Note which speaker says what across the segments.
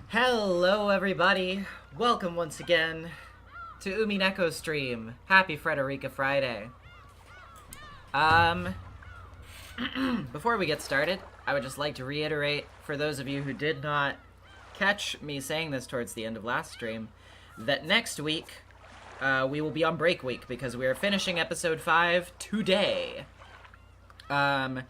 Speaker 1: Hello everybody, welcome once again to Umineko stream. Happy Frederica Friday. Before we get started, I would just like to reiterate, for those of you who did not catch me saying this towards the end of last stream, that next week we will be on break week because we are finishing episode 5 today. So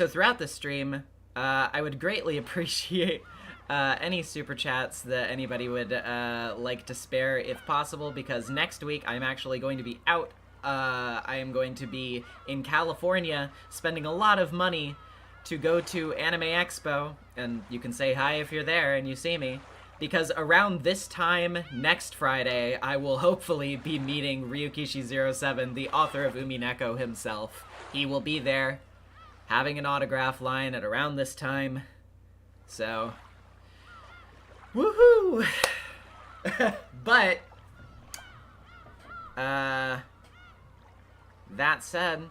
Speaker 1: throughout the stream, I would greatly appreciate any super chats that anybody would like to spare if possible, because next week I'm actually going to be out. I am going to be in California spending a lot of money to go to Anime Expo, and you can say hi if you're there and you see me, because around this time next Friday, I will hopefully be meeting Ryukishi07, the author of Umineko himself. He will be there, having an autograph line at around this time. So, woohoo! But, that said,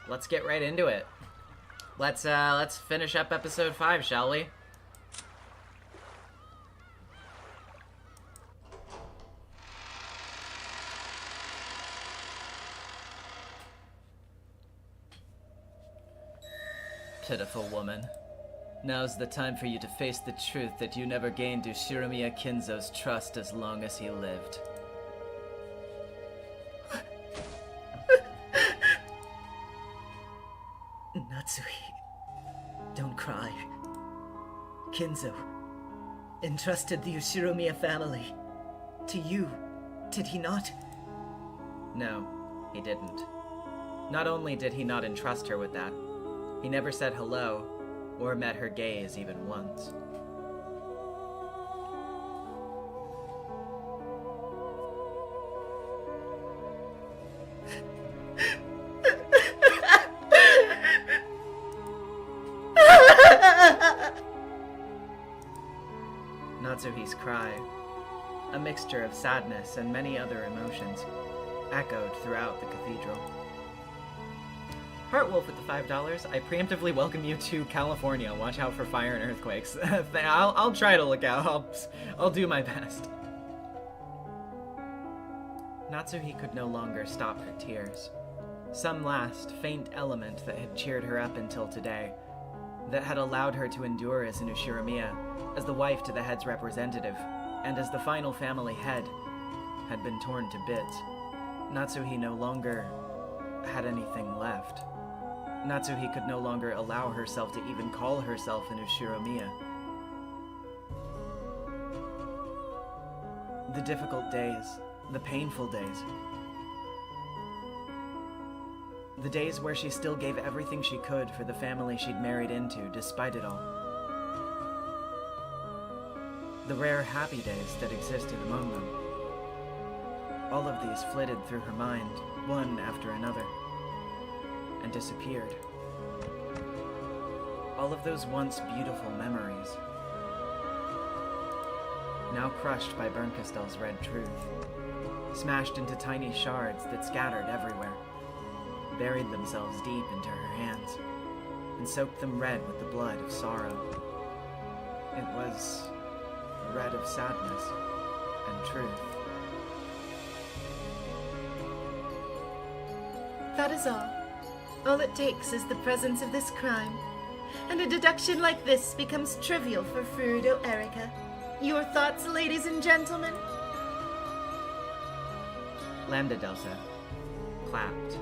Speaker 1: let's get right into it. Let's finish up episode 5, shall we? Pitiful woman. Now's the time for you to face the truth that you never gained Ushiromiya Kinzo's trust as long as he lived. Natsui, don't cry. Kinzo entrusted the Ushiromiya family to you, did he not? No, he didn't. Not only did he not entrust her with that, he never said hello or met her gaze even once. Natsuhi's cry, a mixture of sadness and many other emotions, echoed throughout the cathedral. Heartwolf with the $5. I preemptively welcome you to California. Watch out for fire and earthquakes. I'll try to look out. I'll do my best. Natsuhi could no longer stop her tears. Some last, faint element that had cheered her up until today, that had allowed her to endure as an Ushiromiya, as the wife to the head's representative, and as the final family head, had been torn to bits. Natsuhi no longer had anything left. Natsuhi could no longer allow herself to even call herself an Ushiromiya. The difficult days, the painful days, the days where she still gave everything she could for the family she'd married into, despite it all. The rare happy days that existed among them. All of these flitted through her mind, one after another, and disappeared. All of those once beautiful memories, now crushed by Bernkastel's red truth, smashed into tiny shards that scattered everywhere, buried themselves deep into her hands, and soaked them red with the blood of sorrow. It was red of sadness and truth.
Speaker 2: That is all. All it takes is the presence of this crime, and a deduction like this becomes trivial for Furudo Erika. Your thoughts, ladies and gentlemen?
Speaker 1: Lambda Delta clapped.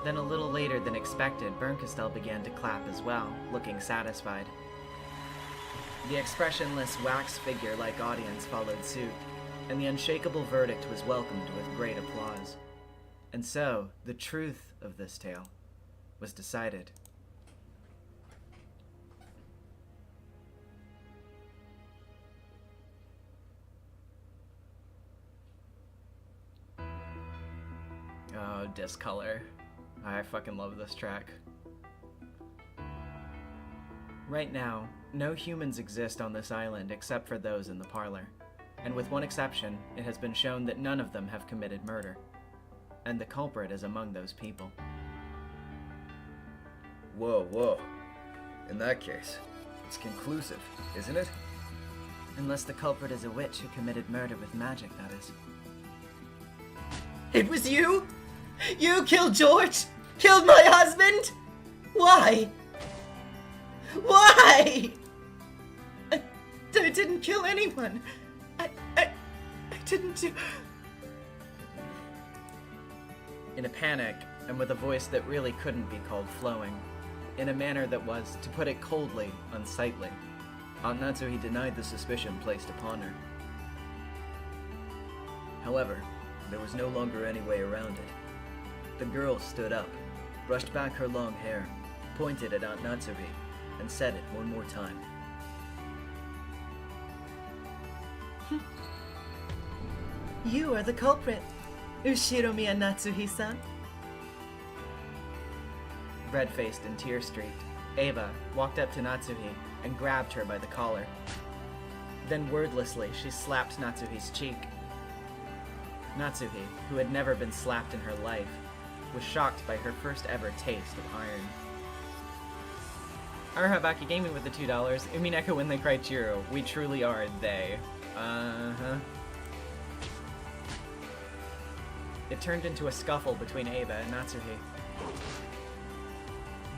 Speaker 1: Then a little later than expected, Bernkastel began to clap as well, looking satisfied. The expressionless wax figure-like audience followed suit, and the unshakable verdict was welcomed with great applause. And so, the truth of this tale was decided. Oh, Discolor. I fucking love this track. Right now, no humans exist on this island except for those in the parlor. And with one exception, it has been shown that none of them have committed murder. And the culprit is among those people.
Speaker 3: Whoa. In that case, it's conclusive, isn't it?
Speaker 1: Unless the culprit is a witch who committed murder with magic, that is.
Speaker 2: It was you? You killed George? Killed my husband? Why? Why? I didn't kill anyone. I didn't do...
Speaker 1: In a panic, and with a voice that really couldn't be called flowing, in a manner that was, to put it coldly, unsightly, Aunt Natsuhi denied the suspicion placed upon her.
Speaker 3: However, there was no longer any way around it. The girl stood up, brushed back her long hair, pointed at Aunt Natsuhi, and said it one more time.
Speaker 2: You are the culprit, Ushiromiya Natsuhi-san.
Speaker 1: Red-faced and tear-streaked, Eva walked up to Natsuhi and grabbed her by the collar. Then wordlessly, she slapped Natsuhi's cheek. Natsuhi, who had never been slapped in her life, was shocked by her first ever taste of iron. Arhabaki Gaming with the $2. Umineko when they cry Chiro. We truly are they. Uh-huh. It turned into a scuffle between Eva and Natsuhi.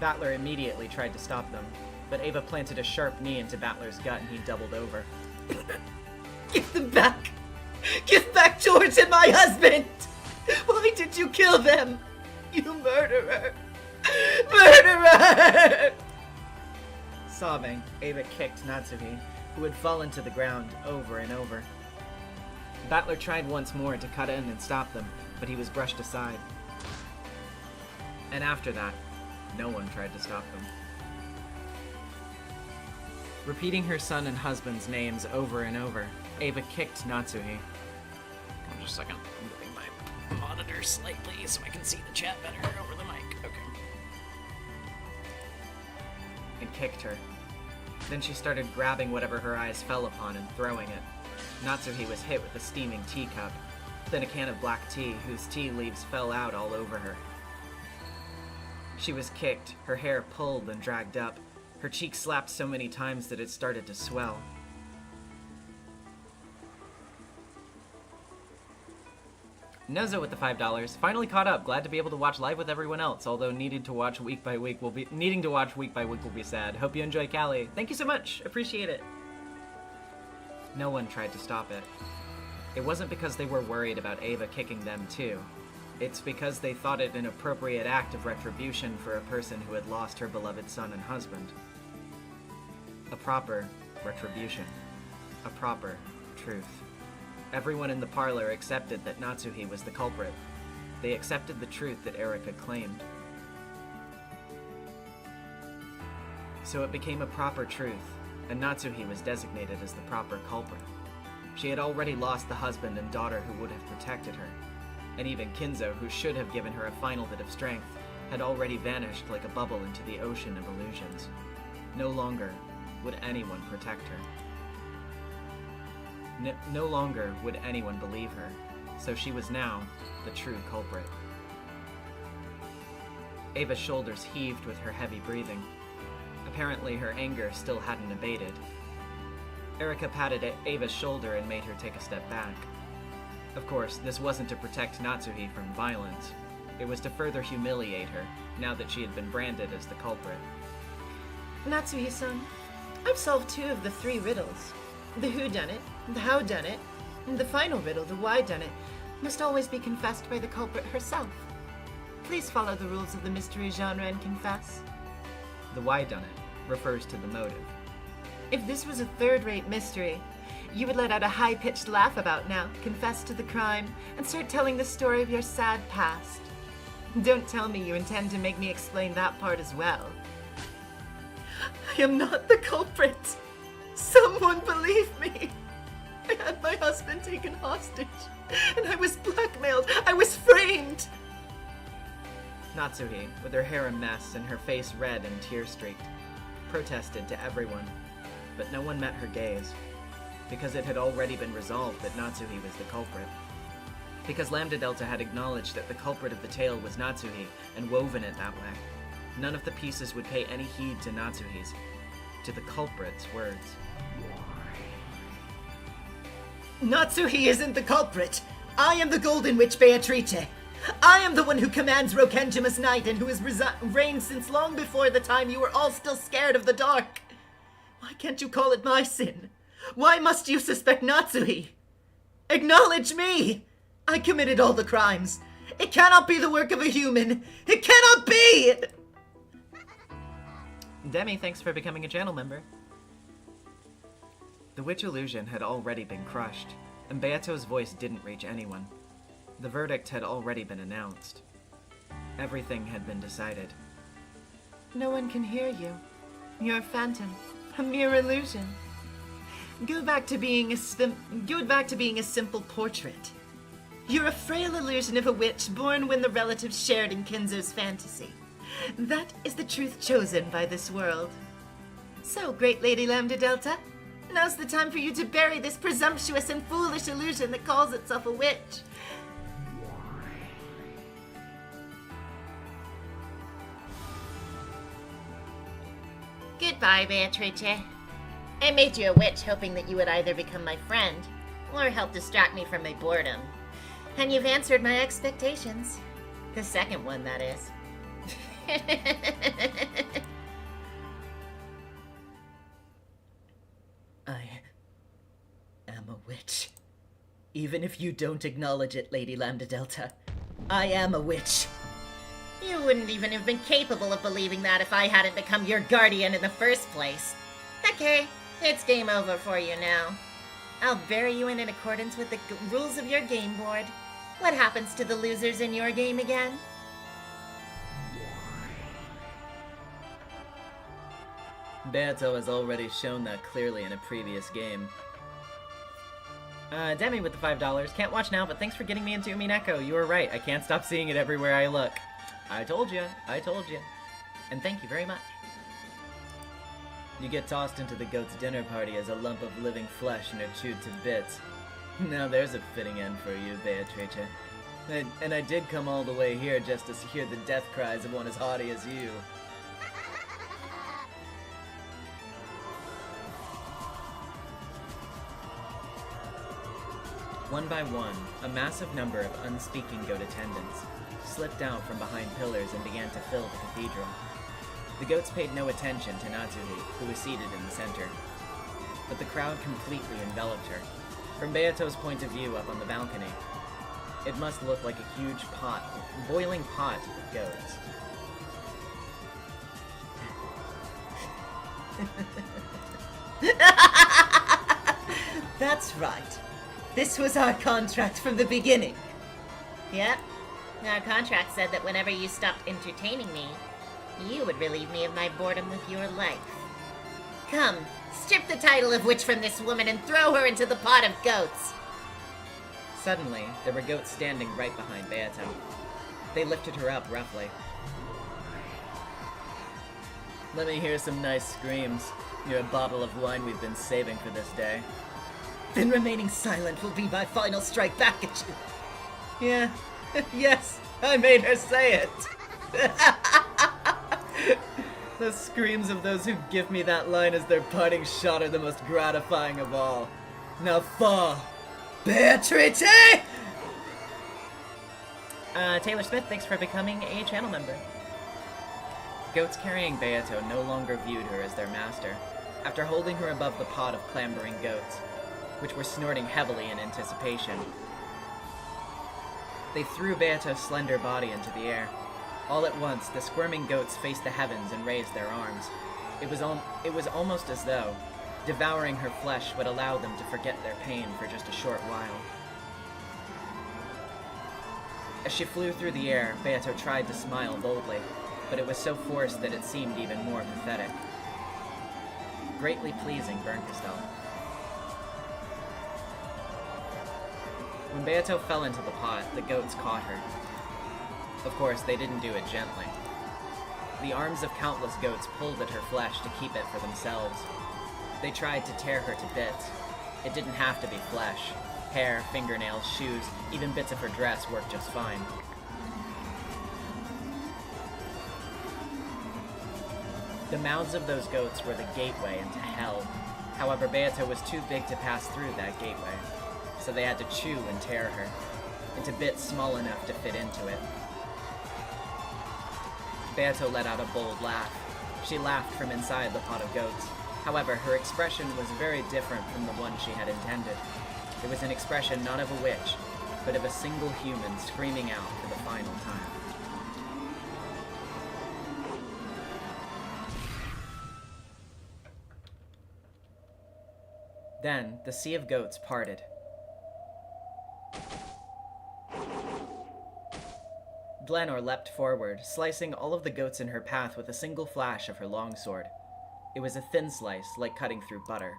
Speaker 1: Battler immediately tried to stop them, but Eva planted a sharp knee into Battler's gut and he doubled over.
Speaker 2: Give them back! Give back George and my husband! Why did you kill them? You murderer! Murderer!
Speaker 1: Sobbing, Eva kicked Natsuhi, who had fallen to the ground over and over. Battler tried once more to cut in and stop them, but he was brushed aside. And after that, no one tried to stop them. Repeating her son and husband's names over and over, Eva kicked Natsuhi. Just a second, I'm moving my monitor slightly so I can see the chat better over the mic. Okay. And kicked her. Then she started grabbing whatever her eyes fell upon and throwing it. Natsuhi was hit with a steaming teacup, then a can of black tea whose tea leaves fell out all over her. She was kicked, her hair pulled and dragged up, her cheek slapped so many times that it started to swell. Nezo with the $5. Finally caught up. Glad to be able to watch live with everyone else, although needing to watch week by week will be sad. Hope you enjoy Cali. Thank you so much. Appreciate it. No one tried to stop it. It wasn't because they were worried about Eva kicking them too. It's because they thought it an appropriate act of retribution for a person who had lost her beloved son and husband. A proper retribution. A proper truth. Everyone in the parlor accepted that Natsuhi was the culprit. They accepted the truth that Erika claimed. So it became a proper truth, and Natsuhi was designated as the proper culprit. She had already lost the husband and daughter who would have protected her, and even Kinzo, who should have given her a final bit of strength, had already vanished like a bubble into the ocean of illusions. No longer would anyone protect her. No longer would anyone believe her, so she was now the true culprit. Ava's shoulders heaved with her heavy breathing. Apparently her anger still hadn't abated. Erika patted Ava's shoulder and made her take a step back. Of course, this wasn't to protect Natsuhi from violence. It was to further humiliate her, now that she had been branded as the culprit.
Speaker 2: Natsuhi-san, I've solved 2 of the 3 riddles. The whodunit, the howdunit, and the final riddle, the whydunit, must always be confessed by the culprit herself. Please follow the rules of the mystery genre and confess.
Speaker 1: The whydunit refers to the motive.
Speaker 2: If this was a third-rate mystery, you would let out a high-pitched laugh about now, confess to the crime, and start telling the story of your sad past. Don't tell me you intend to make me explain that part as well. I am not the culprit. Someone believe me. I had my husband taken hostage, and I was blackmailed. I was framed.
Speaker 1: Natsuhi, with her hair a mess and her face red and tear-streaked, protested to everyone, but no one met her gaze, because it had already been resolved that Natsuhi was the culprit. Because Lambda Delta had acknowledged that the culprit of the tale was Natsuhi and woven it that way, none of the pieces would pay any heed to Natsuhi's, to the culprit's words.
Speaker 2: Natsuhi isn't the culprit. I am the Golden Witch Beatrice. I am the one who commands Rokenjima's night and who has reigned since long before the time you were all still scared of the dark. Why can't you call it my sin? Why must you suspect Natsuhi? Acknowledge me! I committed all the crimes. It cannot be the work of a human. It cannot be!
Speaker 1: Demi, thanks for becoming a channel member. The witch illusion had already been crushed, and Beato's voice didn't reach anyone. The verdict had already been announced. Everything had been decided.
Speaker 2: No one can hear you. You're a phantom, a mere illusion. Go back to being a simple portrait. You're a frail illusion of a witch born when the relatives shared in Kenzo's fantasy. That is the truth chosen by this world. So, great Lady Lambda Delta, now's the time for you to bury this presumptuous and foolish illusion that calls itself a witch.
Speaker 4: Goodbye, Beatrice. I made you a witch hoping that you would either become my friend or help distract me from my boredom. And you've answered my expectations. The second one, that is.
Speaker 1: I am a witch. Even if you don't acknowledge it, Lady Lambda Delta, I am a witch.
Speaker 4: You wouldn't even have been capable of believing that if I hadn't become your guardian in the first place. Okay, it's game over for you now. I'll bury you in accordance with the rules of your game board. What happens to the losers in your game again?
Speaker 1: Beato has already shown that clearly in a previous game. Demi with the $5. Can't watch now, but thanks for getting me into Umineko. You were right. I can't stop seeing it everywhere I look. I told you. I told you. And thank you very much. You get tossed into the goat's dinner party as a lump of living flesh and are chewed to bits. Now there's a fitting end for you, Beatrice. And I did come all the way here just to hear the death cries of one as haughty as you. One by one, a massive number of unspeaking goat attendants slipped out from behind pillars and began to fill the cathedral. The goats paid no attention to Natsuhi, who was seated in the center. But the crowd completely enveloped her. From Beato's point of view up on the balcony, it must look like a huge pot, boiling pot of goats. That's right. This was our contract from the beginning.
Speaker 4: Yep. Our contract said that whenever you stopped entertaining me, you would relieve me of my boredom with your life. Come, strip the title of witch from this woman and throw her into the pot of goats.
Speaker 1: Suddenly, there were goats standing right behind Beato. They lifted her up roughly. Let me hear some nice screams. You're a bottle of wine we've been saving for this day. Then remaining silent will be my final strike back at you. Yeah, yes, I made her say it. The screams of those who give me that line as their parting shot are the most gratifying of all. Now fall, Beatrice! Taylor Smith, thanks for becoming a channel member. Goats carrying Beato no longer viewed her as their master. After holding her above the pot of clambering goats, which were snorting heavily in anticipation, they threw Beato's slender body into the air. All at once, the squirming goats faced the heavens and raised their arms. It was almost as though devouring her flesh would allow them to forget their pain for just a short while. As she flew through the air, Beato tried to smile boldly, but it was so forced that it seemed even more pathetic. Greatly pleasing Bernkastel. When Beato fell into the pot, the goats caught her. Of course, they didn't do it gently. The arms of countless goats pulled at her flesh to keep it for themselves. They tried to tear her to bits. It didn't have to be flesh. Hair, fingernails, shoes, even bits of her dress worked just fine. The mouths of those goats were the gateway into hell. However, Beato was too big to pass through that gateway, so they had to chew and tear her, into bits small enough to fit into it. Beato let out a bold laugh. She laughed from inside the pot of goats. However, her expression was very different from the one she had intended. It was an expression not of a witch, but of a single human screaming out for the final time. Then, the sea of goats parted. Glenor leapt forward, slicing all of the goats in her path with a single flash of her longsword. It was a thin slice, like cutting through butter.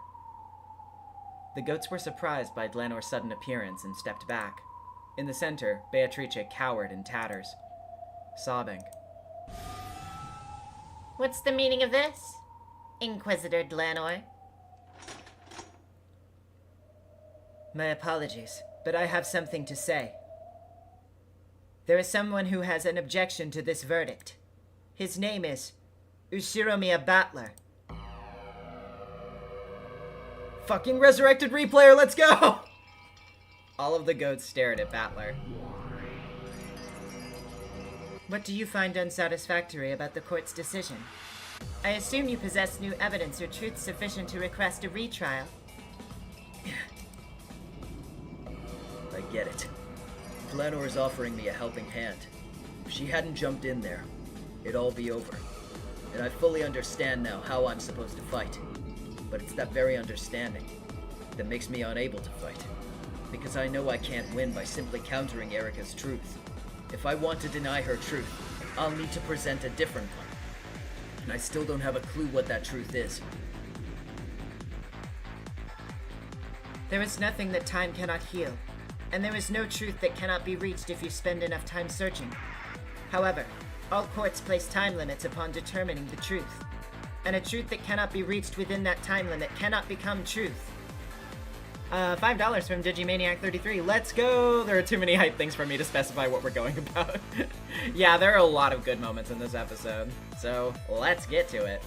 Speaker 1: The goats were surprised by Glenor's sudden appearance and stepped back. In the center, Beatrice cowered in tatters, sobbing.
Speaker 4: What's the meaning of this, Inquisitor Glenor?
Speaker 1: My apologies, but I have something to say. There is someone who has an objection to this verdict. His name is Ushiromiya Battler. Fucking resurrected replayer, let's go! All of the goats stared at Battler. What do you find unsatisfactory about the court's decision? I assume you possess new evidence or truth sufficient to request a retrial.
Speaker 3: I get it. Glenor is offering me a helping hand. If she hadn't jumped in there, it'd all be over. And I fully understand now how I'm supposed to fight. But it's that very understanding that makes me unable to fight. Because I know I can't win by simply countering Erika's truth. If I want to deny her truth, I'll need to present a different one. And I still don't have a clue what that truth is.
Speaker 1: There is nothing that time cannot heal, and there is no truth that cannot be reached if you spend enough time searching. However, all courts place time limits upon determining the truth, and a truth that cannot be reached within that time limit cannot become truth. $5 from Digimaniac33. Let's go! There are too many hype things for me to specify what we're going about. Yeah, there are a lot of good moments in this episode, so let's get to it.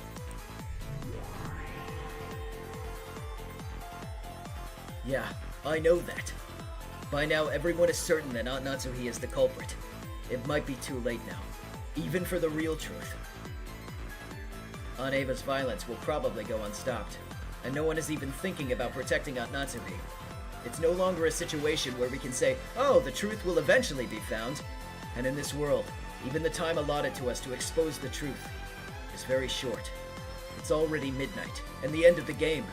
Speaker 3: Yeah, I know that. By now, everyone is certain that Aunt Natsuhi is the culprit. It might be too late now, even for the real truth. Aunt Ava's violence will probably go unstopped, and no one is even thinking about protecting Aunt Natsuhi. It's no longer a situation where we can say, oh, the truth will eventually be found. And in this world, even the time allotted to us to expose the truth is very short. It's already midnight, and the end of the game.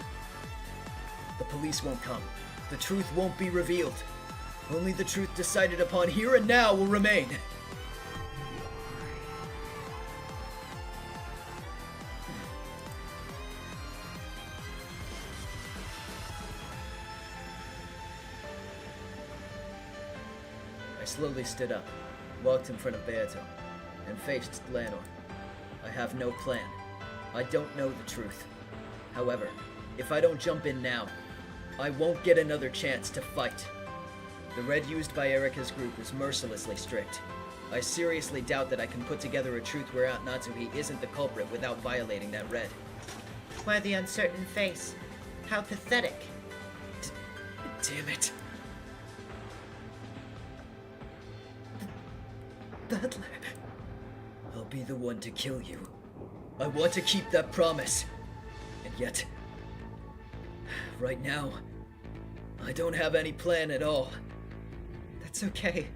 Speaker 3: The police won't come. The truth won't be revealed. Only the truth decided upon here and now will remain. I slowly stood up, walked in front of Beato, and faced Glenor. I have no plan. I don't know the truth. However, if I don't jump in now, I won't get another chance to fight. The red used by Erika's group is mercilessly strict. I seriously doubt that I can put together a truth where Aunt Natsuhi isn't the culprit without violating that red.
Speaker 1: Why the uncertain face? How pathetic.
Speaker 3: Damn it.
Speaker 1: Battler.
Speaker 3: I'll be the one to kill you. I want to keep that promise. And yet, right now, I don't have any plan at all.
Speaker 1: That's okay.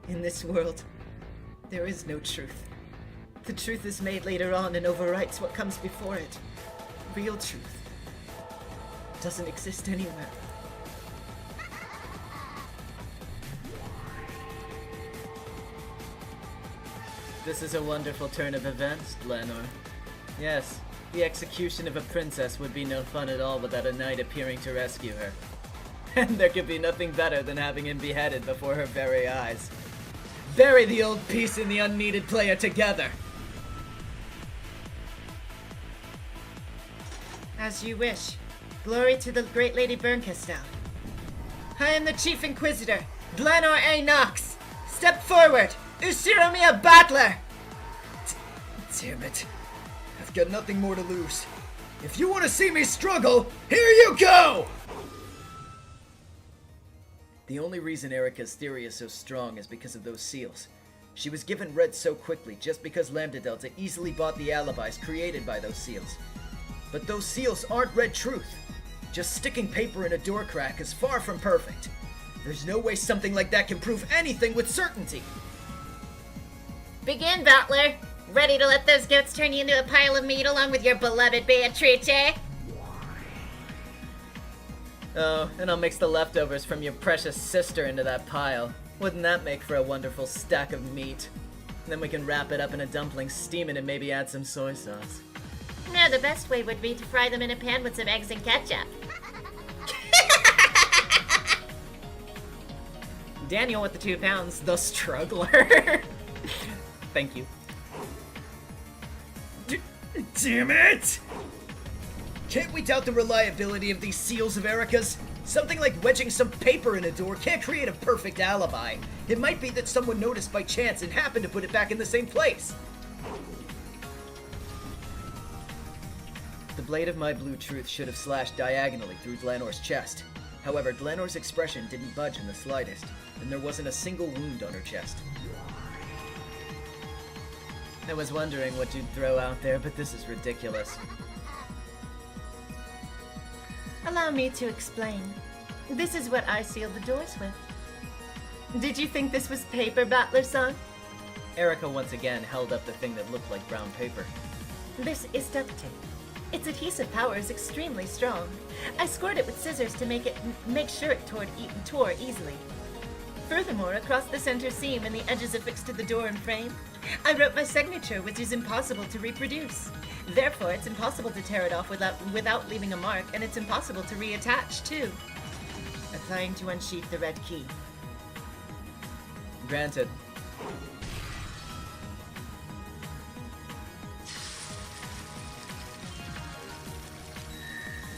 Speaker 1: In this world, there is no truth. The truth is made later on and overwrites what comes before it. Real truth doesn't exist anywhere. This is a wonderful turn of events, Glenor. Yes, the execution of a princess would be no fun at all without a knight appearing to rescue her. And there could be nothing better than having him beheaded before her very eyes. Bury the old piece and the unneeded player together! As you wish. Glory to the great Lady Berncastel. I am the Chief Inquisitor, Glenor A. Knox! Step forward! Ushiromiya Battler!
Speaker 3: Damn it. I've got nothing more to lose. If you want to see me struggle, here you go! The only reason Erika's theory is so strong is because of those seals. She was given red so quickly just because Lambda Delta easily bought the alibis created by those seals. But those seals aren't red truth. Just sticking paper in a door crack is far from perfect. There's no way something like that can prove anything with certainty.
Speaker 4: Begin, Battler. Ready to let those goats turn you into a pile of meat along with your beloved Beatrice?
Speaker 1: Oh, and I'll mix the leftovers from your precious sister into that pile. Wouldn't that make for a wonderful stack of meat? Then we can wrap it up in a dumpling, steam it, and maybe add some soy sauce.
Speaker 4: No, the best way would be to fry them in a pan with some eggs and ketchup.
Speaker 1: Daniel with the 2 pounds, the struggler. Thank you.
Speaker 3: Damn it! Can't we doubt the reliability of these seals of Erica's? Something like wedging some paper in a door can't create a perfect alibi. It might be that someone noticed by chance and happened to put it back in the same place.
Speaker 1: The blade of my blue truth should have slashed diagonally through Glenor's chest. However, Glenor's expression didn't budge in the slightest, and there wasn't a single wound on her chest. I was wondering what you'd throw out there, but this is ridiculous.
Speaker 2: Allow me to explain. This is what I sealed the doors with. Did you think this was paper, Battler-san?
Speaker 1: Erica once again held up the thing that looked like brown paper.
Speaker 2: This is duct tape. Its adhesive power is extremely strong. I scored it with scissors to make sure it tore easily. Furthermore, across the center seam and the edges affixed to the door and frame, I wrote my signature, which is impossible to reproduce. Therefore, it's impossible to tear it off without leaving a mark, and it's impossible to reattach, too. Applying to unsheath the red key.
Speaker 1: Granted.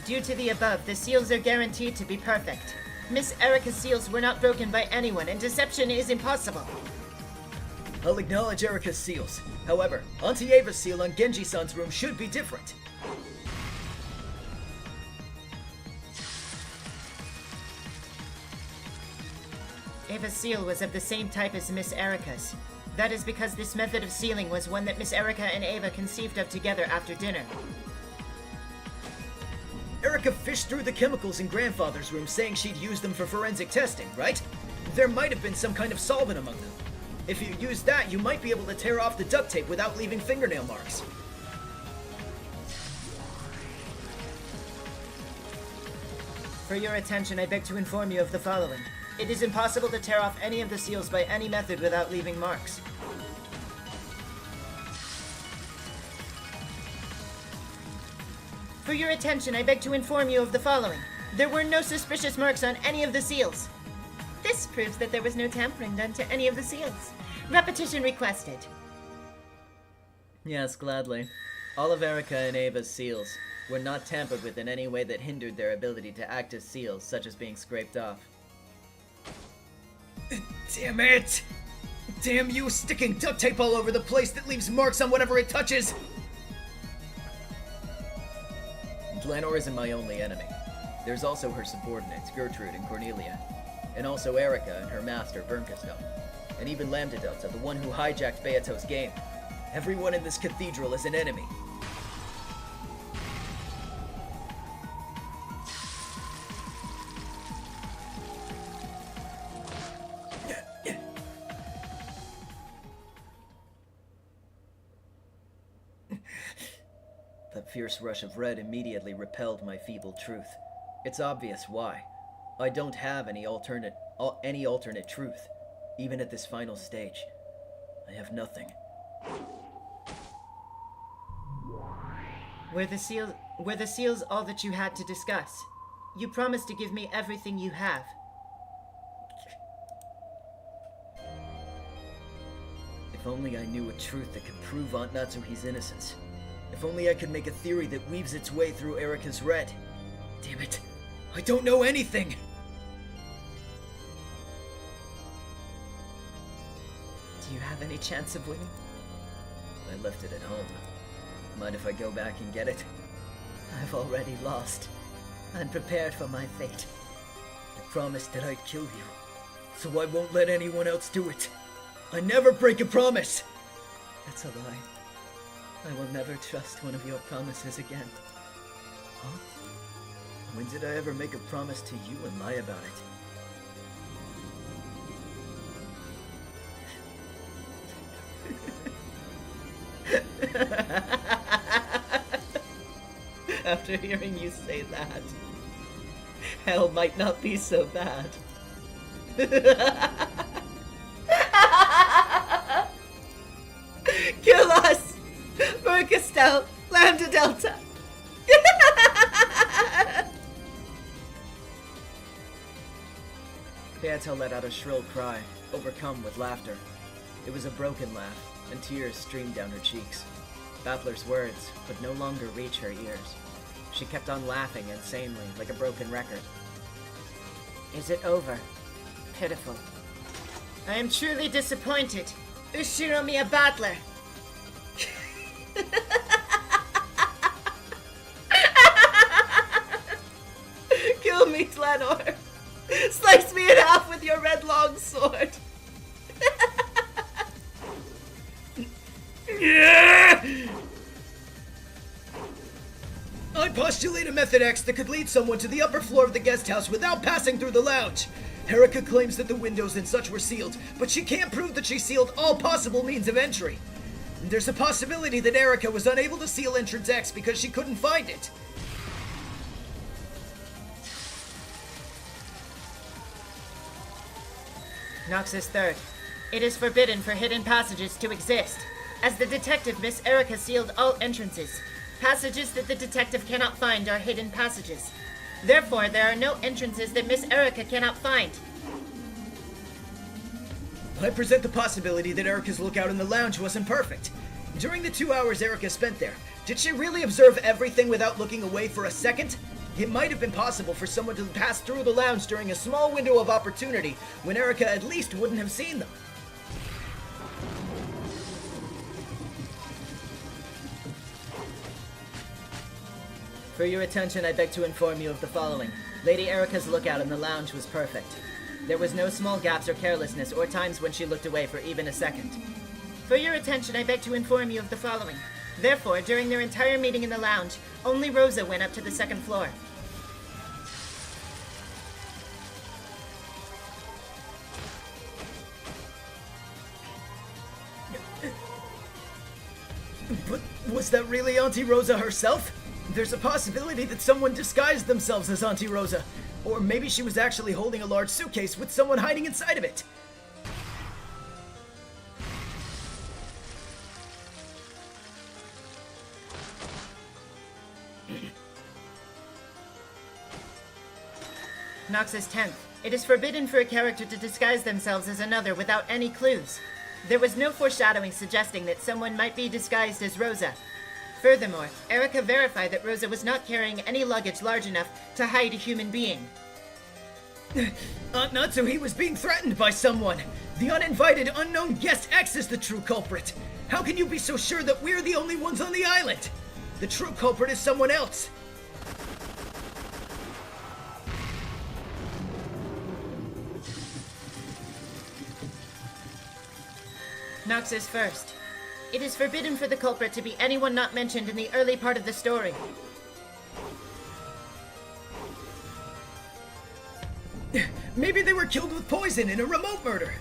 Speaker 2: Due to the above, the seals are guaranteed to be perfect. Miss Erica's seals were not broken by anyone, and deception is impossible.
Speaker 3: I'll acknowledge Erica's seals. However, Auntie Ava's seal on Genji-san's room should be different.
Speaker 2: Ava's seal was of the same type as Miss Erica's. That is because this method of sealing was one that Miss Erica and Ava conceived of together after dinner.
Speaker 3: Erica fished through the chemicals in Grandfather's room saying she'd used them for forensic testing, right? There might have been some kind of solvent among them. If you used that, you might be able to tear off the duct tape without leaving fingernail marks.
Speaker 2: For your attention, I beg to inform you of the following. It is impossible to tear off any of the seals by any method without leaving marks. For your attention, I beg to inform you of the following. There were no suspicious marks on any of the seals. This proves that there was no tampering done to any of the seals. Repetition requested.
Speaker 1: Yes, gladly. All of Erica and Ava's seals were not tampered with in any way that hindered their ability to act as seals, such as being scraped off.
Speaker 3: Damn it! Damn you, sticking duct tape all over the place that leaves marks on whatever it touches!
Speaker 1: Glenor isn't my only enemy. There's also her subordinates, Gertrude and Cornelia. And also Erica and her master, Bernkastel. And even Lambda-Delta, the one who hijacked Beato's game. Everyone in this cathedral is an enemy. The fierce rush of red immediately repelled my feeble truth. It's obvious why. I don't have any alternate truth, even at this final stage. I have nothing.
Speaker 2: Were the seals all that you had to discuss? You promised to give me everything you have.
Speaker 3: If only I knew a truth that could prove Aunt Natsuhi's innocence. If only I could make a theory that weaves its way through Erica's red. Damn it, I don't know anything!
Speaker 2: Do you have any chance of winning?
Speaker 3: I left it at home. Mind if I go back and get it?
Speaker 2: I've already lost. I'm prepared for my fate.
Speaker 3: I promised that I'd kill you, so I won't let anyone else do it. I never break a promise!
Speaker 2: That's a lie. I will never trust one of your promises again.
Speaker 3: Huh? When did I ever make a promise to you and lie about it?
Speaker 2: After hearing you say that, hell might not be so bad. Stel, Lambda Delta.
Speaker 3: Beata let out a shrill cry, overcome with laughter. It was a broken laugh, and tears streamed down her cheeks. Battler's words could no longer reach her ears. She kept on laughing insanely, like a broken record.
Speaker 1: Is it over? Pitiful.
Speaker 4: I am truly disappointed. Ushiro Miya Battler.
Speaker 2: Kill me, Tlanor. Slice me in half with your red long sword.
Speaker 3: I postulate a method X that could lead someone to the upper floor of the guest house without passing through the lounge. Erica claims that the windows and such were sealed, but she can't prove that she sealed all possible means of entry. There's a possibility that Erica was unable to seal entrance X because she couldn't find it.
Speaker 4: Noxus third. It is forbidden for hidden passages to exist, as the detective Miss Erica sealed all entrances. Passages that the detective cannot find are hidden passages. Therefore, there are no entrances that Miss Erica cannot find.
Speaker 3: I present the possibility that Erica's lookout in the lounge wasn't perfect. During the 2 hours Erica spent there, did she really observe everything without looking away for a second? It might have been possible for someone to pass through the lounge during a small window of opportunity when Erica at least wouldn't have seen them. For your attention, I beg to inform you of the following. Lady Erica's lookout in the lounge was perfect. There was no small gaps or carelessness or times when she looked away for even a second.
Speaker 4: For your attention, I beg to inform you of the following. Therefore, during their entire meeting in the lounge, only Rosa went up to the second floor.
Speaker 3: But was that really Auntie Rosa herself? There's a possibility that someone disguised themselves as Auntie Rosa. Or maybe she was actually holding a large suitcase with someone hiding inside of it.
Speaker 4: Noxus 10th. It is forbidden for a character to disguise themselves as another without any clues. There was no foreshadowing suggesting that someone might be disguised as Rosa. Furthermore, Erica verified that Rosa was not carrying any luggage large enough to hide a human being.
Speaker 3: Aunt Natsuhi was being threatened by someone. The uninvited unknown guest X is the true culprit. How can you be so sure that we're the only ones on the island? The true culprit is someone else.
Speaker 4: Noxus first. It is forbidden for the culprit to be anyone not mentioned in the early part of the story.
Speaker 3: Maybe they were killed with poison in a remote murder.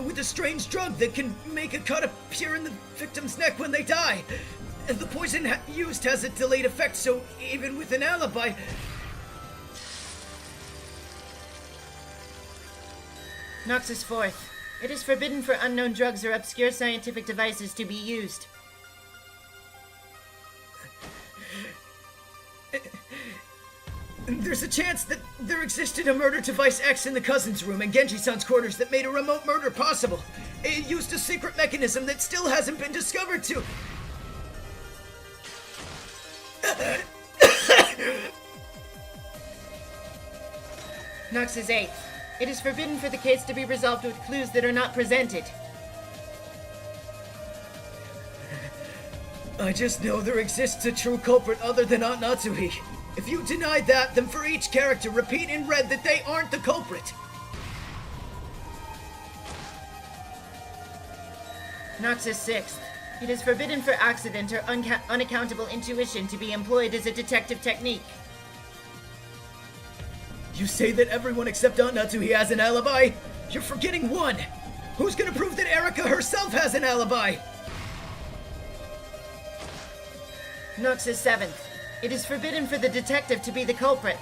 Speaker 3: With a strange drug that can make a cut appear in the victim's neck when they die. The poison used has a delayed effect, so even with an alibi...
Speaker 4: Noxus fourth. It is forbidden for unknown drugs or obscure scientific devices to be used.
Speaker 3: There's a chance that there existed a murder device X in the cousin's room in Genji-san's quarters that made a remote murder possible. It used a secret mechanism that still hasn't been discovered to...
Speaker 4: Noxus 8. It is forbidden for the case to be resolved with clues that are not presented.
Speaker 3: I just know there exists a true culprit other than Aunt Natsuhi. If you deny that, then for each character, repeat in red that they aren't the culprit.
Speaker 4: Noxus 6. It is forbidden for accident or unaccountable intuition to be employed as a detective technique.
Speaker 3: You say that everyone except Aunt Natsuhi has an alibi? You're forgetting one! Who's gonna prove that Erica herself has an alibi?
Speaker 4: Noxus 7th. It is forbidden for the detective to be the culprit.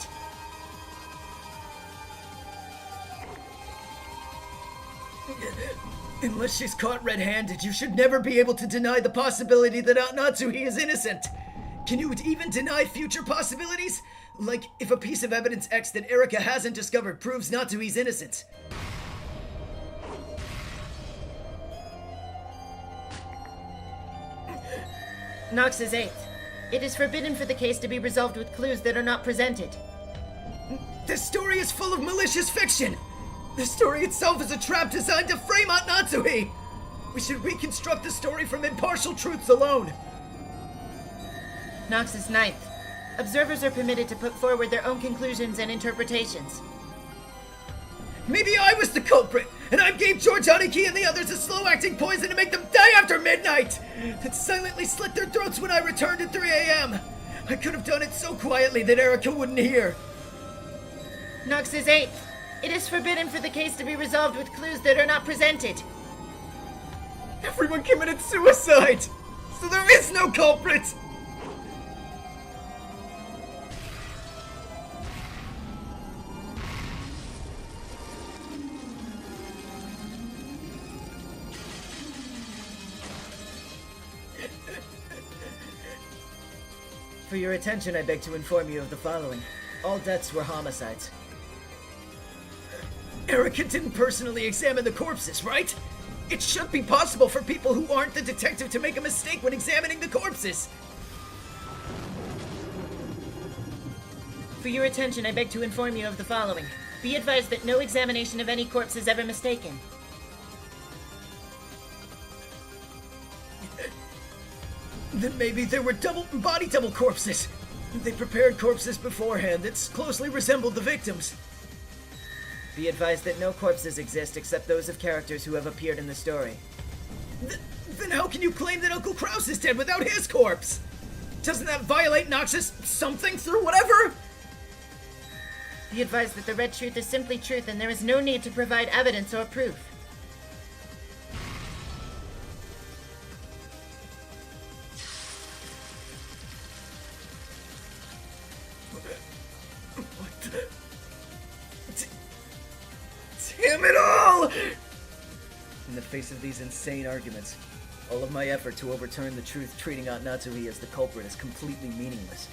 Speaker 3: Unless she's caught red-handed, you should never be able to deny the possibility that Natsuhi is innocent. Can you even deny future possibilities? Like, if a piece of evidence X that Erika hasn't discovered proves Natsuhi's innocent.
Speaker 4: Nox's 8th. It is forbidden for the case to be resolved with clues that are not presented.
Speaker 3: This story is full of malicious fiction! The story itself is a trap designed to frame out Natsuhi! We should reconstruct the story from impartial truths alone!
Speaker 4: Nox's 9th. Observers are permitted to put forward their own conclusions and interpretations.
Speaker 3: Maybe I was the culprit, and I gave George Aniki and the others a slow-acting poison to make them die after midnight! Then silently slit their throats when I returned at 3 a.m. I could have done it so quietly that Erika wouldn't hear.
Speaker 4: Nox's 8th. It is forbidden for the case to be resolved with clues that are not presented.
Speaker 3: Everyone committed suicide! So there is no culprit! For your attention, I beg to inform you of the following. All deaths were homicides. Erika didn't personally examine the corpses, right? It should be possible for people who aren't the detective to make a mistake when examining the corpses.
Speaker 4: For your attention, I beg to inform you of the following. Be advised that no examination of any corpse is ever mistaken.
Speaker 3: Then maybe there were body double corpses. They prepared corpses beforehand that closely resembled the victims. Be advised that no corpses exist except those of characters who have appeared in the story. Then how can you claim that Uncle Kraus is dead without his corpse? Doesn't that violate Nox's something through whatever?
Speaker 4: Be advised that the red truth is simply truth and there is no need to provide evidence or proof.
Speaker 3: Damn it all! In the face of these insane arguments, all of my effort to overturn the truth treating Aunt Natsuhi as the culprit is completely meaningless.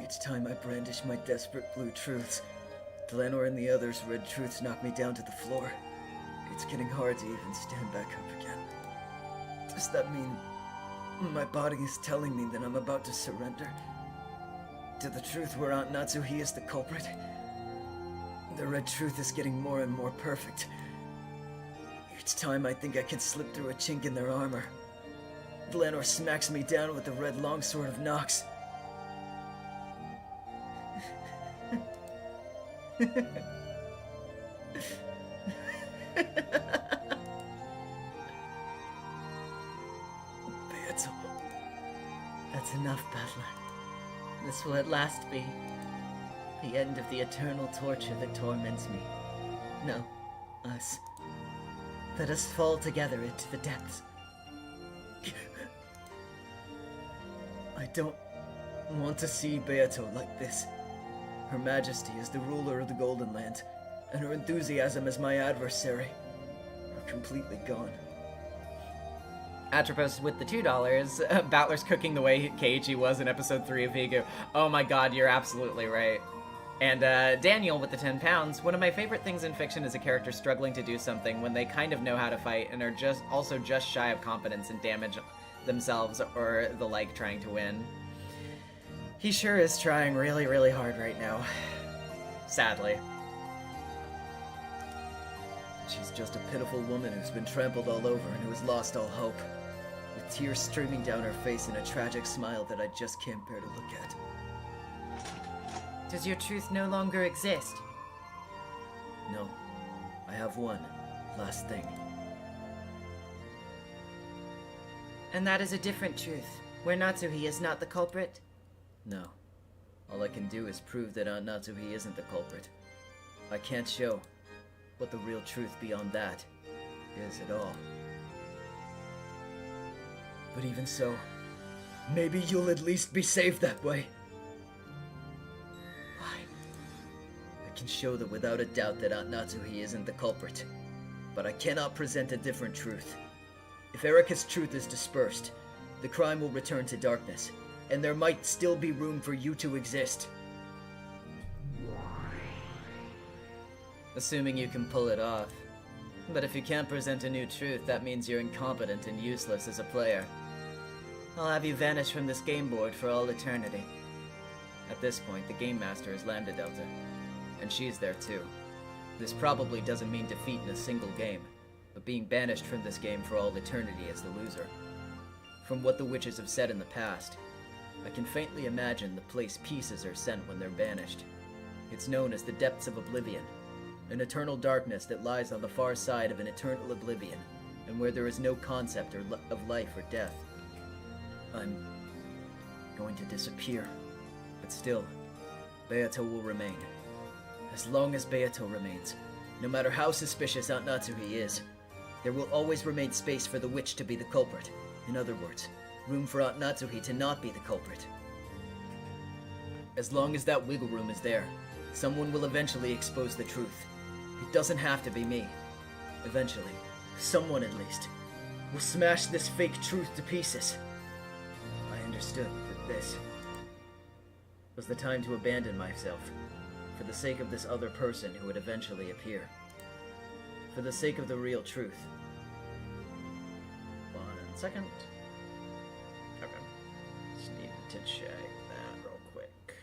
Speaker 3: Each time I brandish my desperate blue truths, Glenor and the others' red truths knock me down to the floor. It's getting hard to even stand back up again. Does that mean my body is telling me that I'm about to surrender to the truth where Aunt Natsuhi is the culprit? The red truth is getting more and more perfect. Each time I think I can slip through a chink in their armor, Glenor smacks me down with the red longsword of Nox. That's enough, Battler. This will at last be the end of the eternal torture that torments me. No, us. Let us fall together into the depths. I don't want to see Beato like this. Her Majesty is the ruler of the Golden Land, and her enthusiasm as my adversary are completely gone.
Speaker 1: Atropos with the $2. Battler's cooking the way Keiichi was in episode 3 of Vigo. Oh my god, you're absolutely right. And Daniel with the £10. One of my favorite things in fiction is a character struggling to do something when they kind of know how to fight and are just shy of competence and damage themselves or the like trying to win. He sure is trying really, really hard right now. Sadly.
Speaker 3: She's just a pitiful woman who's been trampled all over and who has lost all hope, with tears streaming down her face and a tragic smile that I just can't bear to look at.
Speaker 4: Does your truth no longer exist?
Speaker 3: No. I have one last thing.
Speaker 4: And that is a different truth, where Natsuhi is not the culprit?
Speaker 3: No. All I can do is prove that Aunt Natsuhi isn't the culprit. I can't show what the real truth beyond that is at all. But even so, maybe you'll at least be saved that way.
Speaker 1: Why?
Speaker 3: I can show that without a doubt that Aunt Natsuhi isn't the culprit, but I cannot present a different truth. If Erika's truth is dispersed, the crime will return to darkness, and there might still be room for you to exist.
Speaker 1: Assuming you can pull it off. But if you can't present a new truth, that means you're incompetent and useless as a player. I'll have you vanish from this game board for all eternity. At this point, the Game Master has landed Delta, and she's there too. This probably doesn't mean defeat in a single game, but being banished from this game for all eternity as the loser. From what the witches have said in the past, I can faintly imagine the place pieces are sent when they're banished. It's known as the Depths of Oblivion, an eternal darkness that lies on the far side of an eternal oblivion, and where there is no concept of life or death. I'm going to disappear, but still, Beato will remain. As long as Beato remains, no matter how suspicious Aunt Natsuhi is, there will always remain space for the witch to be the culprit. In other words, room for Aunt Natsuhi to not be the culprit. As long as that wiggle room is there, someone will eventually expose the truth. It doesn't have to be me. Eventually, someone at least, will smash this fake truth to pieces. I understood that this was the time to abandon myself, for the sake of this other person who would eventually appear. For the sake of the real truth. 1 second. Okay. Just need to check that real quick.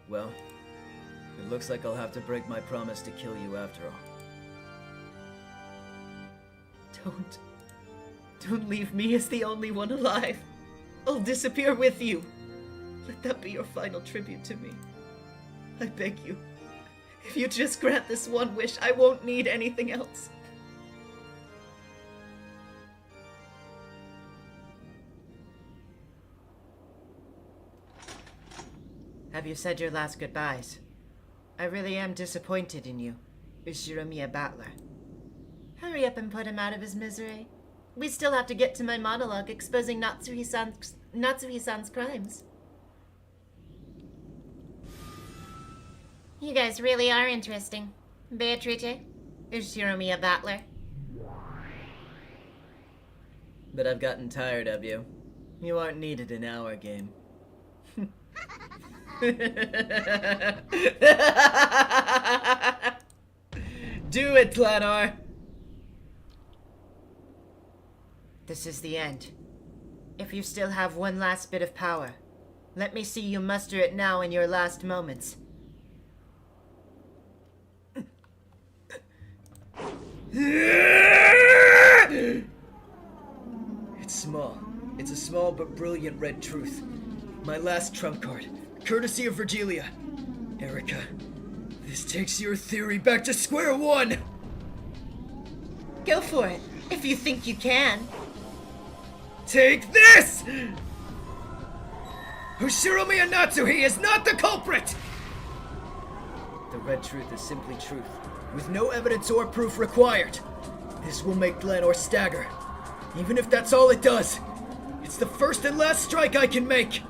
Speaker 3: Well, it looks like I'll have to break my promise to kill you after all.
Speaker 2: Don't leave me as the only one alive. I'll disappear with you. Let that be your final tribute to me. I beg you. If you just grant this one wish, I won't need anything else. Have you said your last goodbyes? I really am disappointed in you, Ushiromiya Battler. Hurry up and put him out of his misery. We still have to get to my monologue exposing Natsuhi-san's crimes.
Speaker 4: You guys really are interesting. Beatrice, Ushiromiya Battler.
Speaker 1: But I've gotten tired of you. You aren't needed in our game. Do it, Glenor!
Speaker 2: This is the end. If you still have one last bit of power, let me see you muster it now in your last moments.
Speaker 3: It's small. It's a small but brilliant red truth. My last trump card, courtesy of Virgilia. Erika, this takes your theory back to square one!
Speaker 2: Go for it, if you think you can.
Speaker 3: Take this! Ushiromiya Natsuhi is not the culprit! The red truth is simply truth, with no evidence or proof required. This will make Glenor stagger. Even if that's all it does, it's the first and last strike I can make!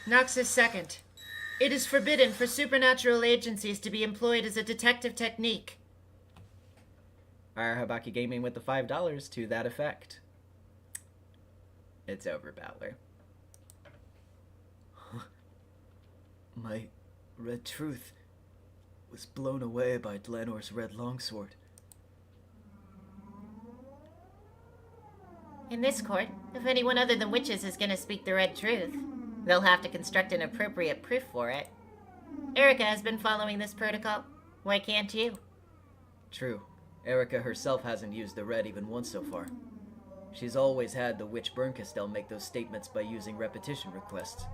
Speaker 2: Noxus second. It is forbidden for supernatural agencies to be employed as a detective technique.
Speaker 1: Our Habaki Gaming with the $5 to that effect. It's over, Battler.
Speaker 3: My red truth was blown away by Glenor's red longsword.
Speaker 4: In this court, if anyone other than witches is gonna speak the red truth, they'll have to construct an appropriate proof for it. Erika has been following this protocol. Why can't you?
Speaker 3: True. Erika herself hasn't used the red even once so far. She's always had the witch Bernkastel make those statements by using repetition requests.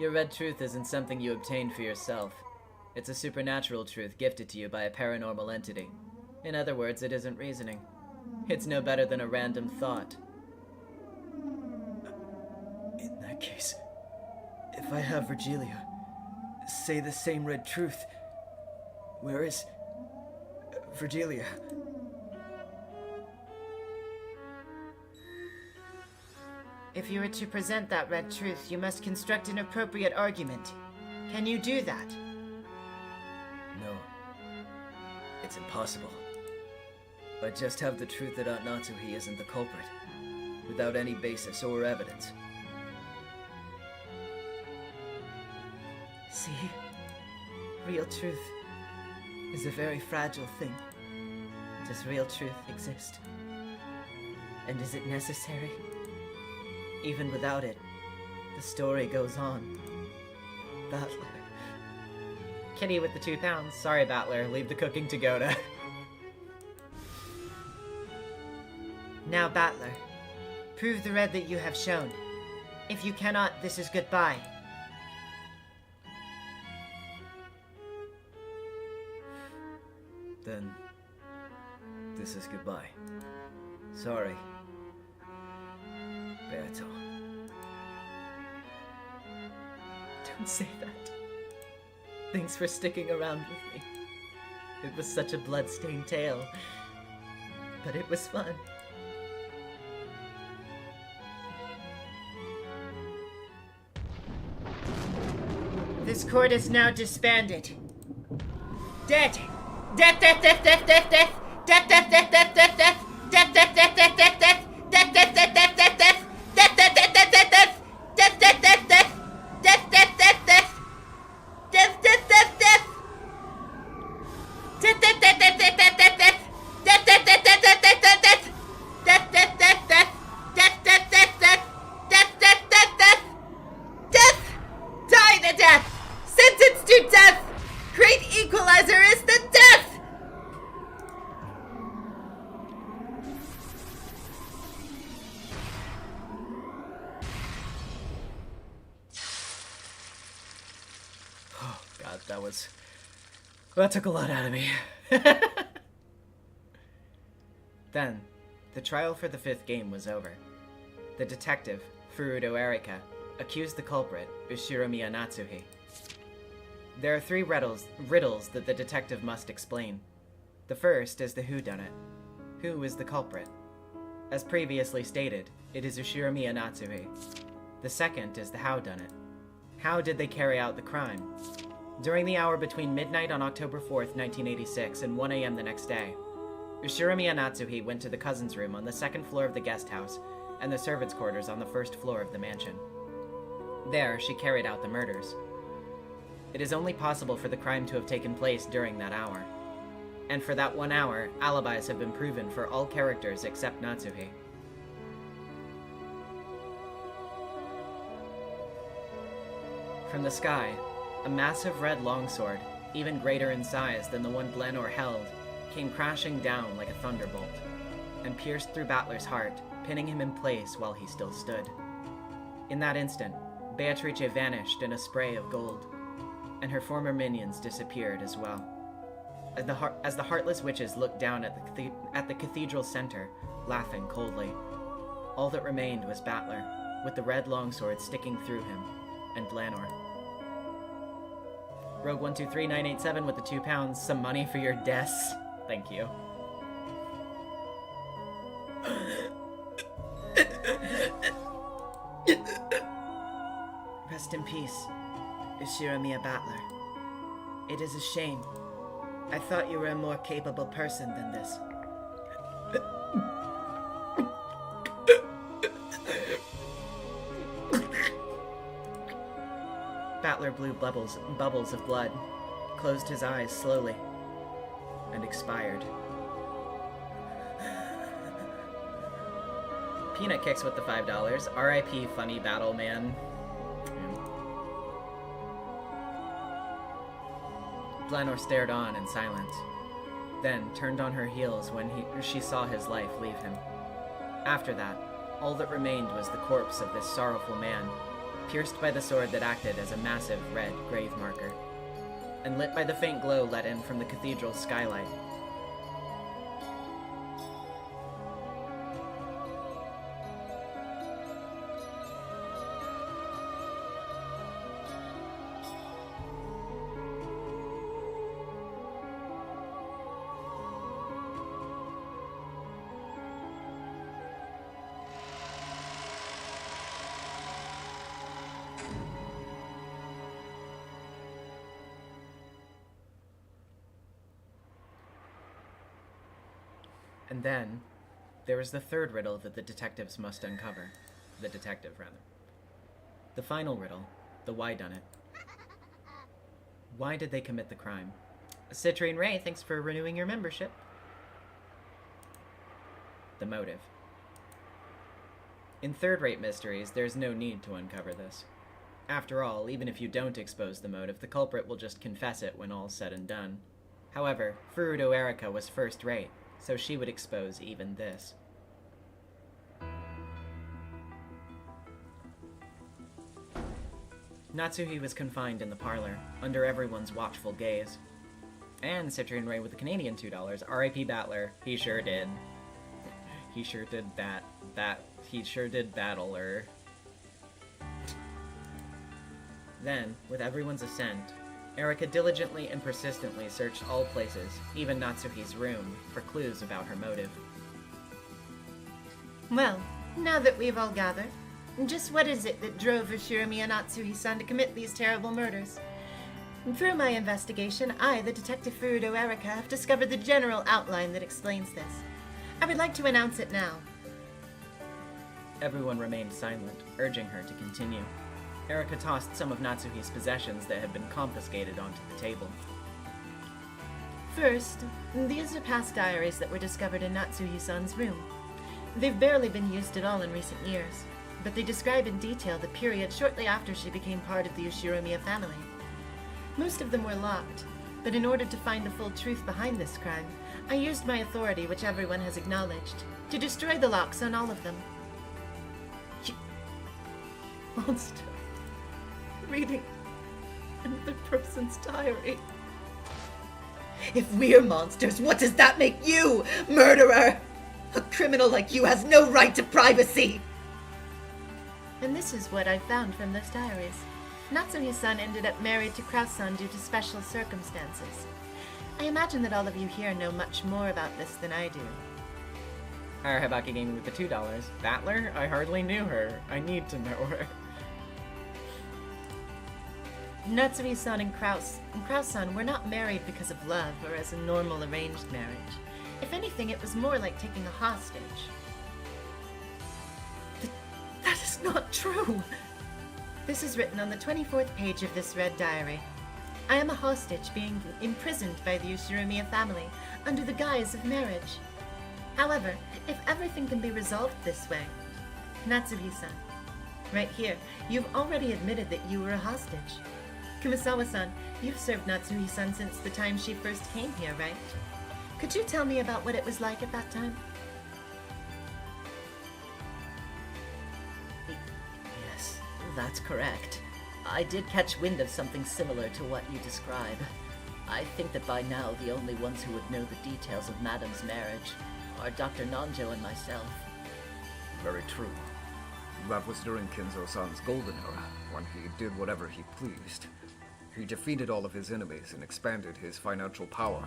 Speaker 1: Your red truth isn't something you obtained for yourself. It's a supernatural truth gifted to you by a paranormal entity. In other words, it isn't reasoning. It's no better than a random thought.
Speaker 3: In that case, if I have Virgilia say the same red truth, where is Virgilia?
Speaker 2: If you are to present that red truth, you must construct an appropriate argument. Can you do that?
Speaker 3: No. It's impossible. I just have the truth that Aunt Natsuhi isn't the culprit, without any basis or evidence.
Speaker 2: See? Real truth is a very fragile thing. Does real truth exist? And is it necessary? Even without it, the story goes on. Battler.
Speaker 1: Kitty with the £2. Sorry, Battler. Leave the cooking to Goda.
Speaker 2: Now, Battler, prove the red that you have shown. If you cannot, this is goodbye.
Speaker 3: Then, this is goodbye. Sorry, Beato.
Speaker 2: Don't say that. Thanks for sticking around with me. It was such a blood-stained tale, but it was fun. This court is now disbanded. Dead! Death, death, death, death, death, death! Death, death, death, death, death, death! Death, death, death, death, death, death! Death, death, death, death, death, death! Death, death, death, death, death, death! Death, death, death, death! Death, death, death, death! Death, death, death, death! Death, death, death, death, death, death, death, death! Death, death, death, death, death, death, death, death! Death, death, death, death! Death, death, death, death! Death, death, death, death! Death! Die to death! Sentenced to death! Great equalizer is the death!
Speaker 1: Oh, God, that took a lot out of me. Then, the trial for the 5th game was over. The detective, Furudo Erika, accused the culprit, Ushiromiya Natsuhi. There are 3 riddles that the detective must explain. The first is the whodunit. Who is the culprit? As previously stated, it is Ushiromiya Natsuhi. The second is the howdunit. How did they carry out the crime? During the hour between midnight on October 4th, 1986 and 1 a.m. the next day, Ushiromiya Natsuhi went to the cousin's room on the 2nd floor of the guest house and the servants' quarters on the 1st floor of the mansion. There, she carried out the murders. It is only possible for the crime to have taken place during that hour. And for that 1 hour, alibis have been proven for all characters except Natsuhi. From the sky, a massive red longsword, even greater in size than the one Blanor held, came crashing down like a thunderbolt, and pierced through Battler's heart, pinning him in place while he still stood. In that instant, Beatrice vanished in a spray of gold, and her former minions disappeared as well. As the heartless witches looked down at the cathedral center, laughing coldly, all that remained was Battler, with the red longsword sticking through him, and Blanor. Rogue123987 with the £2. Some money for your deaths. Thank you.
Speaker 2: Rest in peace, Ushiromiya Battler. It is a shame. I thought you were a more capable person than this.
Speaker 1: Battler blew bubbles of blood, closed his eyes slowly, and expired. Peanut Kicks with the $5. R.I.P. Funny Battle Man. Blanor stared on in silence, then turned on her heels when she saw his life leave him. After that, all that remained was the corpse of this sorrowful man, pierced by the sword that acted as a massive red grave marker, and lit by the faint glow let in from the cathedral's skylight. And then, there was the third riddle that the detectives must uncover. The detective, rather. The final riddle, the whydunit. Why did they commit the crime? Citrine Ray, thanks for renewing your membership. The motive. In third-rate mysteries, there's no need to uncover this. After all, even if you don't expose the motive, the culprit will just confess it when all's said and done. However, Furuto Erika was first-rate, so she would expose even this. Natsuhi was confined in the parlor, under everyone's watchful gaze. And Citrine Ray with the Canadian $2. R.I.P. Battler. He sure did. He sure did he sure did battle her. Then, with everyone's assent, Erika diligently and persistently searched all places, even Natsuhi's room, for clues about her motive.
Speaker 2: Well, now that we've all gathered, just what is it that drove Ushirumi and Natsuhi-san to commit these terrible murders? Through my investigation, I, the Detective Furuto Erika, have discovered the general outline that explains this. I would like to announce it now.
Speaker 1: Everyone remained silent, urging her to continue. Erika tossed some of Natsuhi's possessions that had been confiscated onto the table.
Speaker 2: First, these are past diaries that were discovered in Natsuhi-san's room. They've barely been used at all in recent years, but they describe in detail the period shortly after she became part of the Ushiromia family. Most of them were locked, but in order to find the full truth behind this crime, I used my authority, which everyone has acknowledged, to destroy the locks on all of them. Monster. Reading another person's diary.
Speaker 4: If we're monsters, what does that make you, murderer? A criminal like you has no right to privacy!
Speaker 2: And this is what I found from those diaries. Natsuhi-san ended up married to Kraus-san due to special circumstances. I imagine that all of you here know much more about this than I do.
Speaker 1: Habaki Gaming with the $2. Battler? I hardly knew her. I need to know her.
Speaker 2: Natsuhi-san and Kraus-san were not married because of love or as a normal arranged marriage. If anything, it was more like taking a hostage. That is not true! This is written on the 24th page of this red diary. I am a hostage being imprisoned by the Ushiromia family under the guise of marriage. However, if everything can be resolved this way, Natsuhi-san, right here, you've already admitted that you were a hostage. Kumasawa-san, you've served Natsuhi-san since the time she first came here, right? Could you tell me about what it was like at that time?
Speaker 5: Yes, that's correct. I did catch wind of something similar to what you describe. I think that by now the only ones who would know the details of Madame's marriage are Dr. Nanjo and myself.
Speaker 6: Very true. That was during Kinzo-san's golden era, when he did whatever he pleased. He defeated all of his enemies and expanded his financial power.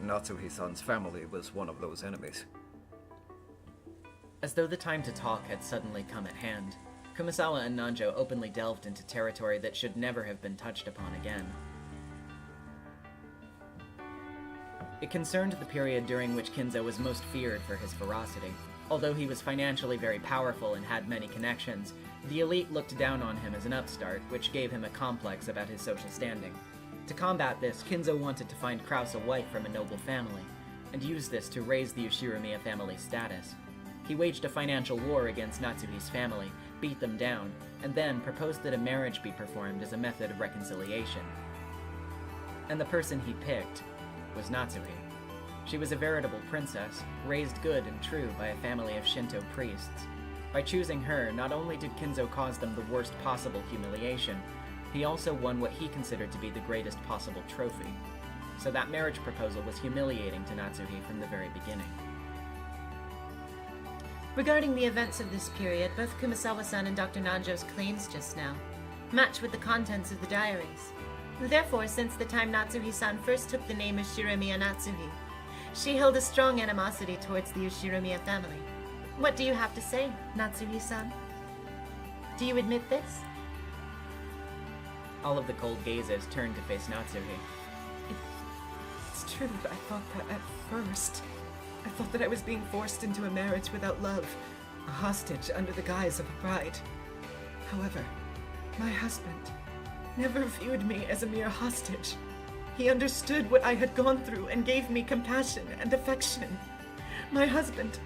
Speaker 6: Natsuhi-san's family was one of those enemies.
Speaker 1: As though the time to talk had suddenly come at hand, Kumasawa and Nanjo openly delved into territory that should never have been touched upon again. It concerned the period during which Kinzo was most feared for his ferocity. Although he was financially very powerful and had many connections, the elite looked down on him as an upstart, which gave him a complex about his social standing. To combat this, Kinzo wanted to find Kraus a wife from a noble family, and use this to raise the Ushiromia family's status. He waged a financial war against Natsuhi's family, beat them down, and then proposed that a marriage be performed as a method of reconciliation. And the person he picked was Natsuhi. She was a veritable princess, raised good and true by a family of Shinto priests. By choosing her, not only did Kinzo cause them the worst possible humiliation, he also won what he considered to be the greatest possible trophy. So that marriage proposal was humiliating to Natsuhi from the very beginning.
Speaker 2: Regarding the events of this period, both Kumasawa-san and Dr. Nanjo's claims just now match with the contents of the diaries. Therefore, since the time Natsuhi-san first took the name Ushiromiya Natsuhi, she held a strong animosity towards the Ushiromiya family. What do you have to say, Natsuhi-san? Do you admit this?
Speaker 1: All of the cold gazes turned to face Natsuhi.
Speaker 2: It's true that I thought that at first. I thought that I was being forced into a marriage without love, a hostage under the guise of a bride. However, my husband never viewed me as a mere hostage. He understood what I had gone through and gave me compassion and affection. My husband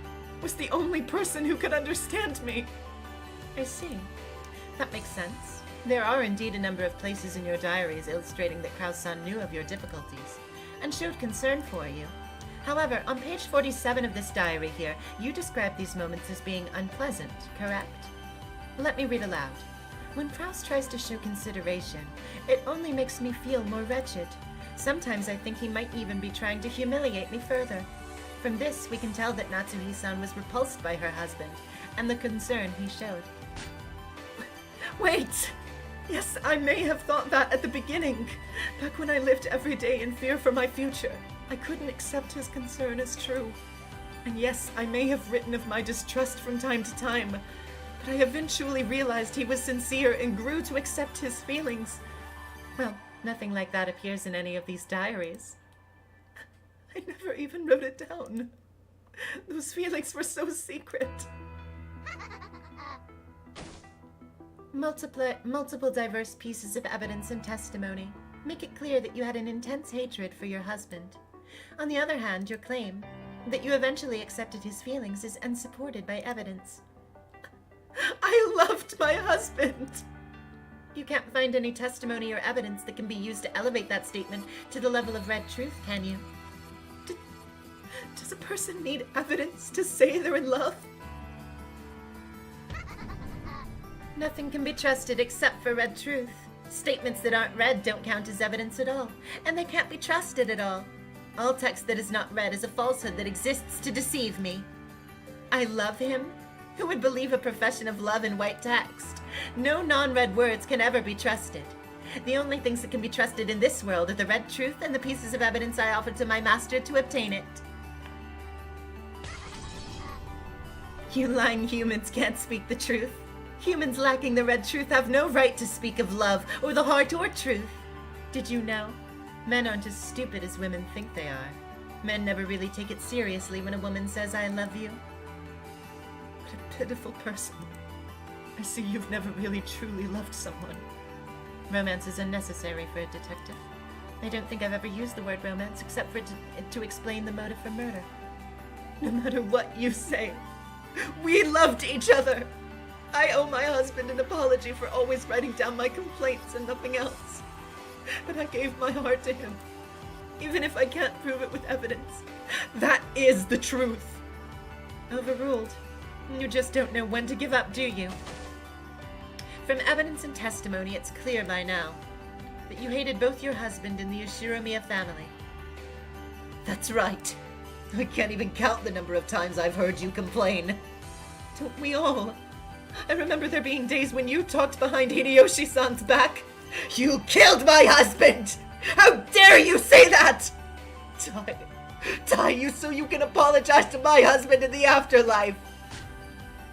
Speaker 2: was the only person who could understand me. I see. That makes sense. There are indeed a number of places in your diaries illustrating that Kraus-san knew of your difficulties and showed concern for you. However, on page 47 of this diary here, you describe these moments as being unpleasant, correct? Let me read aloud. When Kraus tries to show consideration, it only makes me feel more wretched. Sometimes I think he might even be trying to humiliate me further. From this, we can tell that Natsuhi-san was repulsed by her husband and the concern he showed. Wait! Yes, I may have thought that at the beginning, back when I lived every day in fear for my future. I couldn't accept his concern as true. And yes, I may have written of my distrust from time to time, but I eventually realized he was sincere and grew to accept his feelings. Well, nothing like that appears in any of these diaries. I never even wrote it down. Those feelings were so secret. Multiple diverse pieces of evidence and testimony make it clear that you had an intense hatred for your husband. On the other hand, your claim that you eventually accepted his feelings is unsupported by evidence. I loved my husband! You can't find any testimony or evidence that can be used to elevate that statement to the level of red truth, can you? Does a person need evidence to say they're in love? Nothing can be trusted except for red truth. Statements that aren't read don't count as evidence at all, and they can't be trusted at all. All text that is not read is a falsehood that exists to deceive me. I love him? Who would believe a profession of love in white text? No non-read words can ever be trusted. The only things that can be trusted in this world are the red truth and the pieces of evidence I offered to my master to obtain it. You lying humans can't speak the truth. Humans lacking the red truth have no right to speak of love or the heart or truth. Did you know? Men aren't as stupid as women think they are. Men never really take it seriously when a woman says, I love you. What a pitiful person. I see you've never really truly loved someone. Romance is unnecessary for a detective. I don't think I've ever used the word romance except for to explain the motive for murder. No matter what you say, we loved each other. I owe my husband an apology for always writing down my complaints and nothing else. But I gave my heart to him, even if I can't prove it with evidence. That is the truth. Overruled. You just don't know when to give up, do you? From evidence and testimony, it's clear by now that you hated both your husband and the Ushiromiya family. That's right. I can't even count the number of times I've heard you complain. Don't we all? I remember there being days when you talked behind Hideyoshi-san's back. You killed my husband! How dare you say that! Die. Die you so you can apologize to my husband in the afterlife.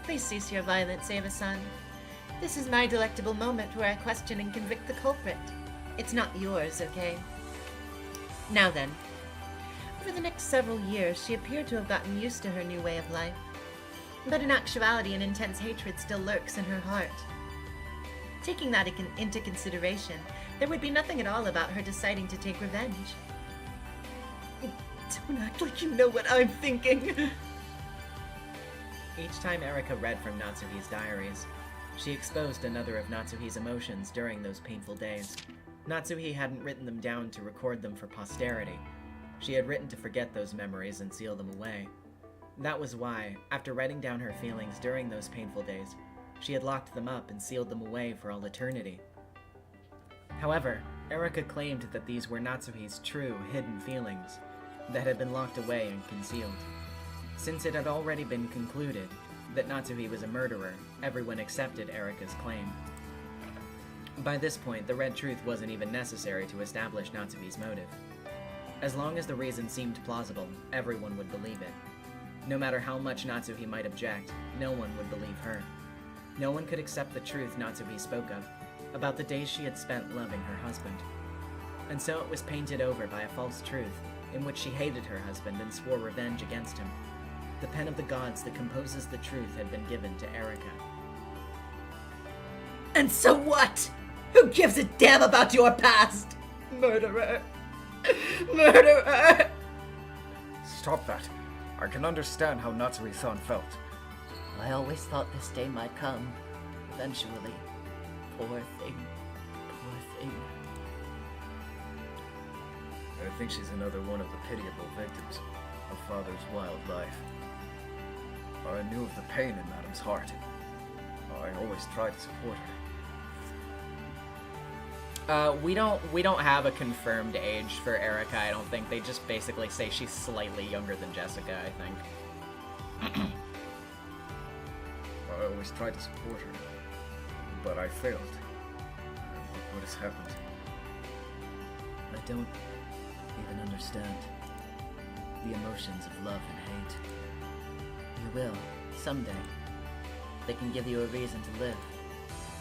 Speaker 2: Please cease your violence, Eva-san. This is my delectable moment where I question and convict the culprit. It's not yours, okay? Now then. For the next several years, she appeared to have gotten used to her new way of life. But in actuality, an intense hatred still lurks in her heart. Taking that into consideration, there would be nothing at all about her deciding to take revenge. Don't act like you know what I'm thinking.
Speaker 1: Each time Erika read from Natsuhi's diaries, she exposed another of Natsuhi's emotions during those painful days. Natsuhi hadn't written them down to record them for posterity. She had written to forget those memories and seal them away. That was why, after writing down her feelings during those painful days, she had locked them up and sealed them away for all eternity. However, Erika claimed that these were Natsuhi's true, hidden feelings that had been locked away and concealed. Since it had already been concluded that Natsuhi was a murderer, everyone accepted Erika's claim. By this point, the red truth wasn't even necessary to establish Natsuhi's motive. As long as the reason seemed plausible, everyone would believe it. No matter how much Natsuhi might object, no one would believe her. No one could accept the truth Natsuhi spoke of, about the days she had spent loving her husband. And so it was painted over by a false truth, in which she hated her husband and swore revenge against him. The pen of the gods that composes the truth had been given to Erika.
Speaker 5: And so what? Who gives a damn about your past?
Speaker 2: Murderer! Murderer!
Speaker 6: Stop that. I can understand how Natsui-san felt.
Speaker 5: I always thought this day might come. Eventually. Poor thing. Poor thing.
Speaker 6: I think she's another one of the pitiable victims of Father's wild life. I knew of the pain in Madam's heart. I always tried to support her.
Speaker 1: We don't have a confirmed age for Erika, I don't think. They just basically say she's slightly younger than Jessica, I think.
Speaker 6: I always tried to support her, but I failed. And look what has happened.
Speaker 5: I don't even understand the emotions of love and hate. You will, someday. They can give you a reason to live,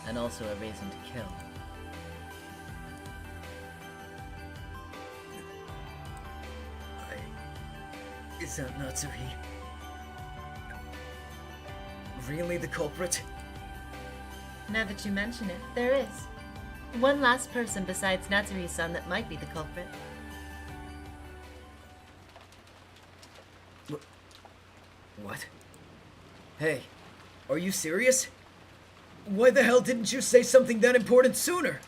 Speaker 5: and also a reason to kill.
Speaker 3: Is that Natsuhi? Really the culprit?
Speaker 2: Now that you mention it, there is. One last person besides Natsuhi-san that might be the culprit.
Speaker 3: What? Hey, are you serious? Why the hell didn't you say something that important sooner?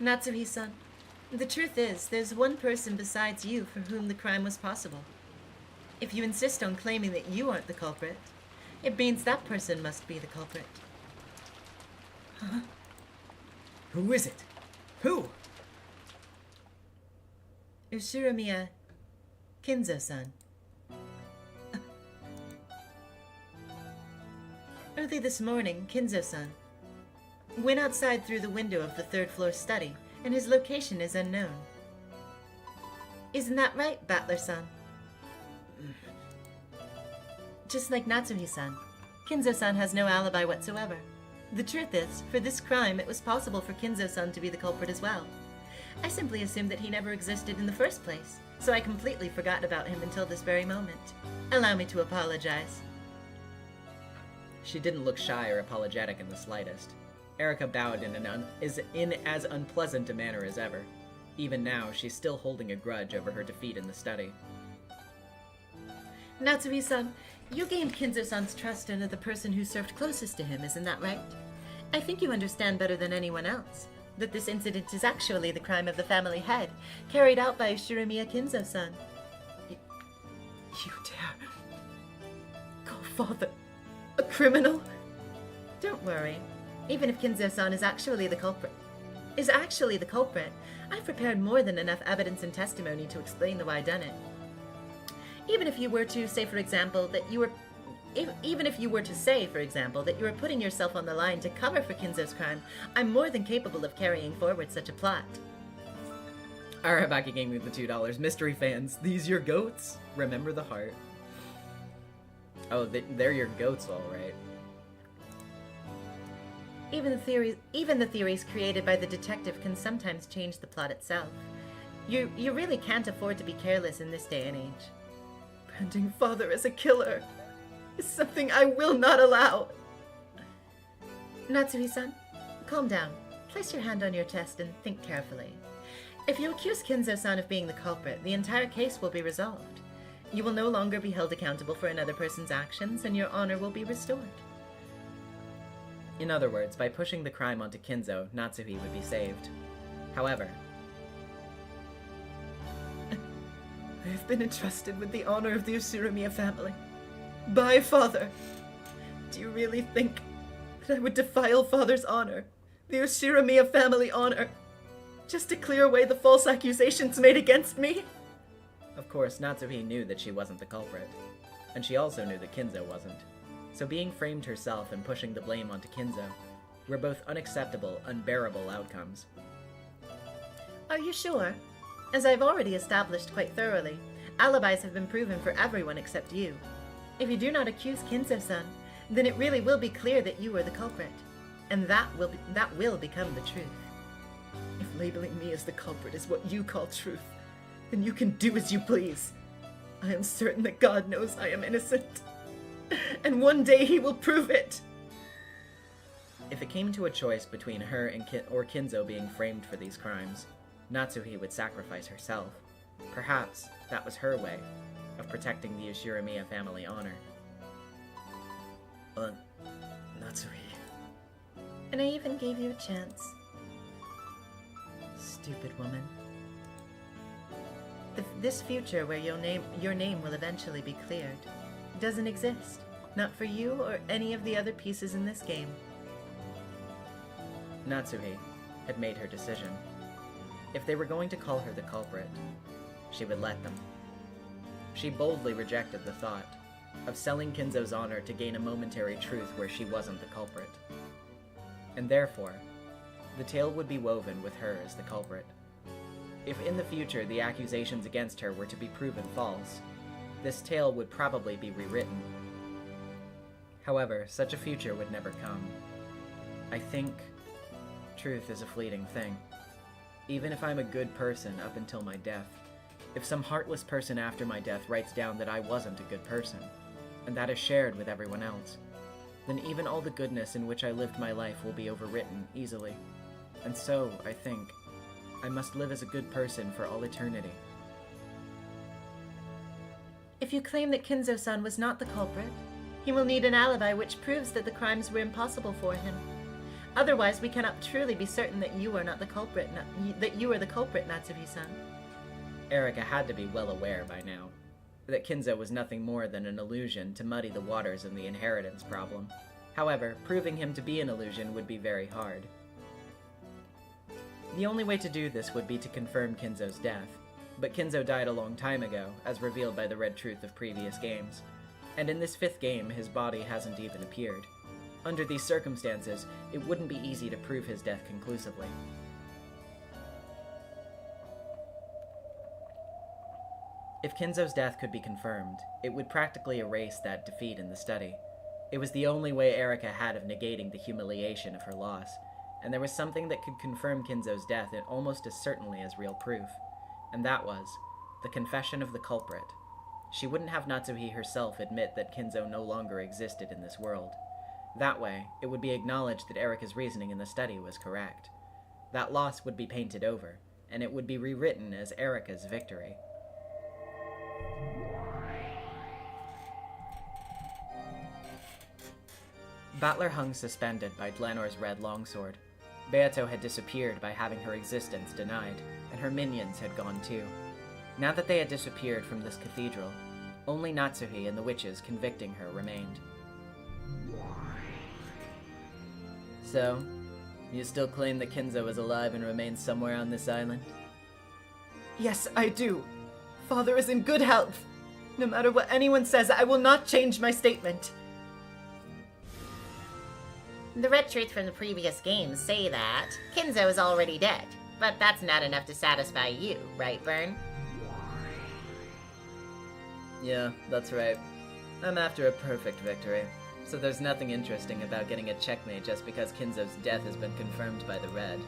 Speaker 2: Natsuhi-san, the truth is, there's one person besides you for whom the crime was possible. If you insist on claiming that you aren't the culprit, it means that person must be the culprit.
Speaker 3: Huh? Who is it? Who?
Speaker 2: Ushiramiya Kinzo-san. Early this morning, Kinzo-san went outside through the window of the third-floor study, and his location is unknown. Isn't that right, Battler-san? Just like Natsuhi-san, Kinzo-san has no alibi whatsoever. The truth is, for this crime, it was possible for Kinzo-san to be the culprit as well. I simply assumed that he never existed in the first place, so I completely forgot about him until this very moment. Allow me to apologize.
Speaker 1: She didn't look shy or apologetic in the slightest. Erika bowed in as unpleasant a manner as ever. Even now, she's still holding a grudge over her defeat in the study.
Speaker 2: Natsui-san, you gained Kinzo-san's trust under the person who served closest to him, isn't that right? I think you understand better than anyone else that this incident is actually the crime of the family head, carried out by Ushiramiya Kinzo-san.
Speaker 3: You dare
Speaker 2: call father a criminal? Don't worry. Even if Kinzo-san is actually the culprit, I've prepared more than enough evidence and testimony to explain the why done it. Even if you were to say, for example, that you were putting yourself on the line to cover for Kinzo's crime, I'm more than capable of carrying forward such a plot.
Speaker 1: Arabaki gave me the $2. Mystery fans, these your goats? Remember the heart. Oh, they're your goats, all right.
Speaker 2: Even the theories created by the detective can sometimes change the plot itself. You really can't afford to be careless in this day and age. Branding father as a killer is something I will not allow. Natsui-san, calm down. Place your hand on your chest and think carefully. If you accuse Kinzo-san of being the culprit, the entire case will be resolved. You will no longer be held accountable for another person's actions, and your honor will be restored.
Speaker 1: In other words, by pushing the crime onto Kinzo, Natsuhi would be saved. However,
Speaker 2: I have been entrusted with the honor of the Ushiramiya family. Bye, Father. Do you really think that I would defile Father's honor, the Ushiramiya family honor, just to clear away the false accusations made against me?
Speaker 1: Of course, Natsuhi knew that she wasn't the culprit, and she also knew that Kinzo wasn't. So being framed herself and pushing the blame onto Kinzo were both unacceptable, unbearable outcomes.
Speaker 2: Are you sure? As I've already established quite thoroughly, alibis have been proven for everyone except you. If you do not accuse Kinzo-san, then it really will be clear that you are the culprit, and that will become the truth. If labeling me as the culprit is what you call truth, then you can do as you please. I am certain that God knows I am innocent, and one day he will prove it.
Speaker 1: If it came to a choice between her and Kinzo being framed for these crimes, Natsuhi would sacrifice herself. Perhaps that was her way of protecting the Ushiramiya family honor.
Speaker 3: Natsuhi.
Speaker 2: And I even gave you a chance.
Speaker 1: Stupid woman.
Speaker 2: This future where your name will eventually be cleared doesn't exist. Not for you or any of the other pieces in this game.
Speaker 1: Natsuhi had made her decision. If they were going to call her the culprit, she would let them. She boldly rejected the thought of selling Kinzo's honor to gain a momentary truth where she wasn't the culprit. And therefore, the tale would be woven with her as the culprit. If in the future the accusations against her were to be proven false, this tale would probably be rewritten. However, such a future would never come. I think truth is a fleeting thing. Even if I'm a good person up until my death, if some heartless person after my death writes down that I wasn't a good person, and that is shared with everyone else, then even all the goodness in which I lived my life will be overwritten easily. And so, I think, I must live as a good person for all eternity.
Speaker 2: If you claim that Kinzo-san was not the culprit, he will need an alibi which proves that the crimes were impossible for him. Otherwise, we cannot truly be certain that you are not the culprit, that you are the culprit, Natsuhi-san.
Speaker 1: Erika had to be well aware by now that Kinzo was nothing more than an illusion to muddy the waters of the inheritance problem. However, proving him to be an illusion would be very hard. The only way to do this would be to confirm Kinzo's death, but Kinzo died a long time ago, as revealed by the red truth of previous games. And in this 5th game, his body hasn't even appeared. Under these circumstances, it wouldn't be easy to prove his death conclusively. If Kinzo's death could be confirmed, it would practically erase that defeat in the study. It was the only way Erika had of negating the humiliation of her loss, and there was something that could confirm Kinzo's death almost as certainly as real proof, and that was the confession of the culprit. She wouldn't have Natsuhi herself admit that Kinzo no longer existed in this world. That way, it would be acknowledged that Erika's reasoning in the study was correct. That loss would be painted over, and it would be rewritten as Erika's victory. Battler hung suspended by Dlanor's red longsword. Beato had disappeared by having her existence denied, and her minions had gone too. Now that they had disappeared from this cathedral, only Natsuhi and the witches convicting her remained. So, you still claim that Kinzo is alive and remains somewhere on this island?
Speaker 2: Yes, I do. Father is in good health. No matter what anyone says, I will not change my statement.
Speaker 4: The red truth from the previous games say that Kinzo is already dead, but that's not enough to satisfy you, right, Byrne?
Speaker 1: Yeah, that's right. I'm after a perfect victory, so there's nothing interesting about getting a checkmate just because Kinzo's death has been confirmed by the red.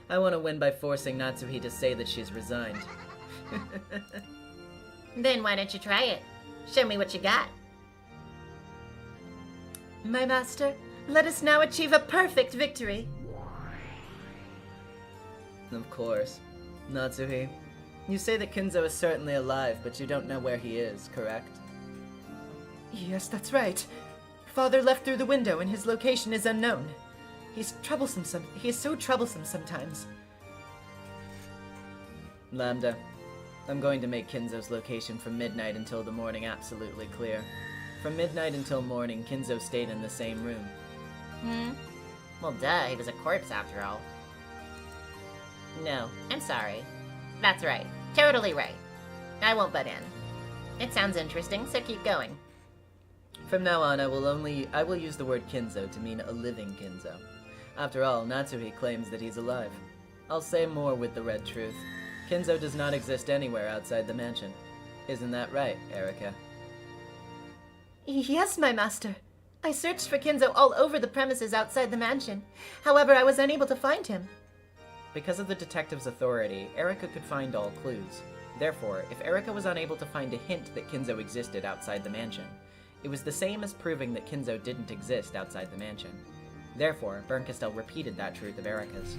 Speaker 1: I want to win by forcing Natsuhi to say that she's resigned.
Speaker 4: Then why don't you try it? Show me what you got.
Speaker 2: My master, let us now achieve a perfect victory.
Speaker 1: Of course. Natsuhi, you say that Kinzo is certainly alive, but you don't know where he is, correct?
Speaker 2: Yes, that's right. Father left through the window and his location is unknown. He is so troublesome sometimes.
Speaker 1: Lambda, I'm going to make Kinzo's location from midnight until the morning absolutely clear. From midnight until morning, Kinzo stayed in the same room.
Speaker 4: Well, duh, he was a corpse after all. No, I'm sorry. That's right. Totally right. I won't butt in. It sounds interesting, so keep going.
Speaker 1: From now on, I will use the word Kinzo to mean a living Kinzo. After all, Natsuhi claims that he's alive. I'll say more with the red truth. Kinzo does not exist anywhere outside the mansion. Isn't that right, Erika?
Speaker 2: Yes, my master. I searched for Kinzo all over the premises outside the mansion. However, I was unable to find him.
Speaker 1: Because of the detective's authority, Erika could find all clues. Therefore, if Erika was unable to find a hint that Kinzo existed outside the mansion, it was the same as proving that Kinzo didn't exist outside the mansion. Therefore, Bernkastel repeated that truth of Erika's.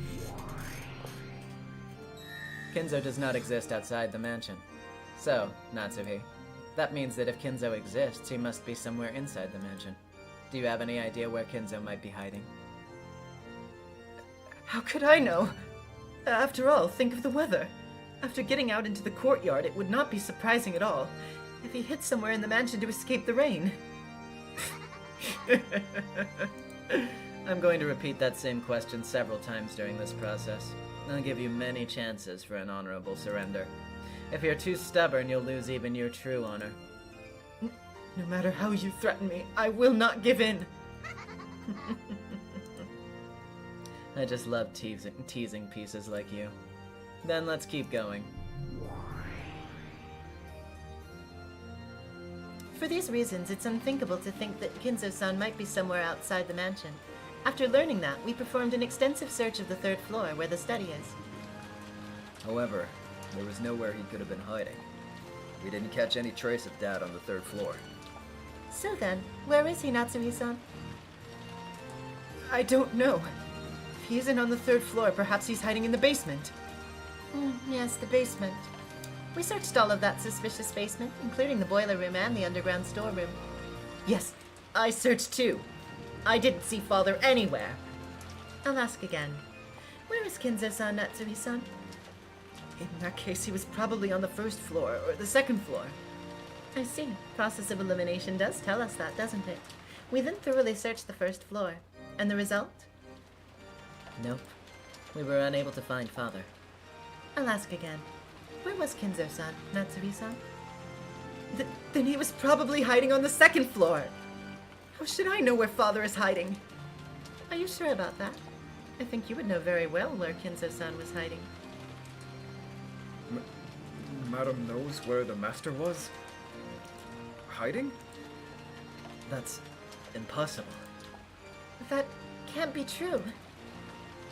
Speaker 1: Kinzo does not exist outside the mansion. So, Natsuhi, that means that if Kinzo exists, he must be somewhere inside the mansion. Do you have any idea where Kinzo might be hiding?
Speaker 2: How could I know? After all, think of the weather. After getting out into the courtyard, it would not be surprising at all if he hid somewhere in the mansion to escape the rain.
Speaker 1: I'm going to repeat that same question several times during this process. I'll give you many chances for an honorable surrender. If you're too stubborn, you'll lose even your true honor.
Speaker 2: No matter how you threaten me, I will not give in.
Speaker 1: I just love teasing pieces like you. Then let's keep going.
Speaker 2: For these reasons, it's unthinkable to think that Kinzo-san might be somewhere outside the mansion. After learning that, we performed an extensive search of the 3rd floor where the study is.
Speaker 6: However, there was nowhere he could have been hiding. We didn't catch any trace of Dad on the 3rd floor.
Speaker 2: So then, where is he, Natsuhi-san? I don't know. If he isn't on the 3rd floor, perhaps he's hiding in the basement. Yes, the basement. We searched all of that suspicious basement, including the boiler room and the underground storeroom. Yes, I searched too. I didn't see Father anywhere. I'll ask again. Where is Kinzo-san, Natsuhi-san? In that case, he was probably on the 1st floor or the 2nd floor. I see. Process of elimination does tell us that, doesn't it? We then thoroughly searched the 1st floor. And the result?
Speaker 1: Nope. We were unable to find Father.
Speaker 2: I'll ask again. Where was Kinzo-san, Natsuhi-san? Then he was probably hiding on the 2nd floor. How should I know where Father is hiding? Are you sure about that? I think you would know very well where Kinzo-san was hiding.
Speaker 6: Madam knows where the master was? Hiding?
Speaker 1: That's impossible.
Speaker 2: That can't be true.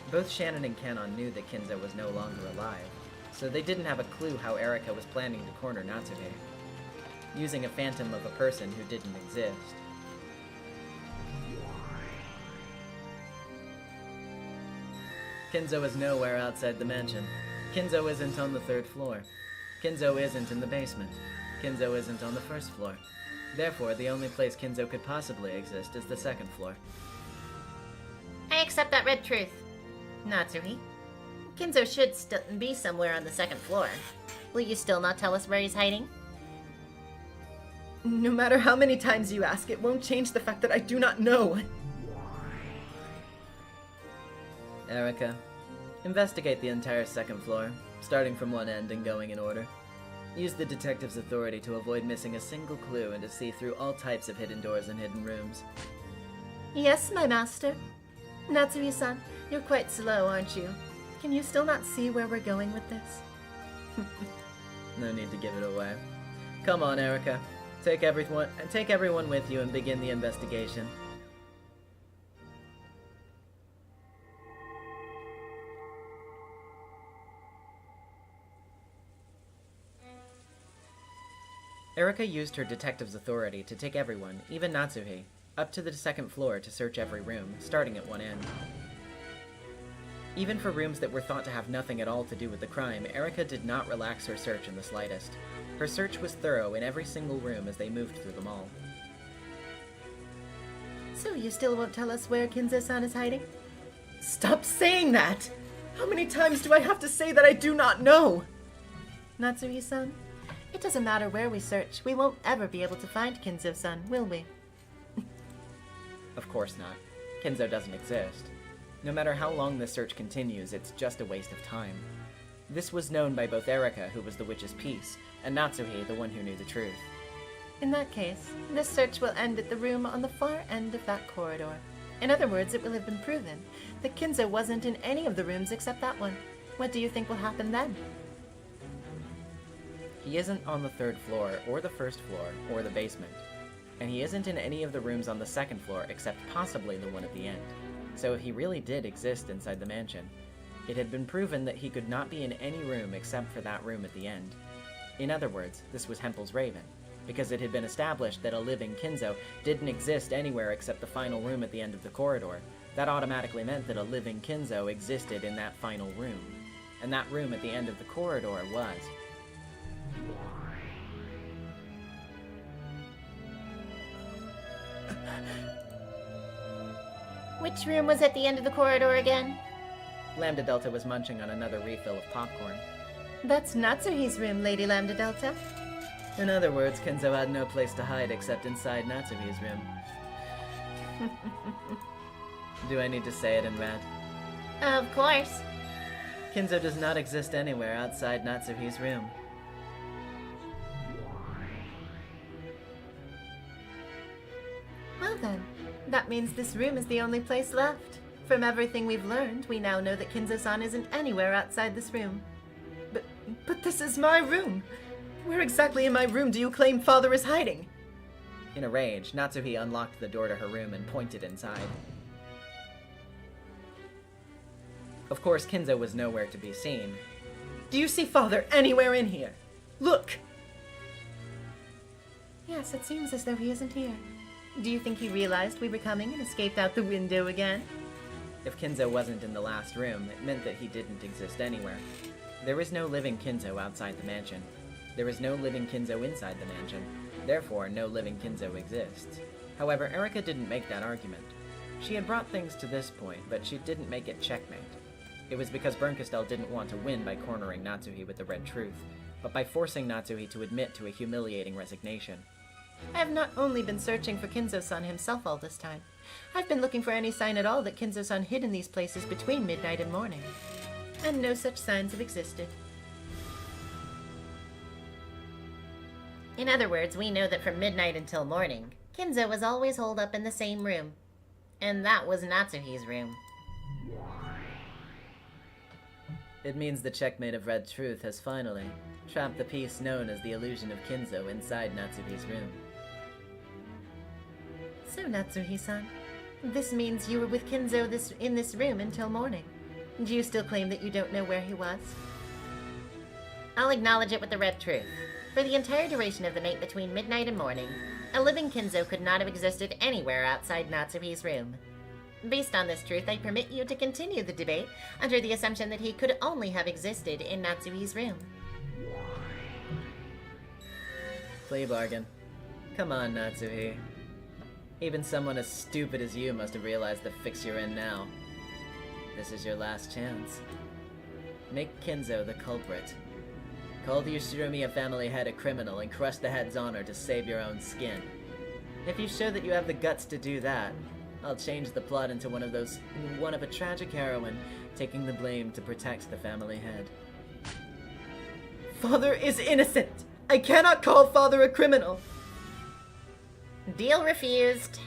Speaker 1: Both Shannon and Canon knew that Kinzo was no longer alive, so they didn't have a clue how Erika was planning to corner Natsuhi, using a phantom of a person who didn't exist. Kinzo is nowhere outside the mansion. Kinzo isn't on the 3rd floor. Kinzo isn't in the basement. Kinzo isn't on the 1st floor. Therefore, the only place Kinzo could possibly exist is the 2nd floor.
Speaker 4: I accept that red truth. Natsuhi, Kinzo should still be somewhere on the 2nd floor. Will you still not tell us where he's hiding?
Speaker 2: No matter how many times you ask, it won't change the fact that I do not know.
Speaker 1: Erika, investigate the entire 2nd floor, starting from one end and going in order. Use the detective's authority to avoid missing a single clue and to see through all types of hidden doors and hidden rooms.
Speaker 2: Yes, my master. Natsuhi-san, you're quite slow, aren't you? Can you still not see where we're going with this?
Speaker 1: No need to give it away. Come on, Erika. Take everyone with you and begin the investigation. Erika used her detective's authority to take everyone, even Natsuhi, up to the 2nd floor to search every room, starting at one end. Even for rooms that were thought to have nothing at all to do with the crime, Erika did not relax her search in the slightest. Her search was thorough in every single room as they moved through them all.
Speaker 2: So you still won't tell us where Kinzo-san is hiding? Stop saying that! How many times do I have to say that I do not know? Natsuhi-san, It doesn't matter where we search, we won't ever be able to find Kinzo-san, will we?
Speaker 1: Of course not. Kinzo doesn't exist. No matter how long the search continues, it's just a waste of time. This was known by both Erika, who was the witch's piece, and Natsuhi, the one who knew the truth.
Speaker 2: In that case, this search will end at the room on the far end of that corridor. In other words, it will have been proven that Kinzo wasn't in any of the rooms except that one. What do you think will happen then?
Speaker 1: He isn't on the 3rd floor, or the 1st floor, or the basement. And he isn't in any of the rooms on the 2nd floor except possibly the one at the end. So if he really did exist inside the mansion, it had been proven that he could not be in any room except for that room at the end. In other words, this was Hempel's Raven, because it had been established that a living Kinzo didn't exist anywhere except the final room at the end of the corridor. That automatically meant that a living Kinzo existed in that final room. And that room at the end of the corridor was...
Speaker 4: Which room was at the end of the corridor again?
Speaker 1: Lambda Delta was munching on another refill of popcorn.
Speaker 2: That's Natsuhi's room, Lady Lambda Delta.
Speaker 1: In other words, Kinzo had no place to hide except inside Natsuhi's room. Do I need to say it in red?
Speaker 4: Of course.
Speaker 1: Kinzo does not exist anywhere outside Natsuhi's room.
Speaker 2: Well then, that means this room is the only place left. From everything we've learned, we now know that Kinzo-san isn't anywhere outside this room. But this is my room! Where exactly in my room do you claim Father is hiding?
Speaker 1: In a rage, Natsuhi unlocked the door to her room and pointed inside. Of course, Kinzo was nowhere to be seen.
Speaker 2: Do you see Father anywhere in here? Look! Yes, it seems as though he isn't here. Do you think he realized we were coming and escaped out the window again?
Speaker 1: If Kinzo wasn't in the last room, it meant that he didn't exist anywhere. There is no living Kinzo outside the mansion. There is no living Kinzo inside the mansion. Therefore, no living Kinzo exists. However, Erika didn't make that argument. She had brought things to this point, but she didn't make it checkmate. It was because Bernkastel didn't want to win by cornering Natsuhi with the red truth, but by forcing Natsuhi to admit to a humiliating resignation.
Speaker 2: I have not only been searching for Kinzo-san himself all this time. I've been looking for any sign at all that Kinzo-san hid in these places between midnight and morning. And no such signs have existed.
Speaker 4: In other words, we know that from midnight until morning, Kinzo was always holed up in the same room. And that was Natsuhi's room.
Speaker 1: It means the checkmate of Red Truth has finally trapped the piece known as the illusion of Kinzo inside Natsuhi's room.
Speaker 2: So, Natsuhi-san, this means you were with Kinzo in this room until morning. Do you still claim that you don't know where he was?
Speaker 4: I'll acknowledge it with the red truth. For the entire duration of the night between midnight and morning, a living Kinzo could not have existed anywhere outside Natsuhi's room. Based on this truth, I permit you to continue the debate under the assumption that he could only have existed in Natsuhi's room.
Speaker 1: Plea bargain. Come on, Natsuhi. Even someone as stupid as you must have realized the fix you're in now. This is your last chance. Make Kinzo the culprit. Call the Yoshiromiya family head a criminal and crush the head's honor to save your own skin. If you show that you have the guts to do that, I'll change the plot into one of a tragic heroine taking the blame to protect the family head.
Speaker 2: Father is innocent! I cannot call Father a criminal!
Speaker 4: Deal refused.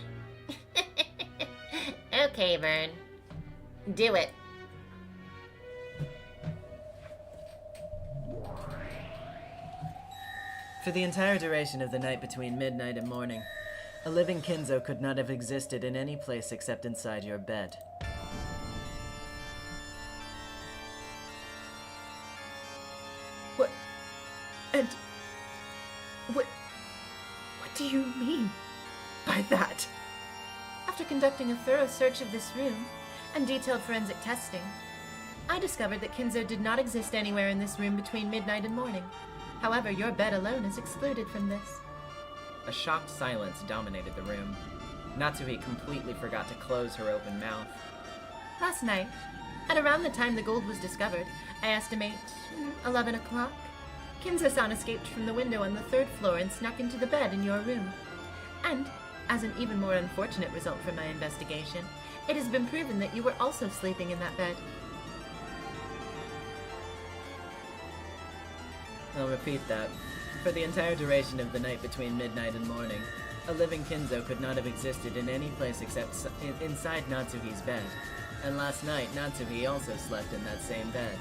Speaker 4: Okay, Vern. Do it.
Speaker 1: For the entire duration of the night between midnight and morning, a living Kinzo could not have existed in any place except inside your bed.
Speaker 2: What? And... What do you mean by that? After conducting a thorough search of this room and detailed forensic testing, I discovered that Kinzo did not exist anywhere in this room between midnight and morning. However, your bed alone is excluded from this.
Speaker 1: A shocked silence dominated the room. Natsuhi completely forgot to close her open mouth.
Speaker 2: Last night, at around the time the gold was discovered, I estimate 11 o'clock, Kinzo-san escaped from the window on the 3rd floor and snuck into the bed in your room. And, as an even more unfortunate result from my investigation, it has been proven that you were also sleeping in that bed.
Speaker 1: I'll repeat that. For the entire duration of the night between midnight and morning, a living Kinzo could not have existed in any place except inside Natsuhi's bed. And last night, Natsuhi also slept in that same bed.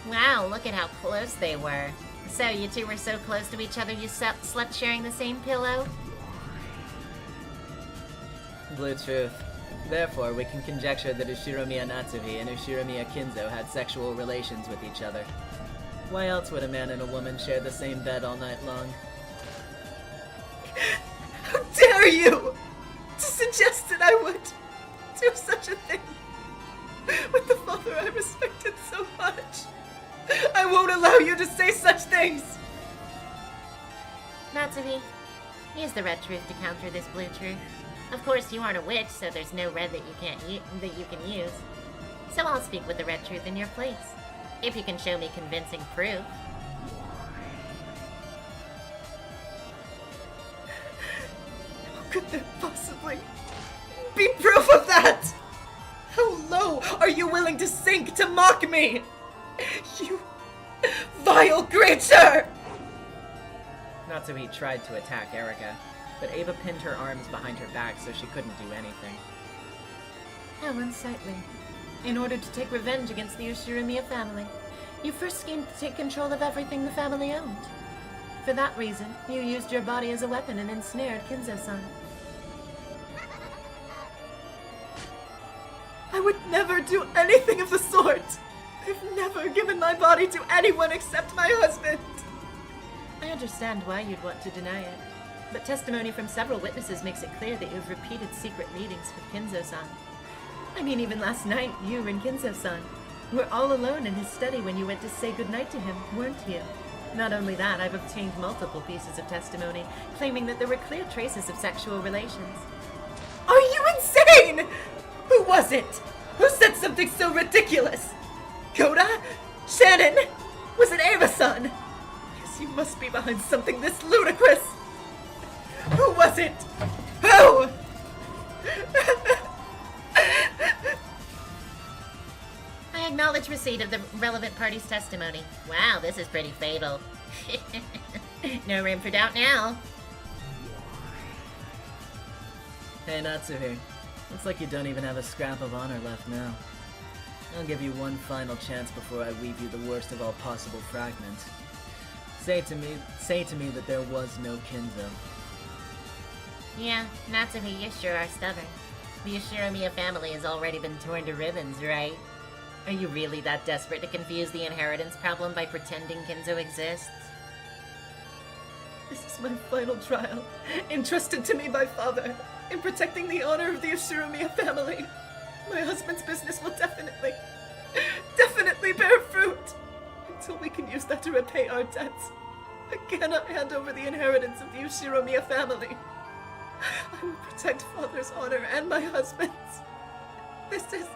Speaker 4: Wow, look at how close they were. So you two were so close to each other you slept sharing the same pillow?
Speaker 1: Blue truth. Therefore, we can conjecture that Ushiromiya Natsuhi and Ushiromiya Kinzo had sexual relations with each other. Why else would a man and a woman share the same bed all night long?
Speaker 2: How dare you to suggest that I would do such a thing with the father I respected so much? I won't allow you to say such things!
Speaker 4: Natsuhi, use the red truth to counter this blue truth. Of course, you aren't a witch, so there's no red that you can use. So I'll speak with the red truth in your place, if you can show me convincing proof.
Speaker 2: How could there possibly be proof of that? How low are you willing to sink to mock me? You vile creature!
Speaker 1: Natsuhi tried to attack Erika, but Ava pinned her arms behind her back so she couldn't do anything.
Speaker 2: How unsightly. In order to take revenge against the Ushiromiya family, you first schemed to take control of everything the family owned. For that reason, you used your body as a weapon and ensnared Kinzo-san. I would never do anything of the sort! I've never given my body to anyone except my husband! I understand why you'd want to deny it, but testimony from several witnesses makes it clear that you've repeated secret meetings with Kinzo-san. I mean, even last night, you and Kinzo-san were all alone in his study when you went to say goodnight to him, weren't you? Not only that, I've obtained multiple pieces of testimony claiming that there were clear traces of sexual relations. Are you insane? Who was it? Who said something so ridiculous? Koda? Shannon? Was it Ava-san? Yes, you must be behind something this ludicrous. Who was it? Who?
Speaker 4: I acknowledge receipt of the relevant party's testimony. Wow, this is pretty fatal. No room for doubt now.
Speaker 1: Hey Natsuhi, looks like you don't even have a scrap of honor left now. I'll give you one final chance before I weave you the worst of all possible fragments. Say to me that there was no Kinzo.
Speaker 4: Yeah, Natsuhi, you sure are stubborn. The Ushiromiya family has already been torn to ribbons, right? Are you really that desperate to confuse the inheritance problem by pretending Kinzo exists?
Speaker 2: This is my final trial, entrusted to me by father, in protecting the honor of the Ushiromiya family. My husband's business will definitely bear fruit. Until we can use that to repay our debts, I cannot hand over the inheritance of the Ushiromiya family. I will protect father's honor and my husband's. This is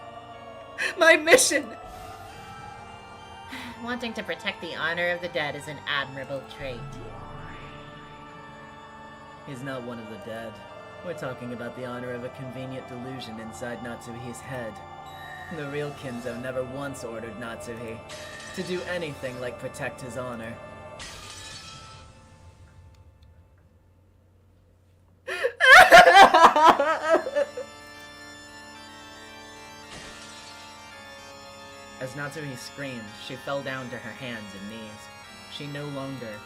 Speaker 2: my mission.
Speaker 4: Wanting to protect the honor of the dead is an admirable trait.
Speaker 1: He's not one of the dead. We're talking about the honor of a convenient delusion inside Natsuhi's head. The real Kinzo never once ordered Natsuhi to do anything like protect his honor. As Natsuhi screamed, she fell down to her hands and knees. She no longer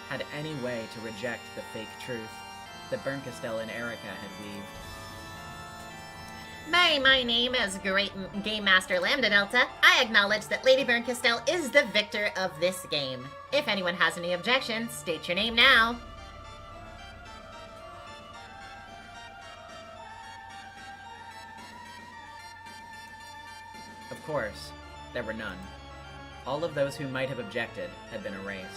Speaker 1: had any way to reject the fake truth that Bernkastel and Erika had weaved.
Speaker 4: By my name as Great Game Master Lambda Delta, I acknowledge that Lady Bernkastel is the victor of this game. If anyone has any objections, state your name now.
Speaker 1: Of course, there were none. All of those who might have objected had been erased.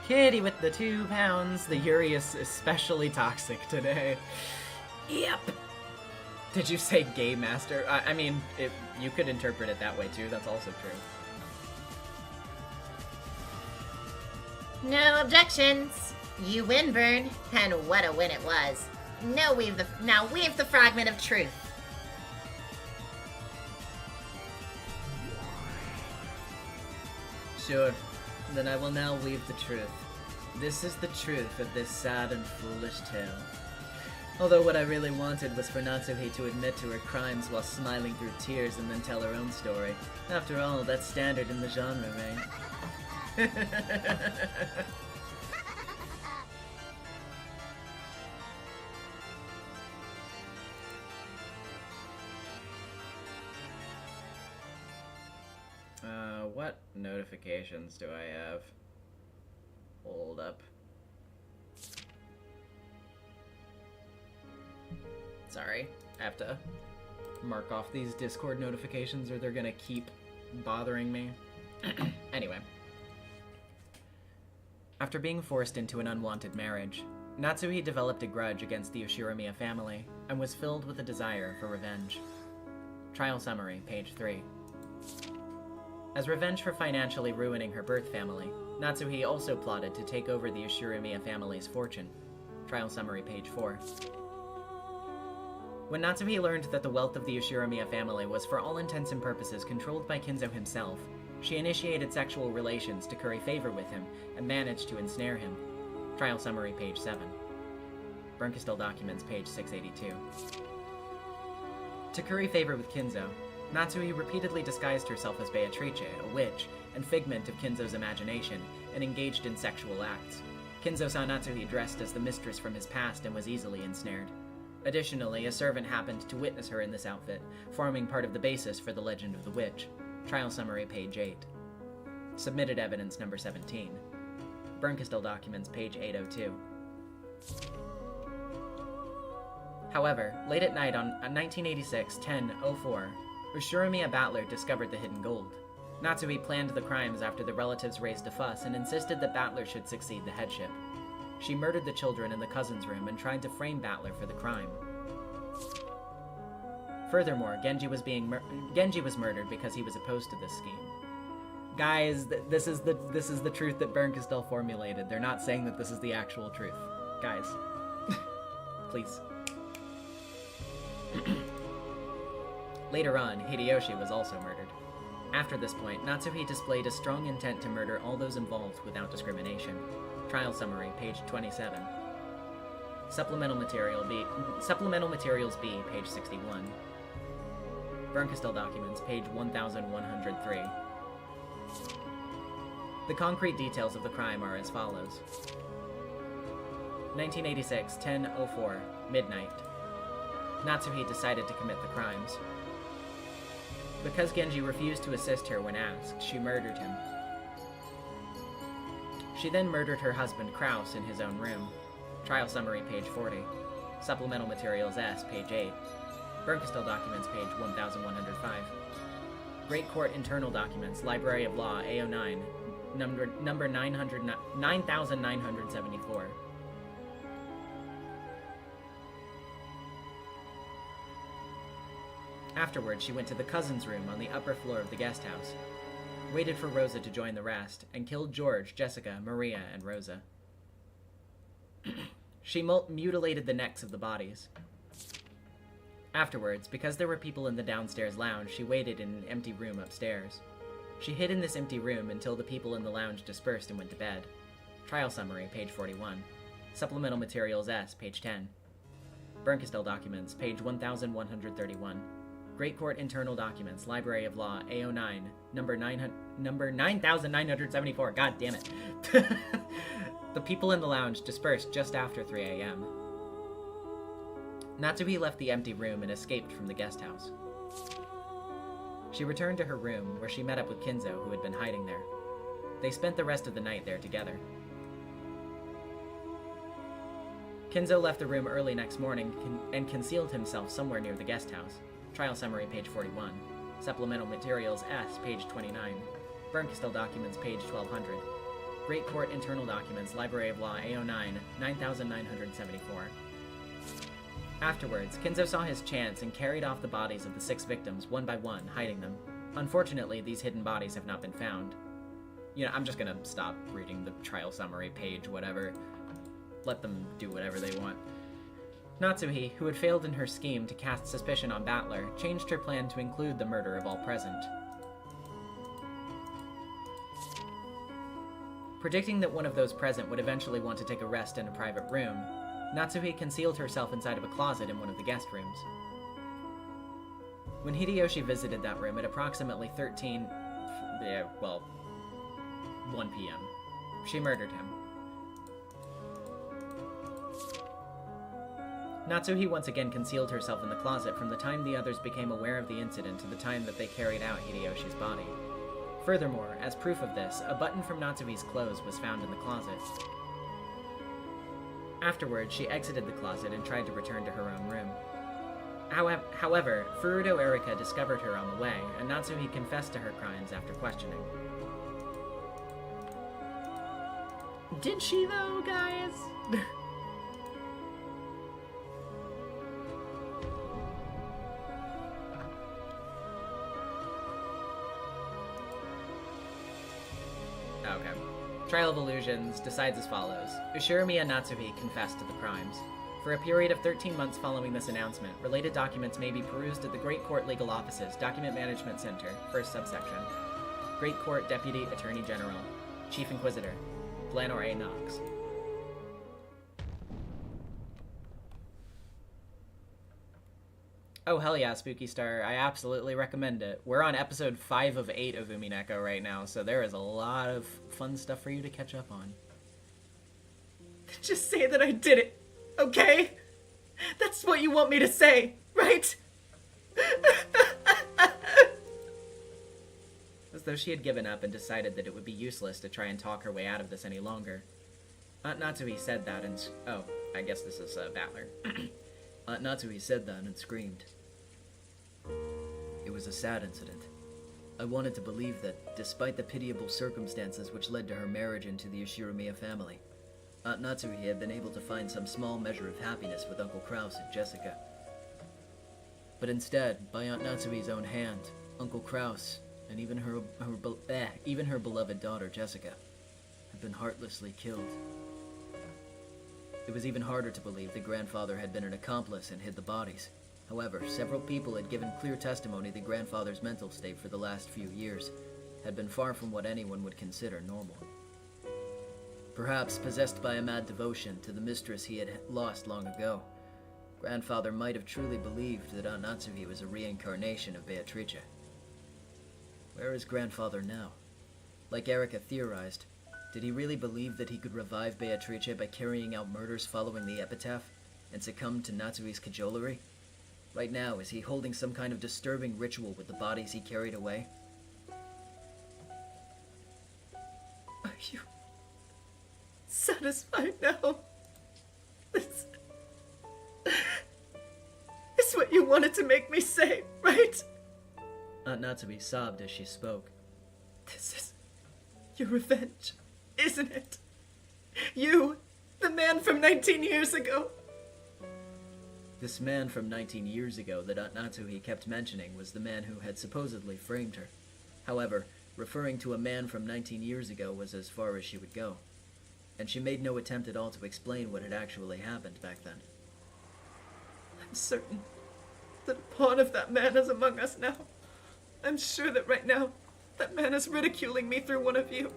Speaker 1: Kitty with the 2 pounds, the Yuri is especially toxic today. Yep. Did you say Game Master? I mean, you could interpret it that way too, that's also true.
Speaker 4: No objections. You win, Vern. And what a win it was. Now weave the fragment of truth.
Speaker 1: Sure. Then I will now weave the truth. This is the truth of this sad and foolish tale. Although what I really wanted was for Natsuhi to admit to her crimes while smiling through tears and then tell her own story. After all, that's standard in the genre, right? What notifications do I have? Hold up. Sorry, I have to mark off these Discord notifications or they're gonna keep bothering me. Anyway. After being forced into an unwanted marriage, Natsuhi developed a grudge against the Ushiramiya family and was filled with a desire for revenge. Trial summary, page 3. As revenge for financially ruining her birth family, Natsuhi also plotted to take over the Ushiramiya family's fortune. Trial summary, page 4. When Natsuhi learned that the wealth of the Ushiramiya family was for all intents and purposes controlled by Kinzo himself, she initiated sexual relations to curry favor with him and managed to ensnare him. Trial summary, page 7. Bernkastel documents, page 682. To curry favor with Kinzo, Natsuhi repeatedly disguised herself as Beatrice, a witch, and figment of Kinzo's imagination, and engaged in sexual acts. Kinzo saw Natsuhi dressed as the mistress from his past and was easily ensnared. Additionally, a servant happened to witness her in this outfit, forming part of the basis for the legend of the witch. Trial summary, page 8. Submitted evidence number 17. Bernkastel documents, page 802. However, late at night on 1986-10-04, Ushiramiya Battler discovered the hidden gold. Natsuhi planned the crimes after the relatives raised a fuss and insisted that Battler should succeed the headship. She murdered the children in the cousin's room and tried to frame Battler for the crime. Furthermore, Genji was murdered because he was opposed to this scheme. Guys, this is the truth that Bernkastel formulated. They're not saying that this is the actual truth. Guys, please. Later on, Hideyoshi was also murdered. After this point, Natsuhi displayed a strong intent to murder all those involved without discrimination. Trial summary, page 27. Supplemental Materials B, page 61. Bernkastel documents, page 1103. The concrete details of the crime are as follows. 1986, 10:04, midnight. Natsuhi decided to commit the crimes. Because Genji refused to assist her when asked, she murdered him. She then murdered her husband Kraus in his own room. Trial summary, page 40. Supplemental Materials S, page 8. Bernkastel documents, page 1105. Great Court Internal Documents, Library of Law, A09, number 9974. Afterwards, she went to the cousin's room on the upper floor of the guest house, waited for Rosa to join the rest, and killed George, Jessica, Maria, and Rosa. She mutilated the necks of the bodies. Afterwards, because there were people in the downstairs lounge, she waited in an empty room upstairs. She hid in this empty room until the people in the lounge dispersed and went to bed. Trial summary, page 41. Supplemental Materials S, page 10. Bernkastel documents, page 1131. Great Court Internal Documents, Library of Law, A09, number 9974. God damn it. The people in the lounge dispersed just after 3 a.m. Natsuhi left the empty room and escaped from the guest house. She returned to her room, where she met up with Kinzo, who had been hiding there. They spent the rest of the night there together. Kinzo left the room early next morning and concealed himself somewhere near the guest house. Trial summary, page 41. Supplemental Materials S, page 29. Bernkastel documents, page 1200. Great Court Internal Documents, Library of Law, A09, 9974. Afterwards, Kinzo saw his chance and carried off the bodies of the 6 victims one by one, hiding them. Unfortunately, these hidden bodies have not been found. You know, I'm just gonna stop reading the trial summary page, whatever. Let them do whatever they want. Natsuhi, who had failed in her scheme to cast suspicion on Battler, changed her plan to include the murder of all present. Predicting that one of those present would eventually want to take a rest in a private room, Natsuhi concealed herself inside of a closet in one of the guest rooms. When Hideyoshi visited that room at approximately 1 p.m., she murdered him. Natsuhi once again concealed herself in the closet from the time the others became aware of the incident to the time that they carried out Hideyoshi's body. Furthermore, as proof of this, a button from Natsuhi's clothes was found in the closet. Afterwards, she exited the closet and tried to return to her own room. However, Furuto Erika discovered her on the way, and Natsuhi confessed to her crimes after questioning. Did she, though, guys? Okay. Trial of Illusions decides as follows. Ushirumi and Natsuhi confessed to the crimes. For a period of 13 months following this announcement, related documents may be perused at the Great Court Legal Offices, Document Management Center, First Subsection. Great Court Deputy Attorney General, Chief Inquisitor, Blanor A. Knox. Oh, hell yeah, Spooky Star. I absolutely recommend it. We're on episode 5 of 8 of Umineko right now, so there is a lot of fun stuff for you to catch up on.
Speaker 2: Just say that I did it, okay? That's what you want me to say, right?
Speaker 1: As though she had given up and decided that it would be useless to try and talk her way out of this any longer. Aunt Natsuhi said that and... Oh, I guess this is Battler.
Speaker 3: Aunt Natsuhi said that and screamed. It was a sad incident. I wanted to believe that, despite the pitiable circumstances which led to her marriage into the Ushiramiya family, Aunt Natsuhi had been able to find some small measure of happiness with Uncle Kraus and Jessica. But instead, by Aunt Natsuhi's own hand, Uncle Kraus, and even her beloved daughter Jessica, had been heartlessly killed. It was even harder to believe that Grandfather had been an accomplice and hid the bodies. However, several people had given clear testimony that Grandfather's mental state for the last few years had been far from what anyone would consider normal. Perhaps possessed by a mad devotion to the mistress he had lost long ago, Grandfather might have truly believed that Aunt Natsuhi was a reincarnation of Beatrice. Where is Grandfather now? Like Erika theorized, did he really believe that he could revive Beatrice by carrying out murders following the epitaph, and succumb to Natsuhi's cajolery? Right now, is he holding some kind of disturbing ritual with the bodies he carried away?
Speaker 2: Are you satisfied now? This is what you wanted to make me say, right?
Speaker 3: Aunt Natsuhi sobbed as she spoke.
Speaker 2: This is your revenge, isn't it? You, the man from 19 years ago.
Speaker 3: This man from 19 years ago that Aunt Natsuhi kept mentioning was the man who had supposedly framed her. However, referring to a man from 19 years ago was as far as she would go, and she made no attempt at all to explain what had actually happened back then.
Speaker 2: I'm certain that a pawn of that man is among us now. I'm sure that right now, that man is ridiculing me through one of you.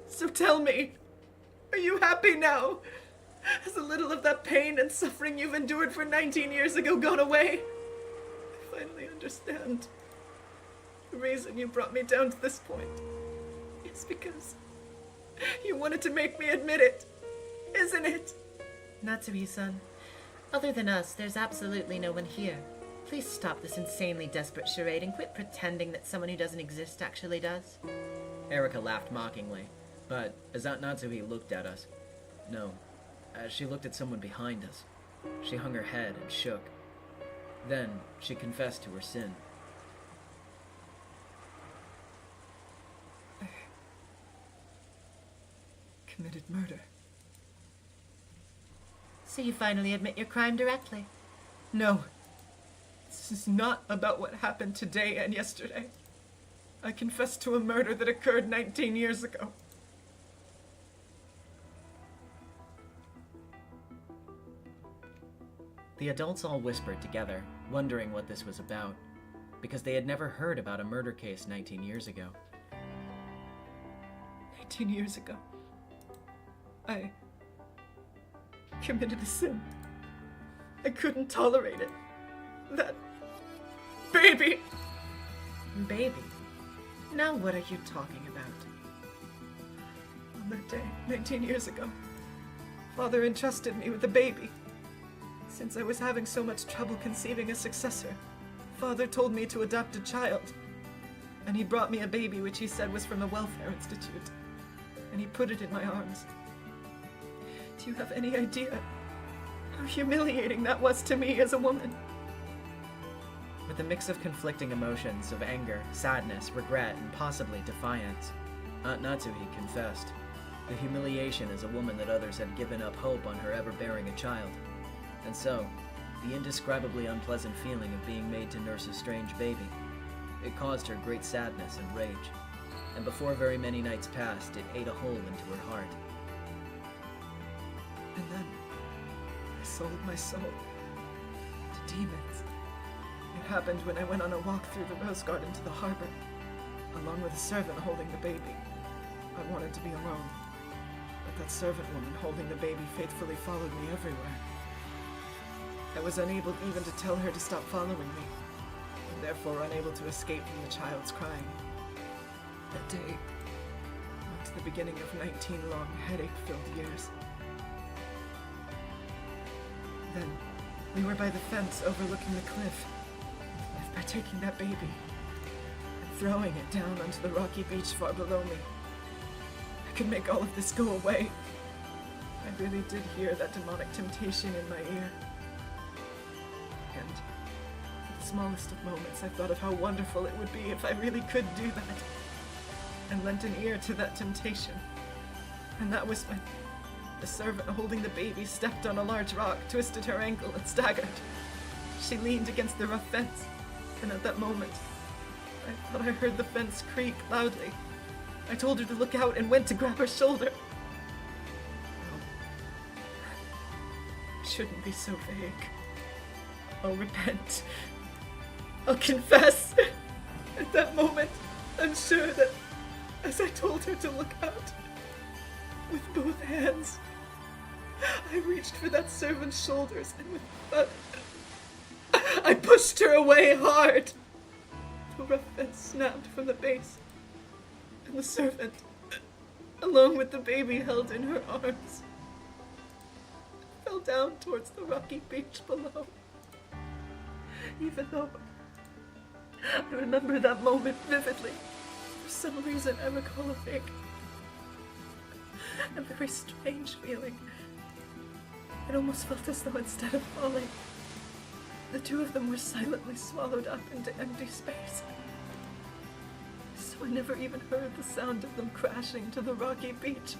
Speaker 2: So tell me, are you happy now? Has a little of that pain and suffering you've endured for 19 years ago gone away? I finally understand. The reason you brought me down to this point is because you wanted to make me admit it, isn't it?
Speaker 4: Natsuhi-san, other than us, there's absolutely no one here. Please stop this insanely desperate charade and quit pretending that someone who doesn't exist actually does.
Speaker 1: Erika laughed mockingly, but as Aunt Natsuhi looked at us, no, as she looked at someone behind us, she hung her head and shook. Then she confessed to her sin.
Speaker 2: I committed murder.
Speaker 4: So you finally admit your crime directly?
Speaker 2: No. This is not about what happened today and yesterday. I confess to a murder that occurred 19 years ago.
Speaker 1: The adults all whispered together, wondering what this was about, because they had never heard about a murder case 19 years ago.
Speaker 2: 19 years ago, I committed a sin. I couldn't tolerate it. That baby!
Speaker 1: Baby? Now what are you talking about?
Speaker 2: On that day, 19 years ago, Father entrusted me with a baby. Since I was having so much trouble conceiving a successor, Father told me to adopt a child. And he brought me a baby which he said was from a welfare institute. And he put it in my arms. Do you have any idea how humiliating that was to me as a woman?
Speaker 1: With a mix of conflicting emotions of anger, sadness, regret, and possibly defiance, Aunt Natsuhi confessed the humiliation as a woman that others had given up hope on her ever bearing a child. And so, the indescribably unpleasant feeling of being made to nurse a strange baby. It caused her great sadness and rage, and before very many nights passed, it ate a hole into her heart.
Speaker 2: And then, I sold my soul to demons. It happened when I went on a walk through the rose garden to the harbor, along with a servant holding the baby. I wanted to be alone, but that servant woman holding the baby faithfully followed me everywhere. I was unable even to tell her to stop following me, and therefore unable to escape from the child's crying. That day marked the beginning of 19 long, headache-filled years. Then, we were by the fence overlooking the cliff. And by taking that baby and throwing it down onto the rocky beach far below me, I could make all of this go away. I really did hear that demonic temptation in my ear. And in the smallest of moments, I thought of how wonderful it would be if I really could do that, and lent an ear to that temptation. And that was when the servant holding the baby stepped on a large rock, twisted her ankle, and staggered. She leaned against the rough fence, and at that moment, I thought I heard the fence creak loudly. I told her to look out and went to grab her shoulder. No. I shouldn't be so vague. I'll repent. I'll confess. At that moment, I'm sure that as I told her to look out, with both hands, I reached for that servant's shoulders, and with that, I pushed her away hard. The rough fence snapped from the base, and the servant, along with the baby held in her arms, fell down towards the rocky beach below. Even though I remember that moment vividly, for some reason I recall a vague and very strange feeling. It almost felt as though instead of falling, the two of them were silently swallowed up into empty space. So I never even heard the sound of them crashing to the rocky beach.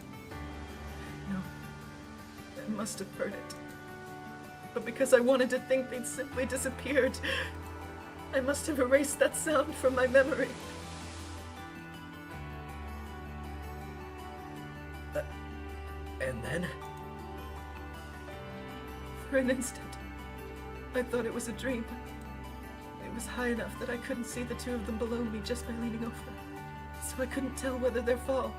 Speaker 2: No, I must have heard it. But because I wanted to think they'd simply disappeared, I must have erased that sound from my memory.
Speaker 3: And then?
Speaker 2: For an instant, I thought it was a dream. It was high enough that I couldn't see the two of them below me just by leaning over. So I couldn't tell whether their fall,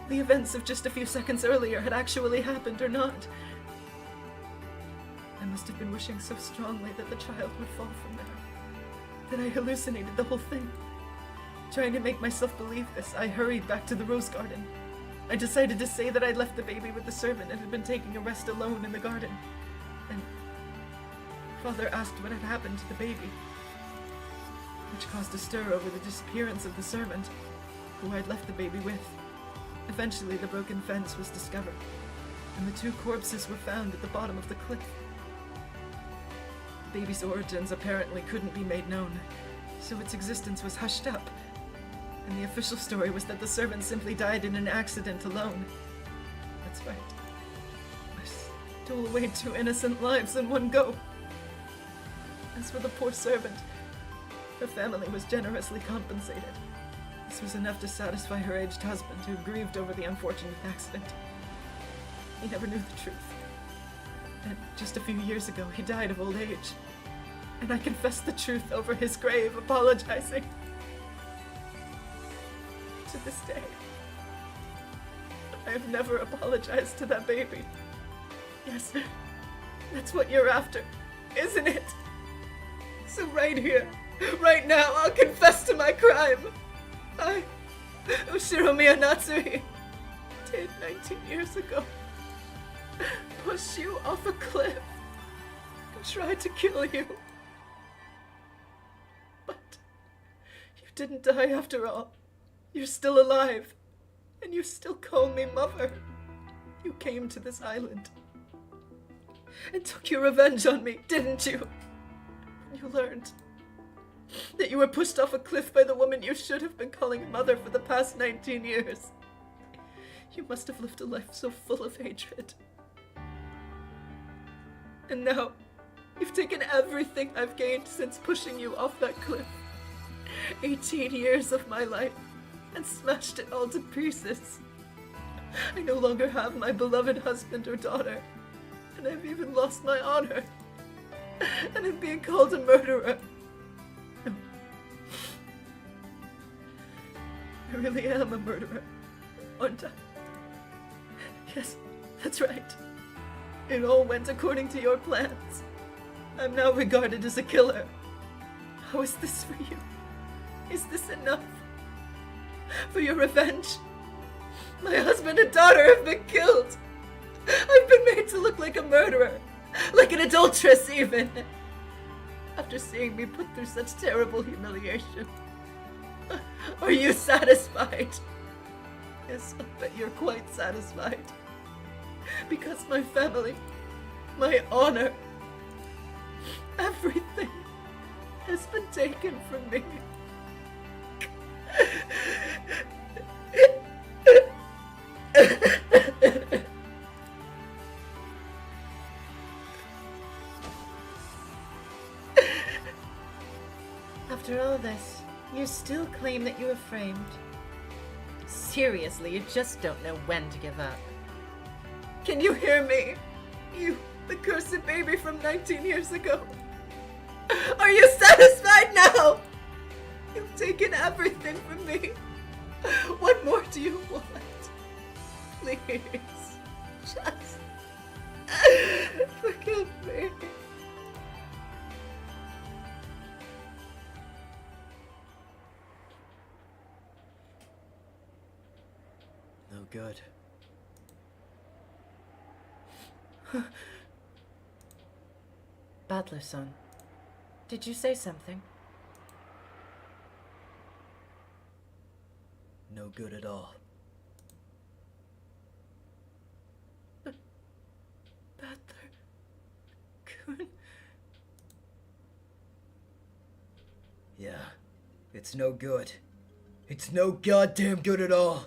Speaker 2: the events of just a few seconds earlier, had actually happened or not. I must have been wishing so strongly that the child would fall from there, that I hallucinated the whole thing. Trying to make myself believe this, I hurried back to the rose garden. I decided to say that I'd left the baby with the servant and had been taking a rest alone in the garden. And Father asked what had happened to the baby, which caused a stir over the disappearance of the servant, who I'd left the baby with. Eventually, the broken fence was discovered, and the two corpses were found at the bottom of the cliff. The baby's origins apparently couldn't be made known, so its existence was hushed up, and the official story was that the servant simply died in an accident alone. That's right. I stole away 2 innocent lives in one go. As for the poor servant, her family was generously compensated, This was enough to satisfy her aged husband, who grieved over the unfortunate accident. He never knew the truth. And just a few years ago, he died of old age. And I confessed the truth over his grave, apologizing. To this day, I have never apologized to that baby. Yes, that's what you're after, isn't it? So right here, right now, I'll confess to my crime. I, Ushiromiya Natsui, did 19 years ago push you off a cliff and tried to kill you. But you didn't die after all. You're still alive, and you still call me mother. You came to this island and took your revenge on me, didn't you? When you learned that you were pushed off a cliff by the woman you should have been calling mother for the past 19 years. You must have lived a life so full of hatred. And now, you've taken everything I've gained since pushing you off that cliff. 18 years of my life, and smashed it all to pieces. I no longer have my beloved husband or daughter, and I've even lost my honor. And I'm being called a murderer. No. I really am a murderer, aren't I? Yes, that's right. It all went according to your plans. I'm now regarded as a killer. How is this for you? Is this enough? For your revenge? My husband and daughter have been killed. I've been made to look like a murderer. Like an adulteress, even. After seeing me put through such terrible humiliation. Are you satisfied? Yes, I bet you're quite satisfied. Because my family, my honor, everything has been taken from me. After all this, you still claim that you were framed.
Speaker 1: Seriously, you just don't know when to give up.
Speaker 2: Can you hear me? You, the cursed baby from 19 years ago. Are you satisfied now? You've taken everything from me. What more do you want? Please, just forgive me.
Speaker 3: No good.
Speaker 2: Battler-san, did you say something?
Speaker 3: No good at all.
Speaker 2: Battler-kun...
Speaker 3: Yeah, it's no good. It's no goddamn good at all.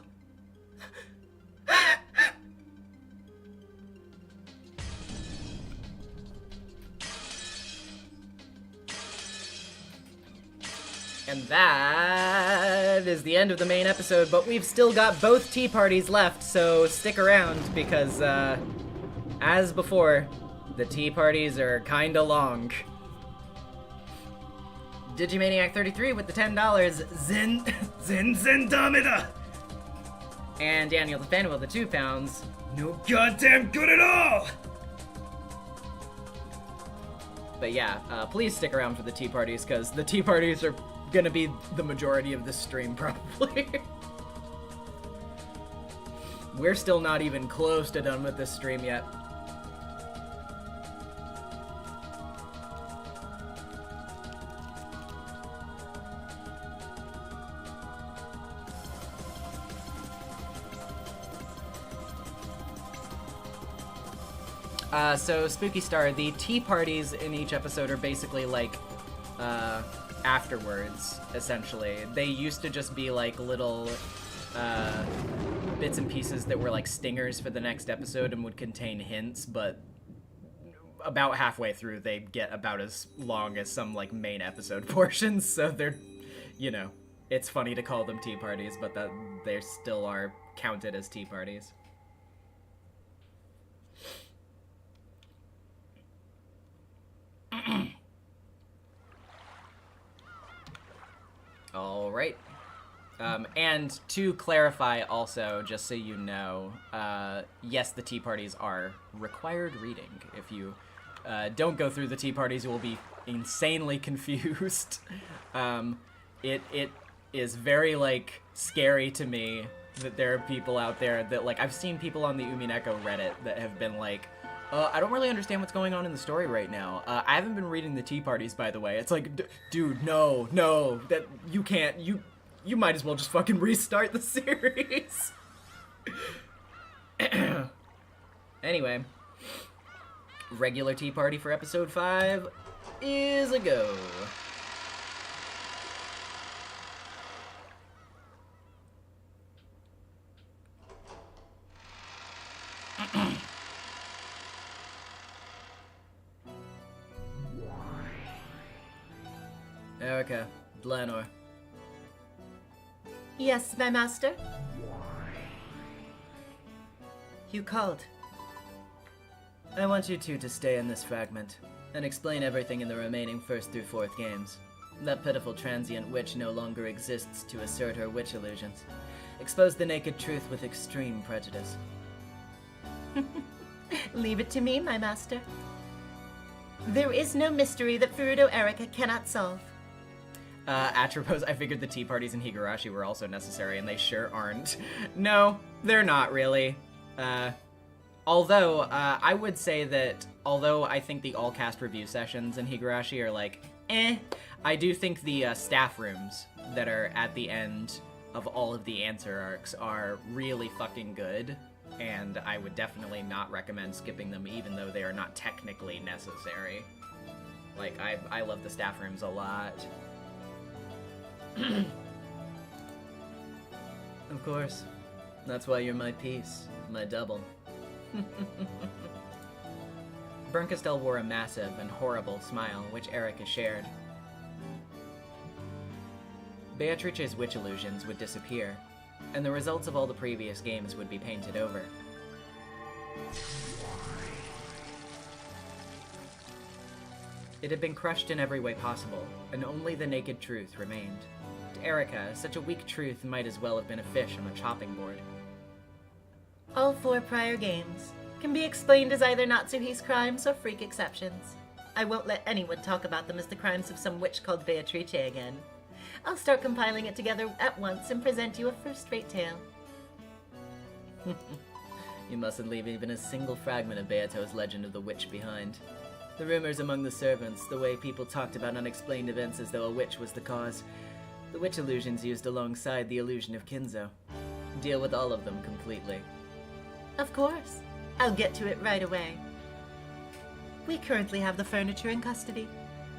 Speaker 1: And that is the end of the main episode, but we've still got both tea parties left, so stick around, because, as before, the tea parties are kinda long. Digimaniac 33 with the $10, Zen Damida! And Daniel the Fan with the £2, no goddamn good at all! But yeah, please stick around for the tea parties, because the tea parties are gonna be the majority of this stream, probably. We're still not even close to done with this stream yet. So Spooky Star, the tea parties in each episode are basically like, afterwards, essentially. They used to just be like little, bits and pieces that were like stingers for the next episode and would contain hints, but about halfway through they get about as long as some like main episode portions, so they're, you know, it's funny to call them tea parties, but that they still are counted as tea parties. All right. And to clarify also, just so you know, yes, the tea parties are required reading. If you don't go through the tea parties, you will be insanely confused. It is very, like, scary to me that there are people out there that, like, I've seen people on the Umineko Reddit that have been like, I don't really understand what's going on in the story right now. I haven't been reading the tea parties, by the way. It's like, dude, no, that you can't, you might as well just fucking restart the series. Anyway, regular tea party for episode 5 is a go. Erica, Blanor.
Speaker 2: Yes, my master? You called.
Speaker 5: I want you two to stay in this fragment and explain everything in the remaining 1st through 4th games. That pitiful transient witch no longer exists to assert her witch illusions. Expose the naked truth with extreme prejudice.
Speaker 2: Leave it to me, my master. There is no mystery that Furuto Erica cannot solve.
Speaker 1: Atropos, I figured the tea parties in Higurashi were also necessary, and they sure aren't. No, they're not really. Although, I would say that, although I think the all-cast review sessions in Higurashi are like, I do think the staff rooms that are at the end of all of the answer arcs are really fucking good, and I would definitely not recommend skipping them even though they are not technically necessary. Like, I love the staff rooms a lot.
Speaker 5: Of course. That's why you're my piece, my double.
Speaker 1: Bernkastel wore a massive and horrible smile, which Erica shared. Beatrice's witch illusions would disappear, and the results of all the previous games would be painted over. It had been crushed in every way possible, and only the naked truth remained. To Erica, such a weak truth might as well have been a fish on a chopping board.
Speaker 2: All 4 prior games can be explained as either Natsuhi's crimes or freak exceptions. I won't let anyone talk about them as the crimes of some witch called Beatrice again. I'll start compiling it together at once and present you a first-rate tale.
Speaker 5: You mustn't leave even a single fragment of Beato's legend of the witch behind. The rumors among the servants, the way people talked about unexplained events as though a witch was the cause. The witch illusions used alongside the illusion of Kinzo. Deal with all of them completely.
Speaker 2: Of course. I'll get to it right away. We currently have the furniture in custody.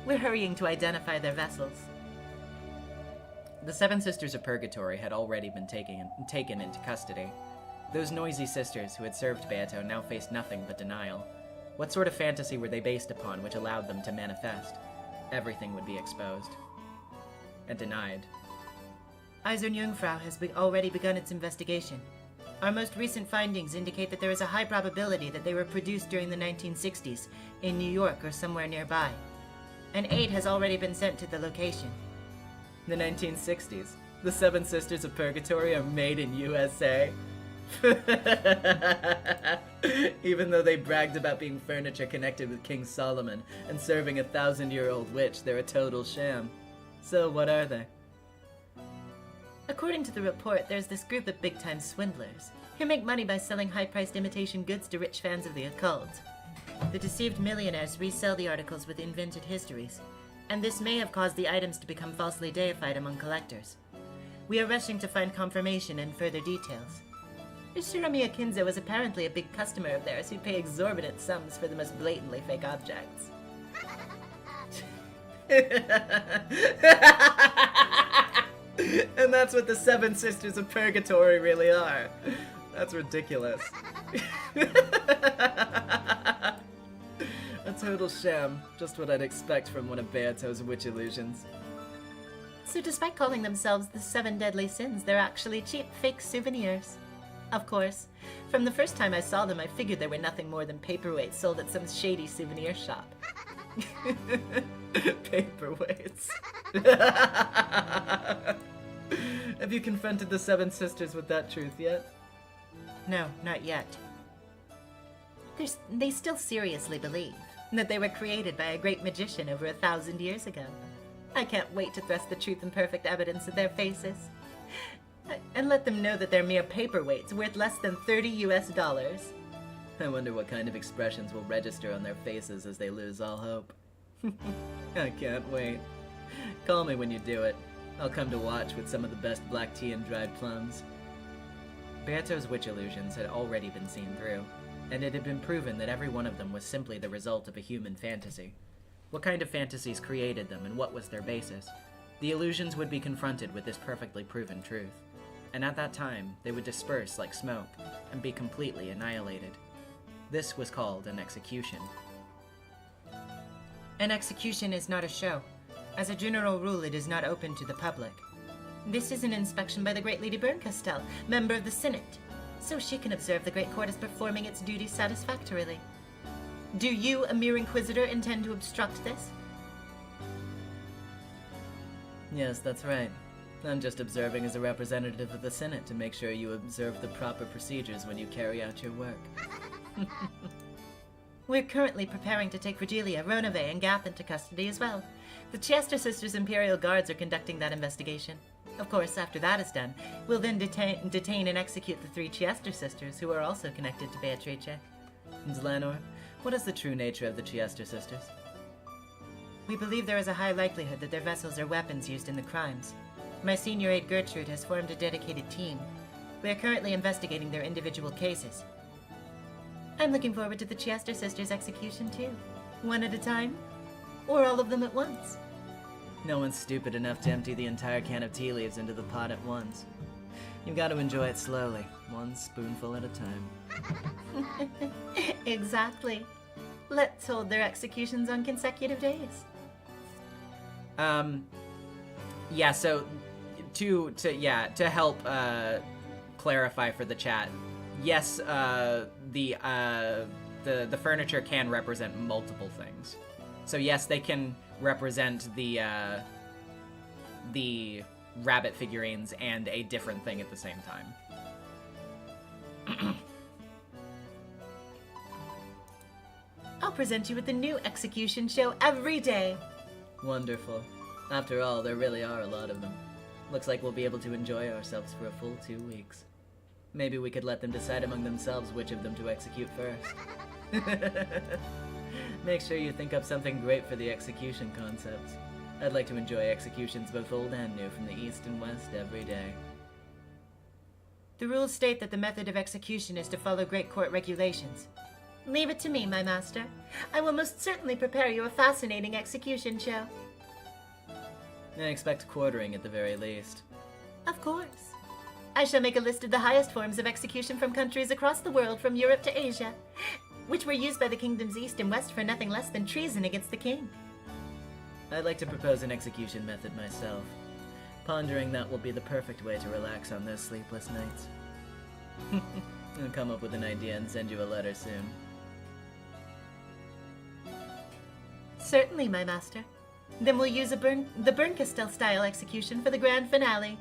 Speaker 2: We're hurrying to identify their vessels.
Speaker 1: The 7 Sisters of Purgatory had already been taken into custody. Those noisy sisters who had served Beato now faced nothing but denial. What sort of fantasy were they based upon which allowed them to manifest? Everything would be exposed. And denied.
Speaker 2: Eisern Jungfrau has already begun its investigation. Our most recent findings indicate that there is a high probability that they were produced during the 1960s in New York or somewhere nearby. An aide has already been sent to the location.
Speaker 5: The 1960s. The 7 Sisters of Purgatory are made in USA. Even though they bragged about being furniture connected with King Solomon and serving a 1,000-year-old witch, they're a total sham. So what are they?
Speaker 2: According to the report, there's this group of big-time swindlers who make money by selling high-priced imitation goods to rich fans of the occult. The deceived millionaires resell the articles with invented histories, and this may have caused the items to become falsely deified among collectors. We are rushing to find confirmation and further details. Shiramiya Kinzo is apparently a big customer of theirs who'd pay exorbitant sums for the most blatantly fake objects.
Speaker 5: And that's what the 7 Sisters of Purgatory really are. That's ridiculous. A total sham. Just what I'd expect from one of Beato's witch illusions.
Speaker 4: So despite calling themselves the 7 Deadly Sins, they're actually cheap, fake souvenirs. Of course, from the first time I saw them, I figured they were nothing more than paperweights sold at some shady souvenir shop.
Speaker 1: Paperweights. Have you confronted the 7 sisters with that truth yet?
Speaker 4: No, not yet. They still seriously believe that they were created by a great magician over 1,000 years ago. I can't wait to thrust the truth and perfect evidence in their faces. And let them know that they're mere paperweights worth less than $30 US.
Speaker 1: I wonder what kind of expressions will register on their faces as they lose all hope. I can't wait. Call me when you do it. I'll come to watch with some of the best black tea and dried plums. Beato's witch illusions had already been seen through, and it had been proven that every one of them was simply the result of a human fantasy. What kind of fantasies created them, and what was their basis? The illusions would be confronted with this perfectly proven truth, and at that time, they would disperse like smoke, and be completely annihilated. This was called an execution.
Speaker 2: An execution is not a show. As a general rule, it is not open to the public.
Speaker 4: This is an inspection by the great Lady Berncastel, member of the Senate, so she can observe the Great Court is performing its duties satisfactorily. Do you, a mere inquisitor, intend to obstruct this?
Speaker 1: Yes, that's right. I'm just observing as a representative of the Senate to make sure you observe the proper procedures when you carry out your work.
Speaker 4: We're currently preparing to take Virgilia, Ronave, and Gath into custody as well. The Chester Sisters' Imperial Guards are conducting that investigation. Of course, after that is done, we'll then detain and execute the 3 Chester Sisters, who are also connected to Beatrice.
Speaker 1: Zlanor, what is the true nature of the Chester Sisters?
Speaker 2: We believe there is a high likelihood that their vessels are weapons used in the crimes. My senior aide Gertrude has formed a dedicated team. We are currently investigating their individual cases.
Speaker 4: I'm looking forward to the Chester Sisters' execution too. One at a time? Or all of them at once?
Speaker 1: No one's stupid enough to empty the entire can of tea leaves into the pot at once. You've got to enjoy it slowly, one spoonful at a time.
Speaker 4: Exactly. Let's hold their executions on consecutive days.
Speaker 1: Yeah, so to help clarify for the chat, yes, the furniture can represent multiple things. So yes, they can represent the rabbit figurines and a different thing at the same time.
Speaker 4: I'll present you with a new execution show every day.
Speaker 1: Wonderful. After all, there really are a lot of them. Looks like we'll be able to enjoy ourselves for a full 2 weeks. Maybe we could let them decide among themselves which of them to execute first. Make sure you think up something great for the execution concepts. I'd like to enjoy executions both old and new from the east and west every day.
Speaker 2: The rules state that the method of execution is to follow Great Court regulations.
Speaker 4: Leave it to me, my master. I will most certainly prepare you a fascinating execution show.
Speaker 1: I expect quartering at the very least.
Speaker 4: Of course. I shall make a list of the highest forms of execution from countries across the world, from Europe to Asia, which were used by the kingdoms east and west for nothing less than treason against the king.
Speaker 1: I'd like to propose an execution method myself. Pondering that will be the perfect way to relax on those sleepless nights. I'll come up with an idea and send you a letter soon.
Speaker 4: Certainly, my master. Then we'll use the Berncastel style execution for the grand finale.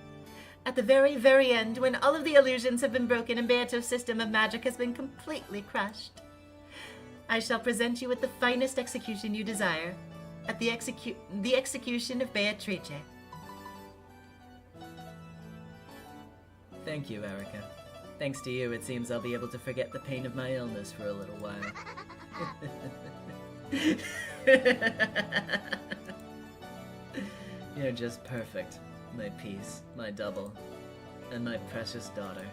Speaker 4: At the very, very end, when all of the illusions have been broken and Beato's system of magic has been completely crushed, I shall present you with the finest execution you desire, at the execution of Beatrice.
Speaker 1: Thank you, Erica. Thanks to you, it seems I'll be able to forget the pain of my illness for a little while. You're just perfect. My piece, my double, and my precious daughter.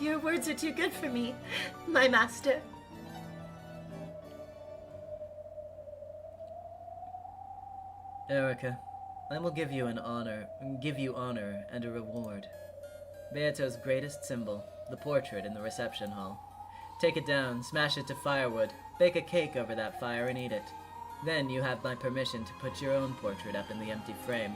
Speaker 4: Your words are too good for me, my master.
Speaker 1: Erica, I will give you honor and a reward. Beato's greatest symbol, the portrait in the reception hall. Take it down, smash it to firewood, bake a cake over that fire and eat it. Then you have my permission to put your own portrait up in the empty frame.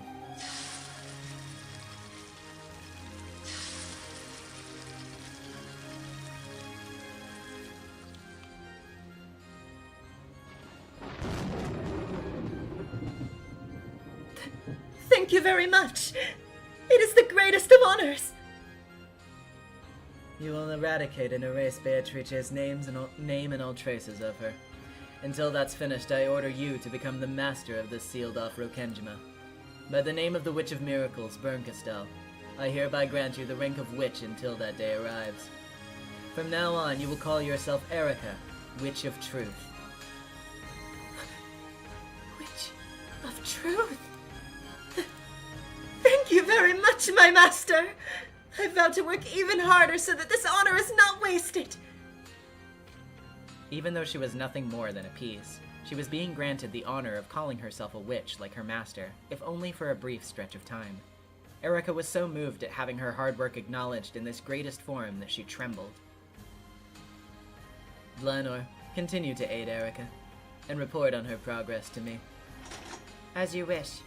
Speaker 4: Thank you very much. It is the greatest of honors.
Speaker 1: You will eradicate and erase Beatrice's name and all traces of her. Until that's finished, I order you to become the master of this sealed-off Rokenjima. By the name of the Witch of Miracles, Bernkastel, I hereby grant you the rank of Witch until that day arrives. From now on, you will call yourself Erica, Witch of Truth.
Speaker 4: Witch of Truth. Thank you very much, my master. I vow to work even harder so that this honor is not wasted.
Speaker 1: Even though she was nothing more than a piece, she was being granted the honor of calling herself a witch like her master, if only for a brief stretch of time. Erica was so moved at having her hard work acknowledged in this greatest form that she trembled. Blanor, continue to aid Erica, and report on her progress to me.
Speaker 2: As you wish.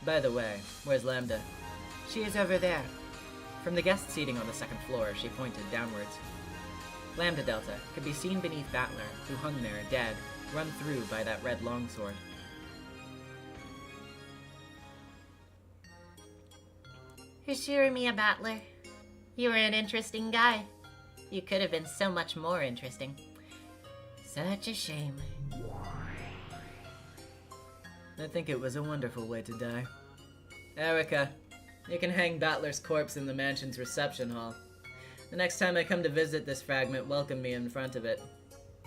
Speaker 1: By the way, where's Lambda?
Speaker 2: She is over there.
Speaker 1: From the guest seating on the second floor, she pointed downwards. Lambda Delta could be seen beneath Battler, who hung there dead, run through by that red longsword.
Speaker 4: Hishirimiya Battler, you were an interesting guy. You could have been so much more interesting. Such a shame.
Speaker 1: I think it was a wonderful way to die. Erica, you can hang Battler's corpse in the mansion's reception hall. The next time I come to visit this fragment, welcome me in front of it.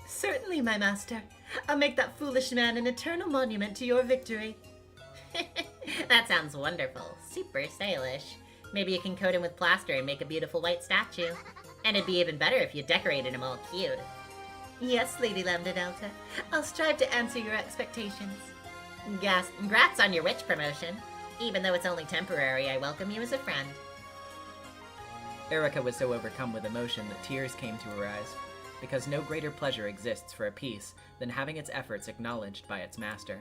Speaker 4: Certainly, my master. I'll make that foolish man an eternal monument to your victory. That sounds wonderful. Super stylish. Maybe you can coat him with plaster and make a beautiful white statue. And it'd be even better if you decorated him all cute. Yes, Lady Lambda Delta. I'll strive to answer your expectations. Congrats on your witch promotion. Even though it's only temporary, I welcome you as a friend.
Speaker 1: Erica was so overcome with emotion that tears came to her eyes, because no greater pleasure exists for a piece than having its efforts acknowledged by its master.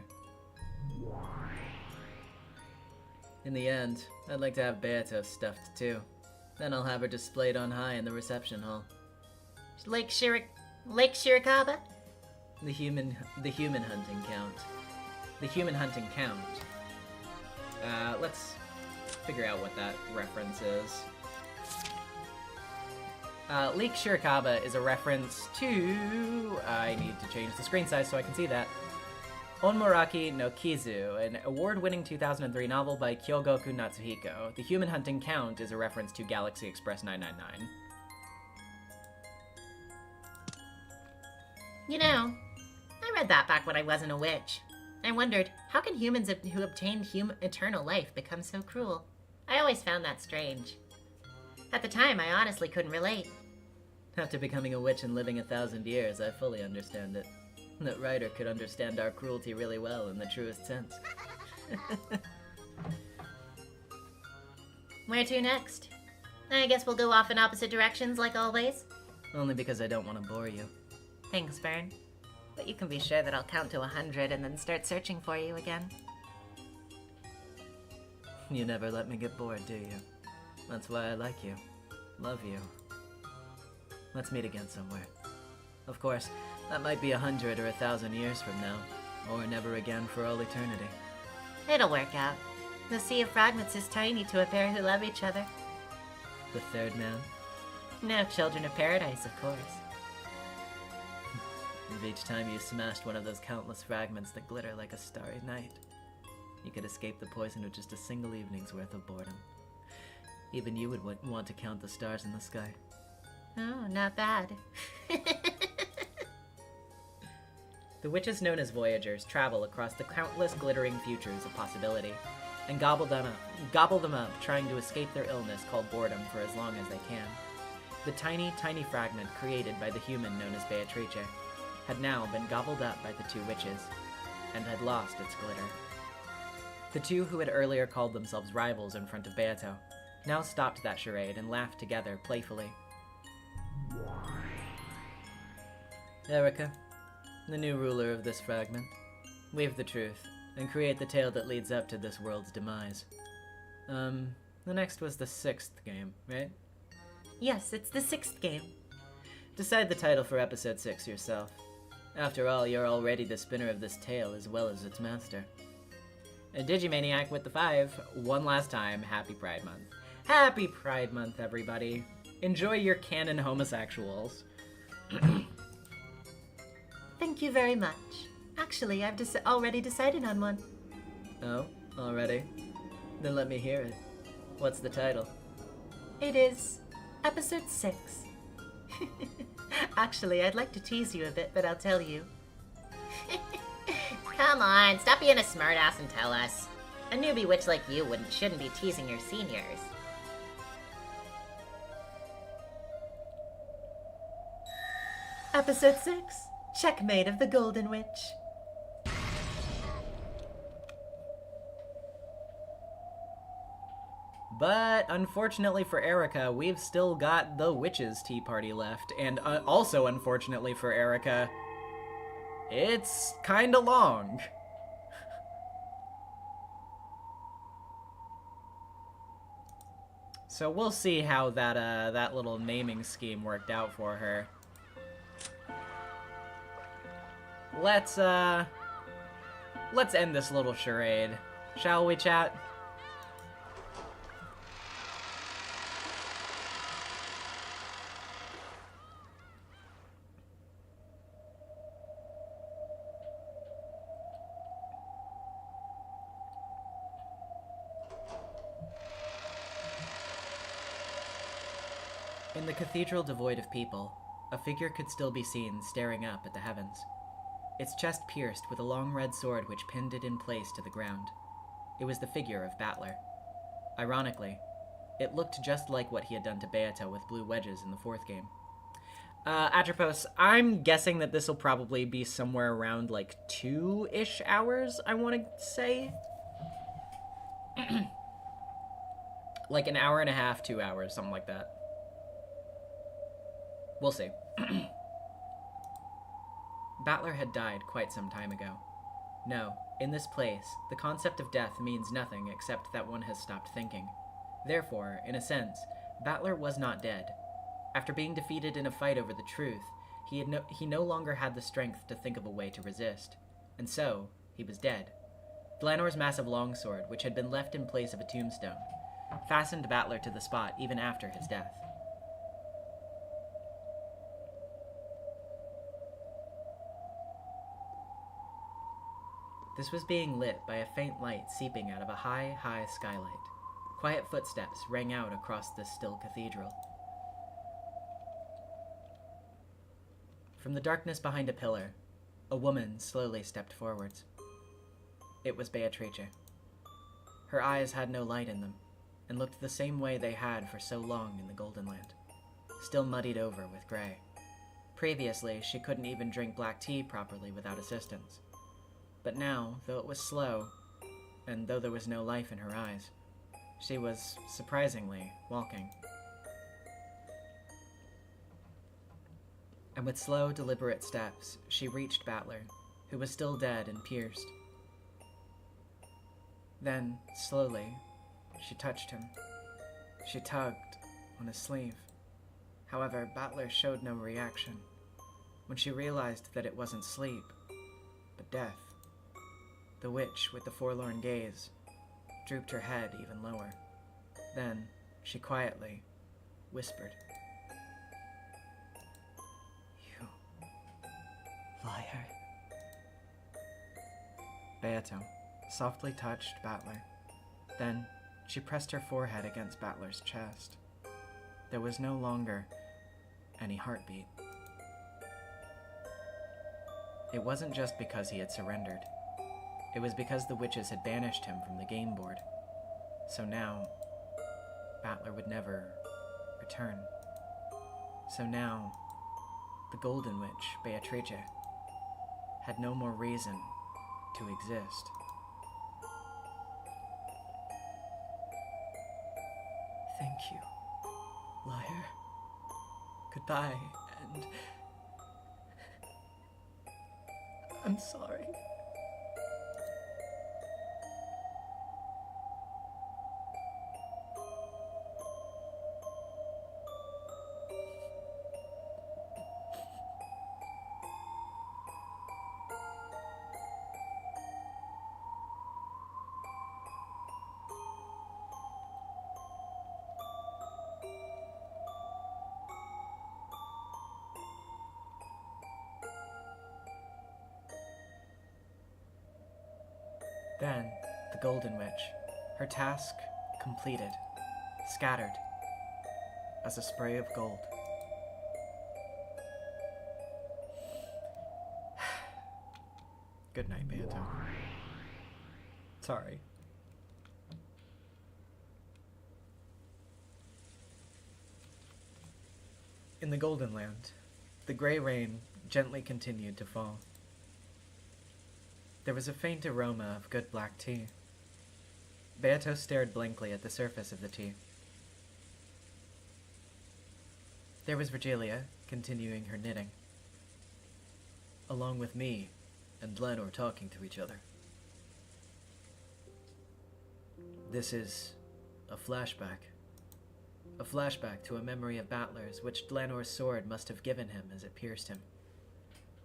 Speaker 1: In the end, I'd like to have Beato stuffed too. Then I'll have her displayed on high in the reception hall.
Speaker 4: Lake Shirakawa?
Speaker 1: The human hunting count. The human hunting count. Let's figure out what that reference is. Lake Shirakawa is a reference to... I need to change the screen size so I can see that. Onmoraki no Kizu, an award-winning 2003 novel by Kyogoku Natsuhiko. The human hunting count is a reference to Galaxy Express 999.
Speaker 4: You know, I read that back when I wasn't a witch. I wondered, how can humans who obtained eternal life become so cruel? I always found that strange. At the time, I honestly couldn't relate.
Speaker 1: After becoming a witch and living 1,000 years, I fully understand it. That writer could understand our cruelty really well in the truest sense.
Speaker 4: Where to next? I guess we'll go off in opposite directions like always.
Speaker 1: Only because I don't want to bore you.
Speaker 4: Thanks, Bern. But you can be sure that I'll count to 100 and then start searching for you again.
Speaker 1: You never let me get bored, do you? That's why I like you. Love you. Let's meet again somewhere. Of course, that might be 100 or 1,000 years from now. Or never again for all eternity.
Speaker 4: It'll work out. The Sea of Fragments is tiny to a pair who love each other.
Speaker 1: The third man?
Speaker 4: No children of paradise, of course.
Speaker 1: If each time you smashed one of those countless fragments that glitter like a starry night, you could escape the poison of just a single evening's worth of boredom. Even you would want to count the stars in the sky.
Speaker 4: Oh, not bad.
Speaker 1: The witches known as Voyagers travel across the countless glittering futures of possibility, and gobble them up, trying to escape their illness called boredom for as long as they can. The tiny, tiny fragment created by the human known as Beatrice had now been gobbled up by the two witches, and had lost its glitter. The two who had earlier called themselves rivals in front of Beato now stopped that charade and laughed together playfully. Erica, the new ruler of this fragment, weave the truth, and create the tale that leads up to this world's demise. The next was the 6th game, right?
Speaker 4: Yes, it's the 6th game.
Speaker 1: Decide the title for episode 6 yourself. After all, you're already the spinner of this tale as well as its master. Digimaniac with the 5. One last time, happy Pride Month. Happy Pride Month, everybody. Enjoy your canon homosexuals.
Speaker 2: Thank you very much. Actually, I've already decided on one.
Speaker 1: Oh, already? Then let me hear it. What's the title?
Speaker 2: It is episode 6. Actually, I'd like to tease you a bit, but I'll tell you.
Speaker 4: Come on, stop being a smartass and tell us. A newbie witch like you shouldn't be teasing your seniors.
Speaker 2: Episode 6, Checkmate of the Golden Witch.
Speaker 1: But unfortunately for Erica, we've still got the Witches' Tea Party left. And also unfortunately for Erica, it's kinda long. So we'll see how that little naming scheme worked out for her. Let's end this little charade, shall we, chat? In the cathedral devoid of people, a figure could still be seen staring up at the heavens. Its chest pierced with a long red sword which pinned it in place to the ground. It was the figure of Battler. Ironically, it looked just like what he had done to Beata with blue wedges in the 4th game. Atropos, I'm guessing that this will probably be somewhere around like 2-ish hours, I want to say. Like an hour and a half, 2 hours, something like that. We'll see. Battler had died quite some time ago. No, in this place, the concept of death means nothing except that one has stopped thinking. Therefore, in a sense, Battler was not dead. After being defeated in a fight over the truth, he no longer had the strength to think of a way to resist. And so, he was dead. Glanor's massive longsword, which had been left in place of a tombstone, fastened Battler to the spot even after his death. This was being lit by a faint light seeping out of a high, high skylight. Quiet footsteps rang out across this still cathedral. From the darkness behind a pillar, a woman slowly stepped forwards. It was Beatrice. Her eyes had no light in them, and looked the same way they had for so long in the Golden Land, still muddied over with gray. Previously, she couldn't even drink black tea properly without assistance. But now, though it was slow, and though there was no life in her eyes, she was, surprisingly, walking. And with slow, deliberate steps, she reached Battler, who was still dead and pierced. Then, slowly, she touched him. She tugged on his sleeve. However, Battler showed no reaction. When she realized that it wasn't sleep, but death, the witch, with the forlorn gaze, drooped her head even lower. Then, she quietly whispered, "You liar." Beato softly touched Battler. Then, she pressed her forehead against Battler's chest. There was no longer any heartbeat. It wasn't just because he had surrendered. It was because the witches had banished him from the game board. So now, Battler would never return. So now, the Golden Witch, Beatrice, had no more reason to exist. Thank you, liar. Goodbye, and I'm sorry. Then, the Golden Witch, her task completed, scattered as a spray of gold. Good night, Beato. Sorry. In the Golden Land, the gray rain gently continued to fall. There was a faint aroma of good black tea. Beato stared blankly at the surface of the tea. There was Virgilia, continuing her knitting, along with me and Lenore talking to each other. This is a flashback. A flashback to a memory of battlers which Dlanor's sword must have given him as it pierced him.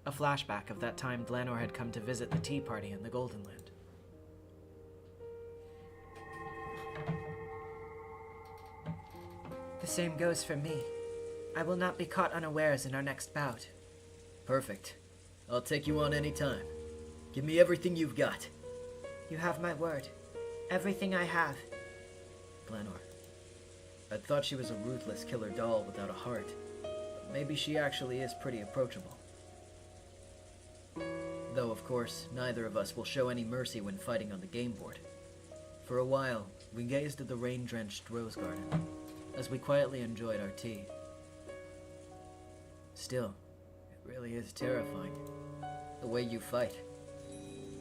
Speaker 1: A flashback of that time Dlanor had come to visit the tea party in the Golden Land. The same goes for me. I will not be caught unawares in our next bout.
Speaker 3: Perfect. I'll take you on any time. Give me everything you've got.
Speaker 2: You have my word. Everything I have.
Speaker 3: Dlanor, I thought she was a ruthless killer doll without a heart. But maybe she actually is pretty approachable. Though, of course, neither of us will show any mercy when fighting on the game board. For a while, we gazed at the rain-drenched rose garden, as we quietly enjoyed our tea. Still, it really is terrifying. The way you fight.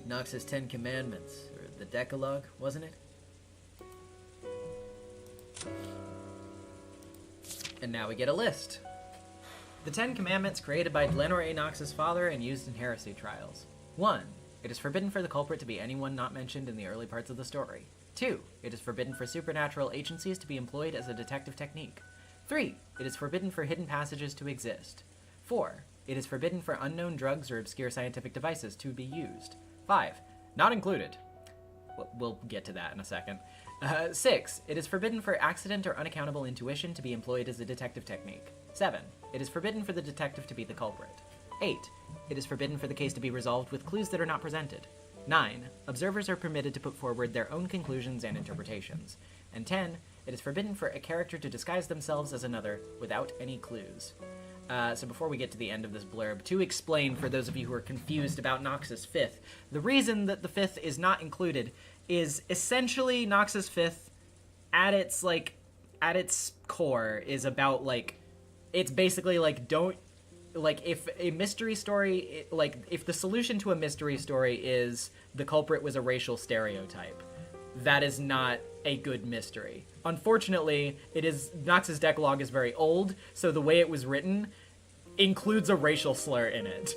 Speaker 3: Nox's 10 Commandments, or the Decalogue, wasn't it?
Speaker 1: And now we get a list. The 10 Commandments created by Dlanor A. Nox's father and used in heresy trials. 1. It is forbidden for the culprit to be anyone not mentioned in the early parts of the story. 2. It is forbidden for supernatural agencies to be employed as a detective technique. 3. It is forbidden for hidden passages to exist. 4. It is forbidden for unknown drugs or obscure scientific devices to be used. 5. Not included. We'll get to that in a second. 6. It is forbidden for accident or unaccountable intuition to be employed as a detective technique. 7. It is forbidden for the detective to be the culprit. 8. It is forbidden for the case to be resolved with clues that are not presented. 9. Observers are permitted to put forward their own conclusions and interpretations. And 10. It is forbidden for a character to disguise themselves as another without any clues. So before we get to the end of this blurb, to explain for those of you who are confused about Nox's fifth, the reason that the fifth is not included is essentially Nox's fifth at its core is about it's basically if a mystery story, if the solution to a mystery story is the culprit was a racial stereotype, that is not a good mystery. Unfortunately, Nox's Decalogue is very old, so the way it was written includes a racial slur in it.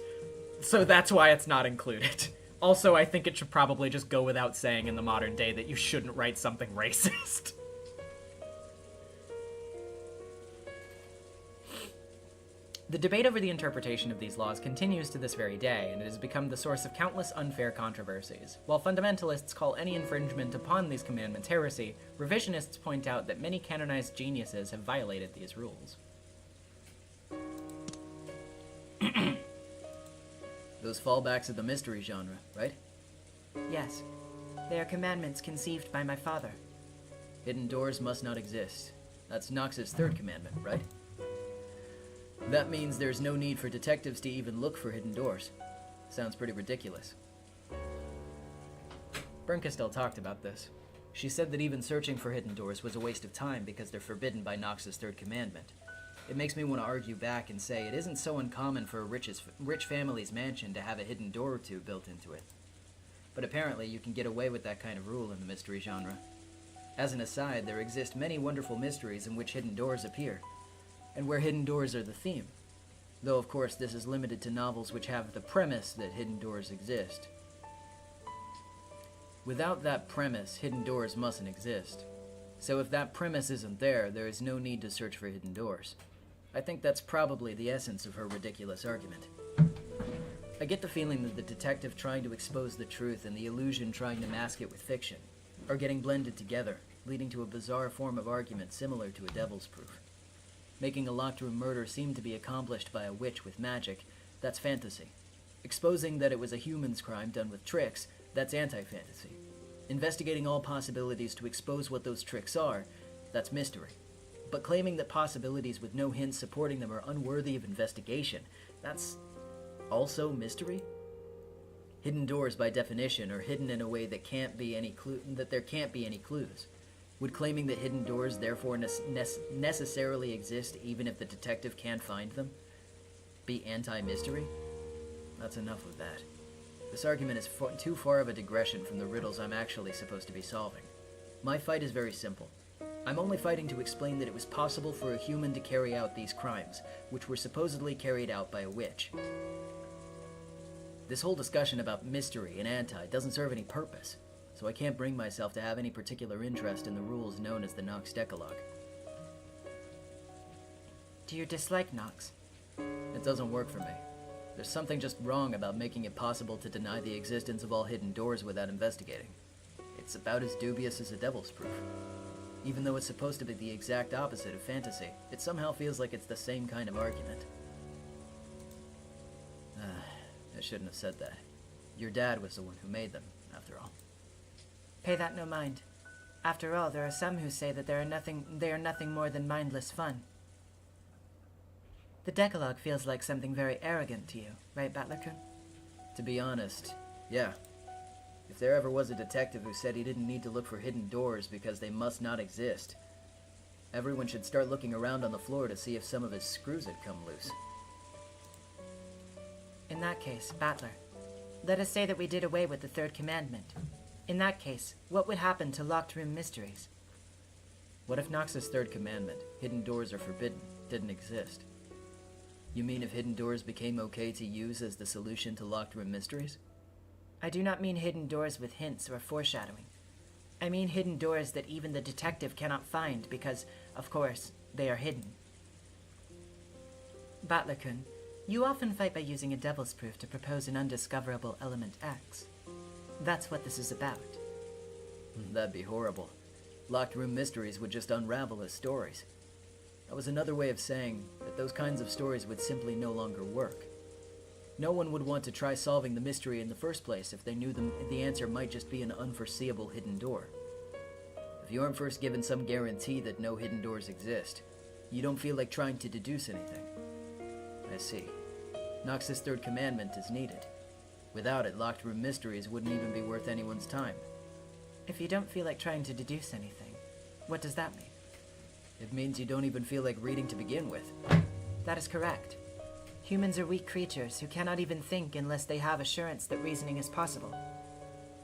Speaker 1: So that's why it's not included. Also, I think it should probably just go without saying in the modern day that you shouldn't write something racist. The debate over the interpretation of these laws continues to this very day, and it has become the source of countless unfair controversies. While fundamentalists call any infringement upon these commandments heresy, revisionists point out that many canonized geniuses have violated these rules.
Speaker 3: Those fallbacks of the mystery genre, right?
Speaker 2: Yes. They are commandments conceived by my father.
Speaker 3: Hidden doors must not exist. That's Nox's third commandment, right? That means there's no need for detectives to even look for hidden doors. Sounds pretty ridiculous.
Speaker 1: Brunkastel talked about this.
Speaker 3: She said that even searching for hidden doors was a waste of time because they're forbidden by Nox's third commandment. It makes me want to argue back and say it isn't so uncommon for a rich family's mansion to have a hidden door or two built into it. But apparently you can get away with that kind of rule in the mystery genre. As an aside, there exist many wonderful mysteries in which hidden doors appear, and where hidden doors are the theme. Though, of course, this is limited to novels which have the premise that hidden doors exist. Without that premise, hidden doors mustn't exist. So if that premise isn't there, there is no need to search for hidden doors. I think that's probably the essence of her ridiculous argument. I get the feeling that the detective trying to expose the truth and the illusion trying to mask it with fiction are getting blended together, leading to a bizarre form of argument similar to a devil's proof. Making a locked room murder seem to be accomplished by a witch with magic, that's fantasy. Exposing that it was a human's crime done with tricks, that's anti-fantasy. Investigating all possibilities to expose what those tricks are, that's mystery. But claiming that possibilities with no hints supporting them are unworthy of investigation, that's also mystery? Hidden doors, by definition, are hidden in a way that there can't be any clues. Would claiming that hidden doors therefore necessarily exist even if the detective can't find them be anti-mystery? That's enough of that. This argument is too far of a digression from the riddles I'm actually supposed to be solving. My fight is very simple. I'm only fighting to explain that it was possible for a human to carry out these crimes, which were supposedly carried out by a witch. This whole discussion about mystery and anti doesn't serve any purpose, so I can't bring myself to have any particular interest in the rules known as the Nox Decalogue.
Speaker 2: Do you dislike Nox?
Speaker 3: It doesn't work for me. There's something just wrong about making it possible to deny the existence of all hidden doors without investigating. It's about as dubious as a devil's proof. Even though it's supposed to be the exact opposite of fantasy, it somehow feels like it's the same kind of argument. I shouldn't have said that. Your dad was the one who made them, after all.
Speaker 2: Pay that no mind. After all, there are some who say that they are nothing more than mindless fun. The Decalogue feels like something very arrogant to you, right, Battler-kun?
Speaker 3: To be honest, yeah. If there ever was a detective who said he didn't need to look for hidden doors because they must not exist, everyone should start looking around on the floor to see if some of his screws had come loose.
Speaker 2: In that case, Battler, let us say that we did away with the third commandment. In that case, what would happen to locked room mysteries?
Speaker 3: What if Nox's third commandment, hidden doors are forbidden, didn't exist? You mean if hidden doors became okay to use as the solution to locked room mysteries?
Speaker 2: I do not mean hidden doors with hints or foreshadowing. I mean hidden doors that even the detective cannot find because, of course, they are hidden. Battler-kun, you often fight by using a devil's proof to propose an undiscoverable element X. That's what this is about.
Speaker 3: That'd be horrible. Locked room mysteries would just unravel as stories. That was another way of saying that those kinds of stories would simply no longer work. No one would want to try solving the mystery in the first place if they knew the answer might just be an unforeseeable hidden door. If you aren't first given some guarantee that no hidden doors exist, you don't feel like trying to deduce anything. I see. Nox's third commandment is needed. Without it, locked room mysteries wouldn't even be worth anyone's time.
Speaker 2: If you don't feel like trying to deduce anything, what does that mean?
Speaker 3: It means you don't even feel like reading to begin with.
Speaker 2: That is correct. Humans are weak creatures who cannot even think unless they have assurance that reasoning is possible.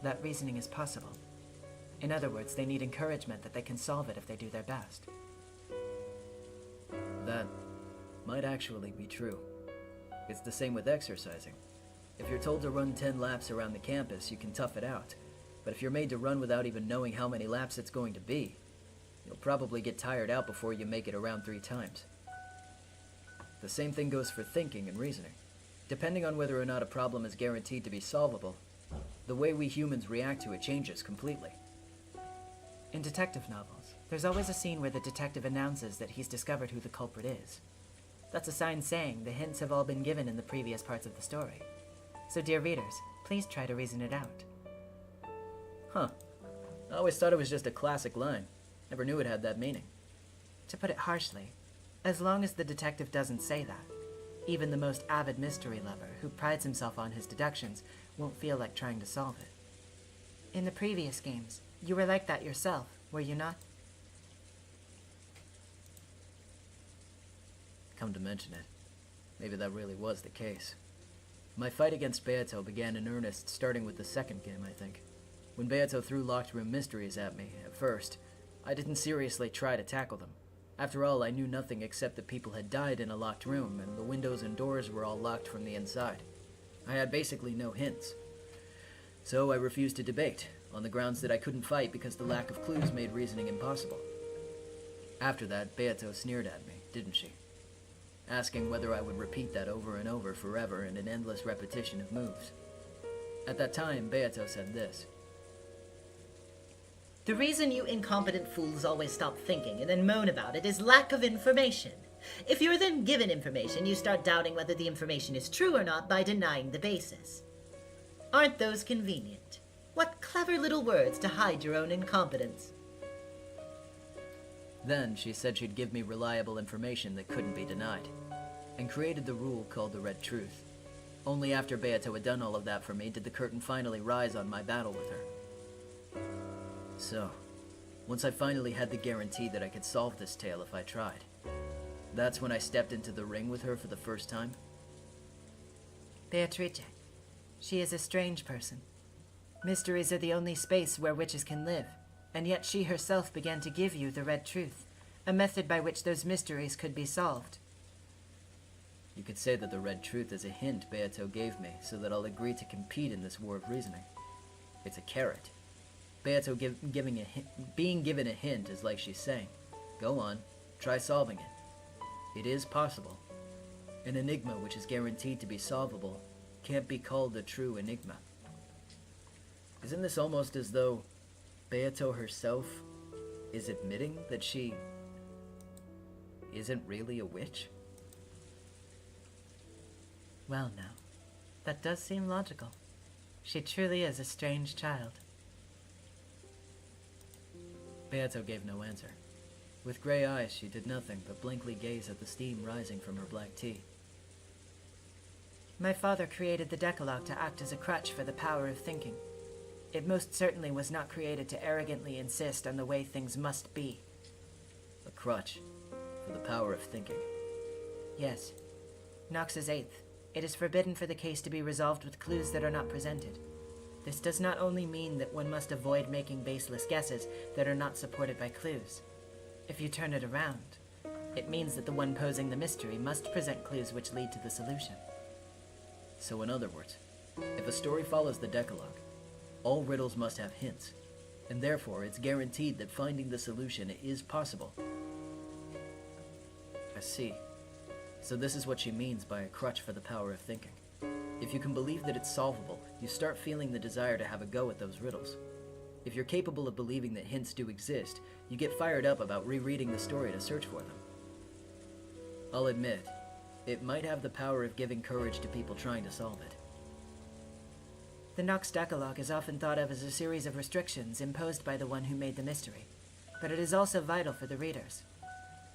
Speaker 2: That reasoning is possible. In other words, they need encouragement that they can solve it if they do their best.
Speaker 3: That might actually be true. It's the same with exercising. If you're told to run 10 laps around the campus, you can tough it out. But if you're made to run without even knowing how many laps it's going to be, you'll probably get tired out before you make it around 3 times. The same thing goes for thinking and reasoning. Depending on whether or not a problem is guaranteed to be solvable, the way we humans react to it changes completely.
Speaker 2: In detective novels, there's always a scene where the detective announces that he's discovered who the culprit is. That's a sign saying the hints have all been given in the previous parts of the story. So, dear readers, please try to reason it out.
Speaker 3: Huh. I always thought it was just a classic line. Never knew it had that meaning.
Speaker 2: To put it harshly, as long as the detective doesn't say that, even the most avid mystery lover who prides himself on his deductions won't feel like trying to solve it. In the previous games, you were like that yourself, were you not?
Speaker 3: Come to mention it, maybe that really was the case. My fight against Beato began in earnest starting with the second game, I think. When Beato threw locked room mysteries at me, at first, I didn't seriously try to tackle them. After all, I knew nothing except that people had died in a locked room, and the windows and doors were all locked from the inside. I had basically no hints. So I refused to debate, on the grounds that I couldn't fight because the lack of clues made reasoning impossible. After that, Beato sneered at me, didn't she? Asking whether I would repeat that over and over forever in an endless repetition of moves. At that time, Beato said this.
Speaker 4: The reason you incompetent fools always stop thinking and then moan about it is lack of information. If you're then given information, you start doubting whether the information is true or not by denying the basis. Aren't those convenient?
Speaker 5: What clever little words to hide your own incompetence.
Speaker 3: Then she said she'd give me reliable information that couldn't be denied, and created the rule called the Red Truth. Only after Beato had done all of that for me did the curtain finally rise on my battle with her. So, once I finally had the guarantee that I could solve this tale if I tried, that's when I stepped into the ring with her for the first time.
Speaker 2: Beatrice. She is a strange person. Mysteries are the only space where witches can live, and yet she herself began to give you the Red Truth, a method by which those mysteries could be solved.
Speaker 3: You could say that the Red Truth is a hint Beato gave me so that I'll agree to compete in this war of reasoning. It's a carrot. Beato being given a hint is like she's saying, go on, try solving it. It is possible. An enigma which is guaranteed to be solvable can't be called a true enigma. Isn't this almost as though Beato herself is admitting that she isn't really a witch?
Speaker 2: Well now, that does seem logical. She truly is a strange child.
Speaker 3: Beato gave no answer. With gray eyes, she did nothing but blankly gaze at the steam rising from her black tea.
Speaker 2: My father created the Decalogue to act as a crutch for the power of thinking. It most certainly was not created to arrogantly insist on the way things must be.
Speaker 3: A crutch for the power of thinking.
Speaker 2: Yes. Nox's eighth. It is forbidden for the case to be resolved with clues that are not presented. This does not only mean that one must avoid making baseless guesses that are not supported by clues. If you turn it around, it means that the one posing the mystery must present clues which lead to the solution.
Speaker 3: So in other words, if a story follows the Decalogue, all riddles must have hints, and therefore it's guaranteed that finding the solution is possible. I see. So this is what she means by a crutch for the power of thinking. If you can believe that it's solvable, you start feeling the desire to have a go at those riddles. If you're capable of believing that hints do exist, you get fired up about rereading the story to search for them. I'll admit, it might have the power of giving courage to people trying to solve it.
Speaker 2: The Nox Decalogue is often thought of as a series of restrictions imposed by the one who made the mystery, but it is also vital for the readers.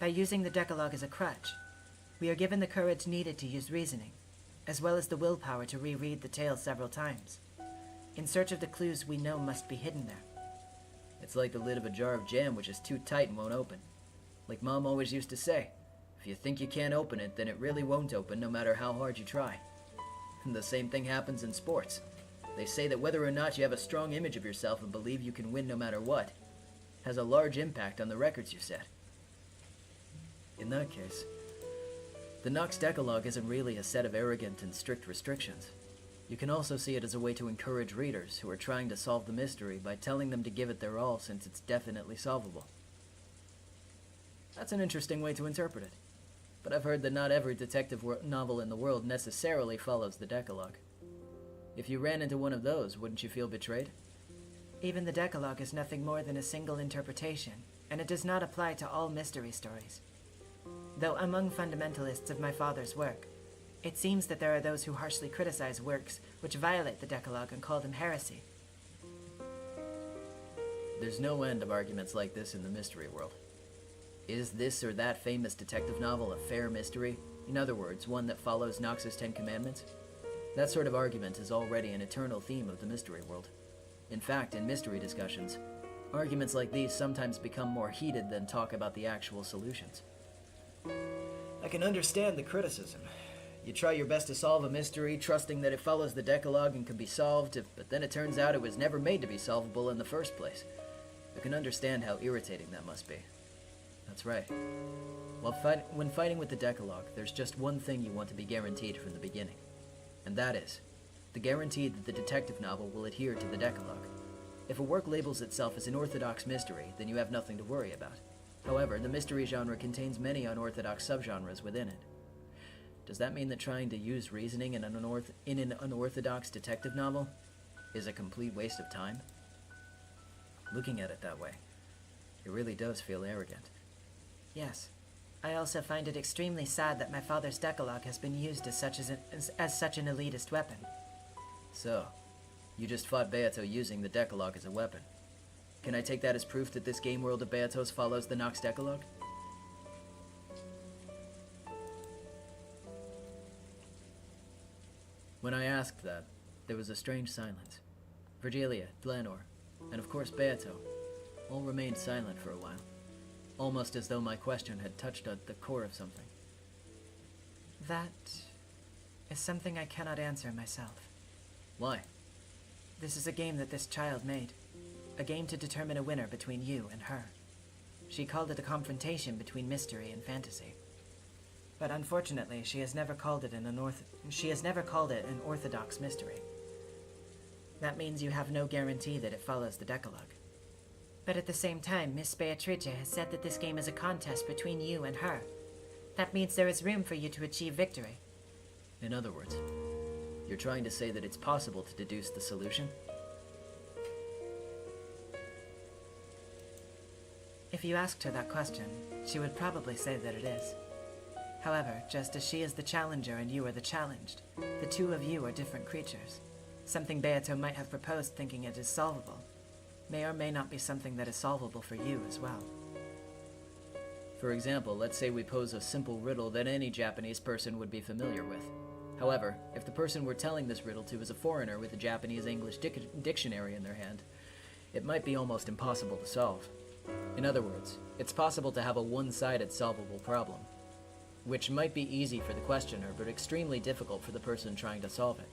Speaker 2: By using the Decalogue as a crutch, we are given the courage needed to use reasoning, as well as the willpower to reread the tale several times, in search of the clues we know must be hidden there.
Speaker 3: It's like the lid of a jar of jam which is too tight and won't open. Like Mom always used to say, if you think you can't open it, then it really won't open no matter how hard you try. And the same thing happens in sports. They say that whether or not you have a strong image of yourself and believe you can win no matter what, has a large impact on the records you set. In that case, the Nox Decalogue isn't really a set of arrogant and strict restrictions. You can also see it as a way to encourage readers who are trying to solve the mystery by telling them to give it their all since it's definitely solvable. That's an interesting way to interpret it, but I've heard that not every detective novel in the world necessarily follows the Decalogue. If you ran into one of those, wouldn't you feel betrayed?
Speaker 2: Even the Decalogue is nothing more than a single interpretation, and it does not apply to all mystery stories. Though among fundamentalists of my father's work, it seems that there are those who harshly criticize works which violate the Decalogue and call them heresy.
Speaker 3: There's no end of arguments like this in the mystery world. Is this or that famous detective novel a fair mystery? In other words, one that follows Nox's 10 Commandments? That sort of argument is already an eternal theme of the mystery world. In fact, in mystery discussions, arguments like these sometimes become more heated than talk about the actual solutions. I can understand the criticism. You try your best to solve a mystery, trusting that it follows the Decalogue and can be solved, but then it turns out it was never made to be solvable in the first place. You can understand how irritating that must be. That's right. When fighting with the Decalogue, there's just one thing you want to be guaranteed from the beginning. And that is, the guarantee that the detective novel will adhere to the Decalogue. If a work labels itself as an orthodox mystery, then you have nothing to worry about. However, the mystery genre contains many unorthodox subgenres within it. Does that mean that trying to use reasoning in an unorthodox detective novel is a complete waste of time? Looking at it that way, it really does feel arrogant.
Speaker 2: Yes. I also find it extremely sad that my father's Decalogue has been used as such an elitist weapon.
Speaker 3: So, You just fought Beato using the Decalogue as a weapon. Can I take that as proof that this game world of Beatos follows the Nox Decalogue? When I asked that, there was a strange silence. Virgilia, Glenor, and of course Beato all remained silent for a while, almost as though my question had touched at the core of something.
Speaker 2: That is something I cannot answer myself.
Speaker 3: Why?
Speaker 2: This is a game that this child made. A game to determine a winner between you and her. She called it a confrontation between mystery and fantasy. But unfortunately, she has never called it an orthodox mystery. That means you have no guarantee that it follows the Decalogue. But at the same time, Miss Beatrice has said that this game is a contest between you and her. That means there is room for you to achieve victory.
Speaker 3: In other words, you're trying to say that it's possible to deduce the solution?
Speaker 2: If you asked her that question, she would probably say that it is. However, just as she is the challenger and you are the challenged, the two of you are different creatures. Something Beato might have proposed thinking it is solvable may or may not be something that is solvable for you as well.
Speaker 3: For example, let's say we pose a simple riddle that any Japanese person would be familiar with. However, if the person we're telling this riddle to is a foreigner with a Japanese-English dictionary in their hand, it might be almost impossible to solve. In other words, it's possible to have a one-sided solvable problem, which might be easy for the questioner, but extremely difficult for the person trying to solve it.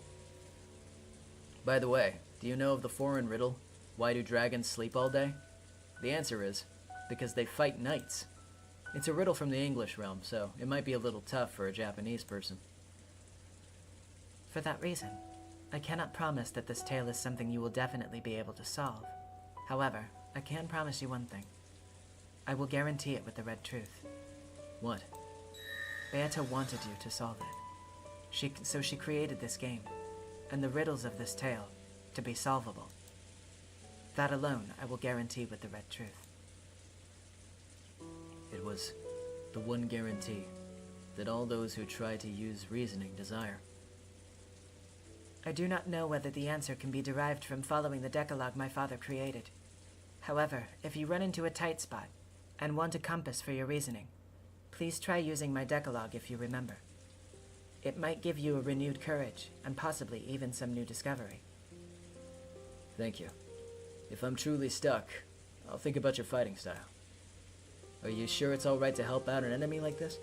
Speaker 3: By the way, do you know of the foreign riddle, why do dragons sleep all day? The answer is, because they fight nights. It's a riddle from the English realm, so it might be a little tough for a Japanese person.
Speaker 2: For that reason, I cannot promise that this tale is something you will definitely be able to solve. However, I can promise you one thing. I will guarantee it with the red truth.
Speaker 3: What?
Speaker 2: Beata wanted you to solve it. So she created this game, and the riddles of this tale, to be solvable. That alone I will guarantee with the red truth.
Speaker 3: It was the one guarantee that all those who try to use reasoning desire.
Speaker 2: I do not know whether the answer can be derived from following the Decalogue my father created. However, if you run into a tight spot and want a compass for your reasoning, please try using my Decalogue if you remember. It might give you a renewed courage and possibly even some new discovery.
Speaker 3: Thank you. If I'm truly stuck, I'll think about your fighting style. Are you sure it's alright to help out an enemy like this?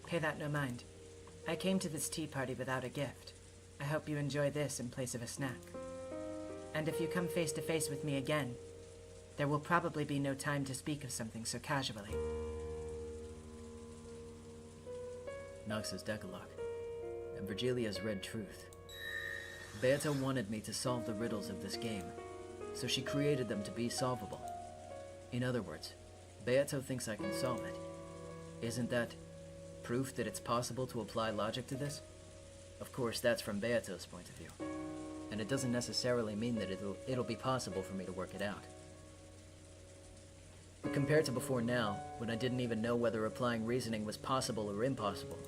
Speaker 2: Pay that no mind. I came to this tea party without a gift. I hope you enjoy this in place of a snack. And if you come face to face with me again, there will probably be no time to speak of something so casually.
Speaker 3: Nox's Decalogue, and Virgilia's red truth. Beata wanted me to solve the riddles of this game, so she created them to be solvable. In other words, Beato thinks I can solve it. Isn't that proof that it's possible to apply logic to this? Of course, that's from Beato's point of view. And it doesn't necessarily mean that it'll be possible for me to work it out. But compared to before now, when I didn't even know whether applying reasoning was possible or impossible,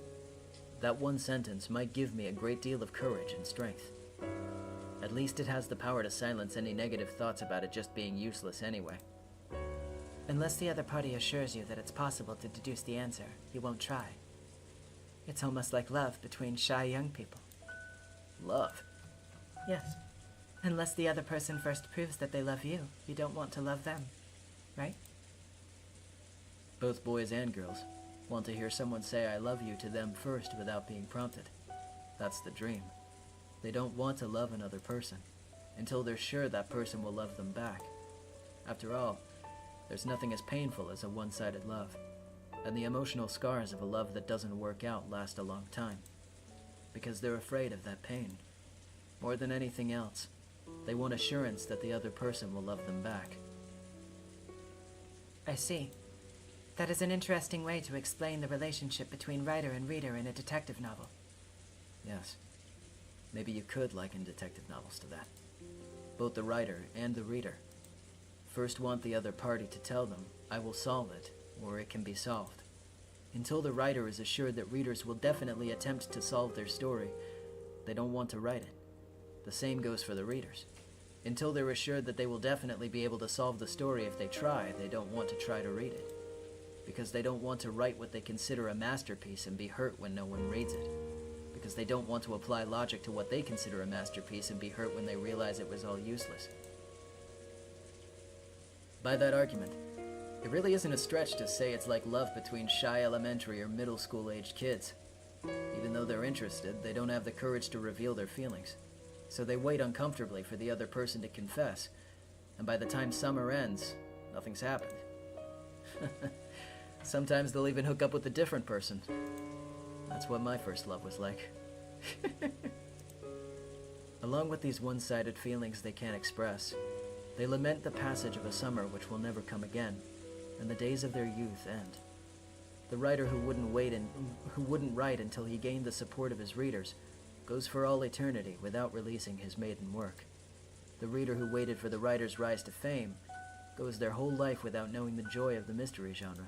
Speaker 3: that one sentence might give me a great deal of courage and strength. At least it has the power to silence any negative thoughts about it just being useless anyway.
Speaker 2: Unless the other party assures you that it's possible to deduce the answer, you won't try. It's almost like love between shy young people.
Speaker 3: Love?
Speaker 2: Yes. Unless the other person first proves that they love you, you don't want to love them, right?
Speaker 3: Both boys and girls want to hear someone say I love you to them first without being prompted. That's the dream. They don't want to love another person until they're sure that person will love them back. After all, there's nothing as painful as a one-sided love, and the emotional scars of a love that doesn't work out last a long time, because they're afraid of that pain. More than anything else, they want assurance that the other person will love them back.
Speaker 2: I see. That is an interesting way to explain the relationship between writer and reader in a detective novel.
Speaker 3: Yes. Maybe you could liken detective novels to that. Both the writer and the reader first want the other party to tell them, I will solve it, or it can be solved. Until the writer is assured that readers will definitely attempt to solve their story, they don't want to write it.
Speaker 1: The same goes for the readers. Until they're assured that they will definitely be able to solve the story if they try, they don't want to try to read it. Because they don't want to write what they consider a masterpiece and be hurt when no one reads it. Because they don't want to apply logic to what they consider a masterpiece and be hurt when they realize it was all useless. By that argument, it really isn't a stretch to say it's like love between shy elementary or middle school-aged kids. Even though they're interested, they don't have the courage to reveal their feelings. So they wait uncomfortably for the other person to confess, and by the time summer ends, nothing's happened. Sometimes they'll even hook up with a different person. That's what my first love was like. Along with these one-sided feelings they can't express, they lament the passage of a summer which will never come again, and the days of their youth end. The writer who wouldn't write until he gained the support of his readers goes for all eternity without releasing his maiden work. The reader who waited for the writer's rise to fame goes their whole life without knowing the joy of the mystery genre.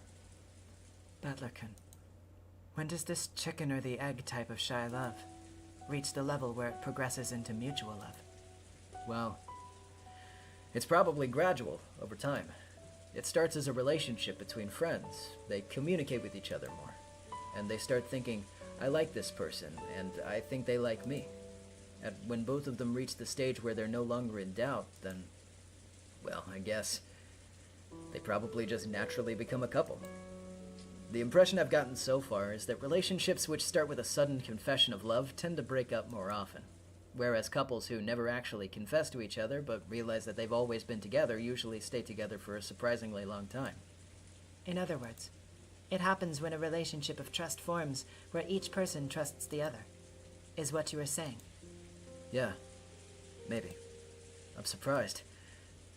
Speaker 2: Butlerkin, when does this chicken or the egg type of shy love reach the level where it progresses into mutual love?
Speaker 1: Well, it's probably gradual over time. It starts as a relationship between friends. They communicate with each other more, and they start thinking, I like this person, and I think they like me. And when both of them reach the stage where they're no longer in doubt, then, well, I guess they probably just naturally become a couple. The impression I've gotten so far is that relationships which start with a sudden confession of love tend to break up more often, whereas couples who never actually confess to each other but realize that they've always been together usually stay together for a surprisingly long time.
Speaker 2: In other words, it happens when a relationship of trust forms where each person trusts the other, is what you were saying.
Speaker 1: Yeah, maybe. I'm surprised.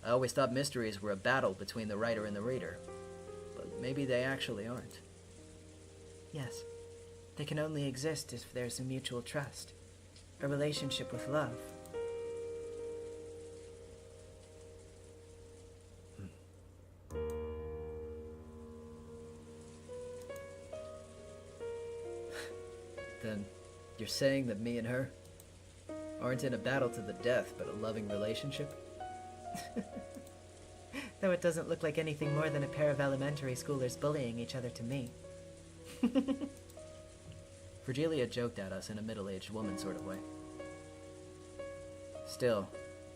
Speaker 1: I always thought mysteries were a battle between the writer and the reader, but maybe they actually aren't.
Speaker 2: Yes, they can only exist if there's a mutual trust, a relationship with love.
Speaker 1: Then you're saying that me and her aren't in a battle to the death, but a loving relationship?
Speaker 2: Though it doesn't look like anything more than a pair of elementary schoolers bullying each other to me.
Speaker 1: Virgilia joked at us in a middle-aged woman sort of way. Still,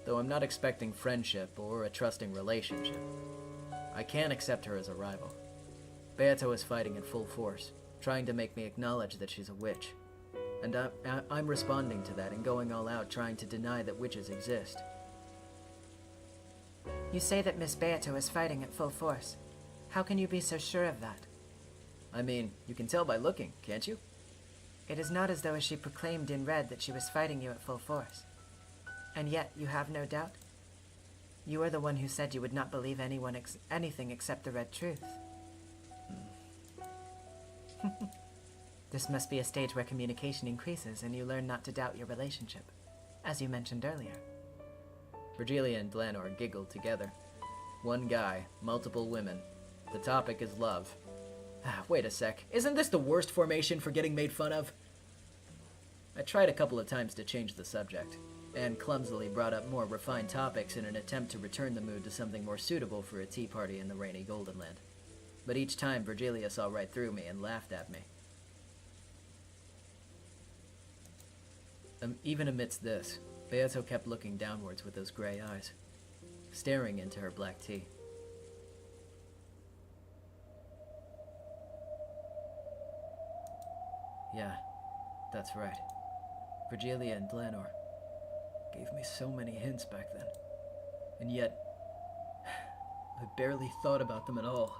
Speaker 1: though I'm not expecting friendship or a trusting relationship, I can accept her as a rival. Beato is fighting in full force, trying to make me acknowledge that she's a witch. And I'm responding to that and going all out trying to deny that witches exist.
Speaker 2: You say that Miss Beato is fighting at full force. How can you be so sure of that?
Speaker 1: I mean, you can tell by looking, can't you?
Speaker 2: It is not as though she proclaimed in red that she was fighting you at full force. And yet, you have no doubt? You are the one who said you would not believe anything except the red truth. This must be a stage where communication increases and you learn not to doubt your relationship, as you mentioned earlier.
Speaker 1: Virgilia and Glenor giggled together. One guy, multiple women. The topic is love. Wait a sec. Isn't this the worst formation for getting made fun of? I tried a couple of times to change the subject, and clumsily brought up more refined topics in an attempt to return the mood to something more suitable for a tea party in the rainy Golden Land. But each time Virgilia saw right through me and laughed at me. Even amidst this, Beato kept looking downwards with those gray eyes, staring into her black tea. Yeah, that's right. Virgilia and Glenor gave me so many hints back then. And yet, I barely thought about them at all.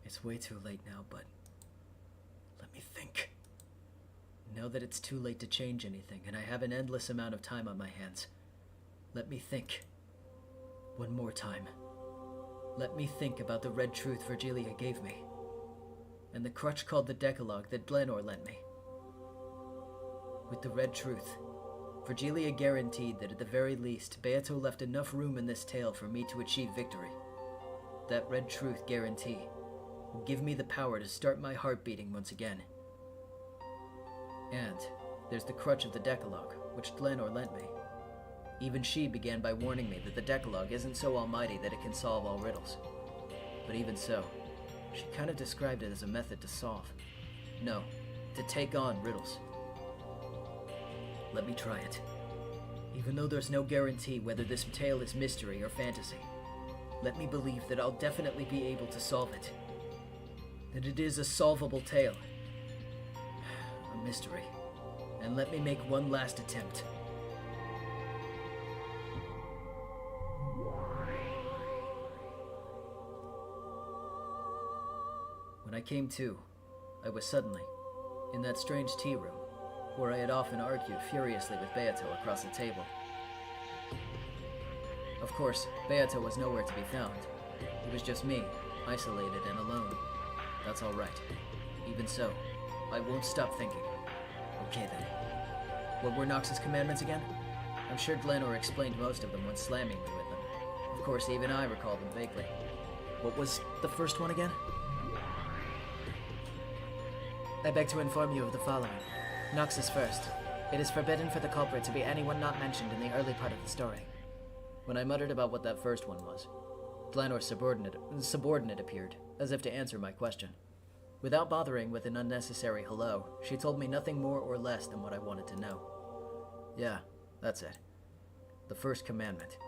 Speaker 1: It's way too late now, but let me think. Now that it's too late to change anything, and I have an endless amount of time on my hands, let me think. One more time. Let me think about the red truth Virgilia gave me, and the crutch called the Decalogue that Glenor lent me. With the red truth, Virgilia guaranteed that at the very least, Beato left enough room in this tale for me to achieve victory. That red truth guarantee will give me the power to start my heart beating once again,
Speaker 3: And there's the crutch of the Decalogue, which Glenor lent me. Even she began by warning me that the Decalogue isn't so almighty that it can solve all riddles. But even so, she kind of described it as a method to solve. No, to take on riddles. Let me try it. Even though there's no guarantee whether this tale is mystery or fantasy, let me believe that I'll definitely be able to solve it. That it is a solvable tale. A mystery. And let me make one last attempt. When I came to, I was suddenly in that strange tea room where I had often argued furiously with Beato across the table. Of course, Beato was nowhere to be found. It was just me, isolated and alone. That's all right. Even so, I won't stop thinking. Okay then. What were Nox's commandments again? I'm sure Glenor explained most of them when slamming me with them. Of course, even I recall them vaguely. What was the first one again? I beg to inform you of the following. Nox is first. It is forbidden for the culprit to be anyone not mentioned in the early part of the story. When I muttered about what that first one was, Glenor's subordinate appeared, as if to answer my question. Without bothering with an unnecessary hello, she told me nothing more or less than what I wanted to know. Yeah, that's it. The first commandment.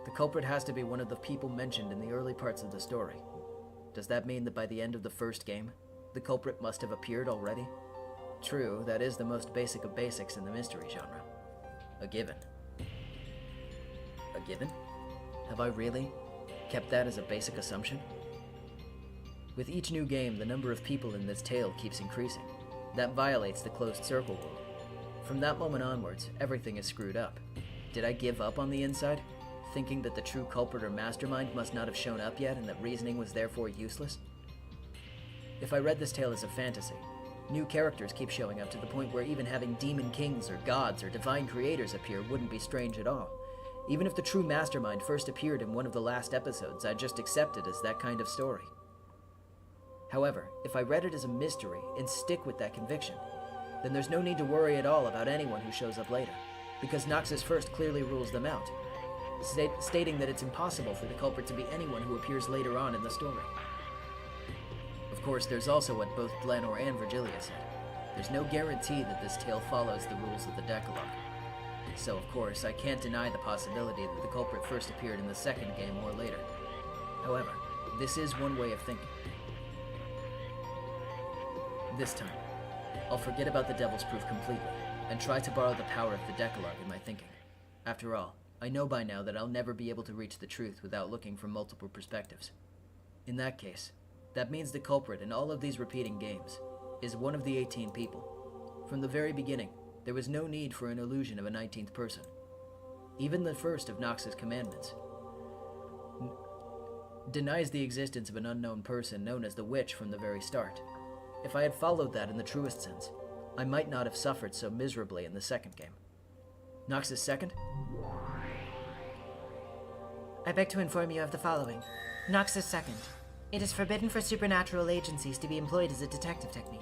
Speaker 3: The culprit has to be one of the people mentioned in the early parts of the story. Does that mean that by the end of the first game, the culprit must have appeared already? True, that is the most basic of basics in the mystery genre. A given. A given? Have I really kept that as a basic assumption? With each new game, the number of people in this tale keeps increasing. That violates the closed circle rule. From that moment onwards, everything is screwed up. Did I give up on the inside, thinking that the true culprit or mastermind must not have shown up yet and that reasoning was therefore useless? If I read this tale as a fantasy, new characters keep showing up to the point where even having demon kings or gods or divine creators appear wouldn't be strange at all. Even if the true mastermind first appeared in one of the last episodes, I'd just accept it as that kind of story. However, if I read it as a mystery and stick with that conviction, then there's no need to worry at all about anyone who shows up later, because Nox's first clearly rules them out, stating that it's impossible for the culprit to be anyone who appears later on in the story. Of course, there's also what both Glenor and Virgilia said. There's no guarantee that this tale follows the rules of the Decalogue. So, of course, I can't deny the possibility that the culprit first appeared in the second game or later. However, this is one way of thinking. This time, I'll forget about the Devil's Proof completely, and try to borrow the power of the Decalogue in my thinking. After all, I know by now that I'll never be able to reach the truth without looking from multiple perspectives. In that case, that means the culprit in all of these repeating games is one of the 18 people. From the very beginning, there was no need for an illusion of a 19th person. Even the first of Nox's commandments denies the existence of an unknown person known as the Witch from the very start. If I had followed that in the truest sense, I might not have suffered so miserably in the second game. Nox's second?
Speaker 2: I beg to inform you of the following. Nox is second. It is forbidden for supernatural agencies to be employed as a detective technique.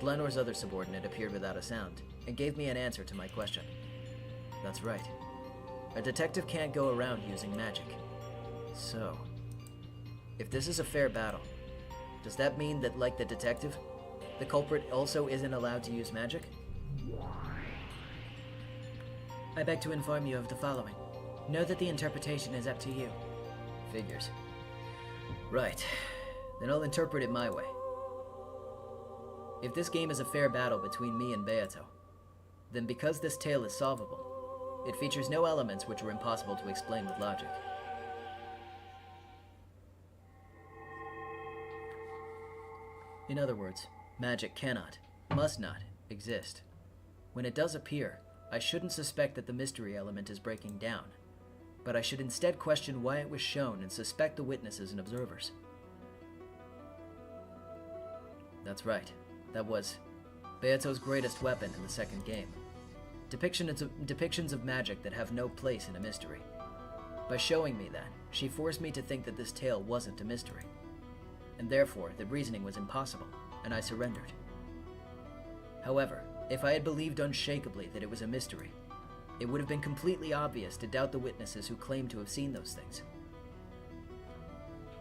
Speaker 3: Glenor's other subordinate appeared without a sound, and gave me an answer to my question. That's right. A detective can't go around using magic. So, if this is a fair battle, does that mean that, like the detective, the culprit also isn't allowed to use magic?
Speaker 2: I beg to inform you of the following. Know that the interpretation is up to you.
Speaker 3: Figures. Right. Then I'll interpret it my way. If this game is a fair battle between me and Beato, then because this tale is solvable, it features no elements which are impossible to explain with logic. In other words, magic cannot, must not, exist. When it does appear, I shouldn't suspect that the mystery element is breaking down, but I should instead question why it was shown and suspect the witnesses and observers. That's right. That was Beato's greatest weapon in the second game. Depictions of magic that have no place in a mystery. By showing me that, she forced me to think that this tale wasn't a mystery, and therefore that reasoning was impossible, and I surrendered. However, If I had believed unshakably that it was a mystery, it would have been completely obvious to doubt the witnesses who claimed to have seen those things.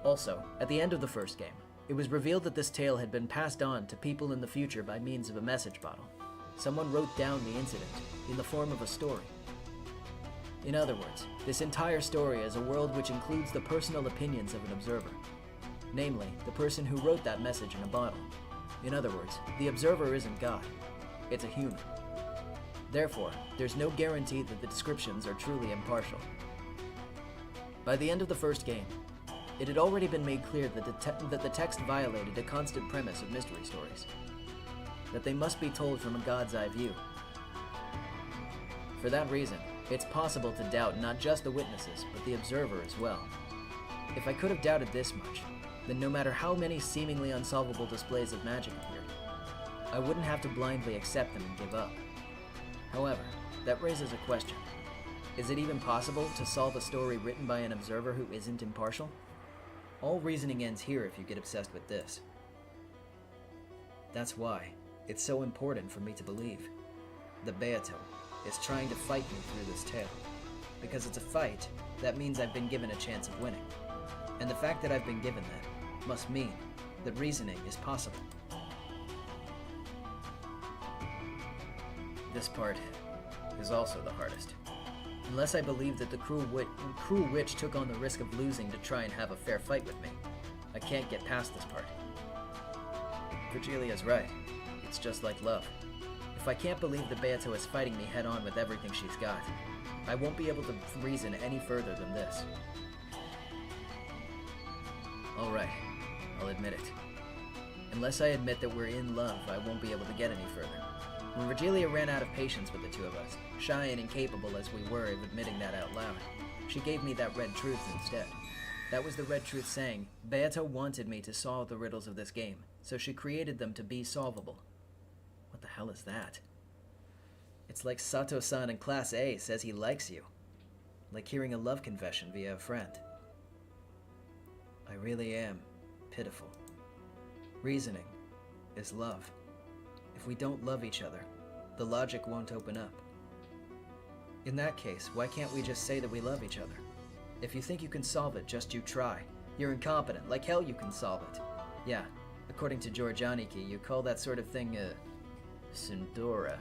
Speaker 3: Also, at the end of the first game, it was revealed that this tale had been passed on to people in the future by means of a message bottle. Someone wrote down the incident in the form of a story. In other words, this entire story is a world which includes the personal opinions of an observer, namely, the person who wrote that message in a bottle. In other words, the observer isn't God, it's a human. Therefore, there's no guarantee that the descriptions are truly impartial. By the end of the first game, it had already been made clear that the text violated a constant premise of mystery stories, that they must be told from a God's eye view. For that reason, it's possible to doubt not just the witnesses, but the observer as well. If I could have doubted this much, then no matter how many seemingly unsolvable displays of magic appeared, I wouldn't have to blindly accept them and give up. However, that raises a question. Is it even possible to solve a story written by an observer who isn't impartial? All reasoning ends here if you get obsessed with this. That's why it's so important for me to believe. The Beato is trying to fight me through this tale. Because it's a fight, that means I've been given a chance of winning. And the fact that I've been given that must mean that reasoning is possible. This part is also the hardest. Unless I believe that the cruel witch took on the risk of losing to try and have a fair fight with me, I can't get past this part. Virgilia's right. It's just like love. If I can't believe the Beato is fighting me head-on with everything she's got, I won't be able to reason any further than this. Alright, I'll admit it. Unless I admit that we're in love, I won't be able to get any further. When Virgilia ran out of patience with the two of us, shy and incapable as we were of admitting that out loud, she gave me that red truth instead. That was the red truth saying, Beato wanted me to solve the riddles of this game, so she created them to be solvable. What the hell is that? It's like Sato-san in Class A says he likes you. Like hearing a love confession via a friend. I really am pitiful. Reasoning is love. If we don't love each other, the logic won't open up. In that case, why can't we just say that we love each other? If you think you can solve it, just you try. You're incompetent, like hell you can solve it. Yeah, according to George Aniki, you call that sort of thing a Sundora.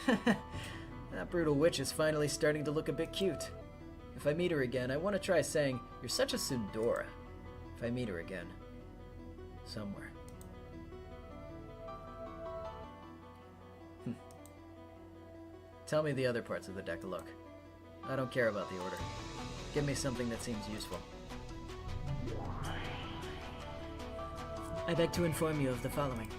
Speaker 3: That brutal witch is finally starting to look a bit cute. If I meet her again, I want to try saying, "You're such a Sundora." If I meet her again. Somewhere. Tell me the other parts of the Decalogue. I don't care about the order. Give me something that seems useful.
Speaker 2: I beg to inform you of the following.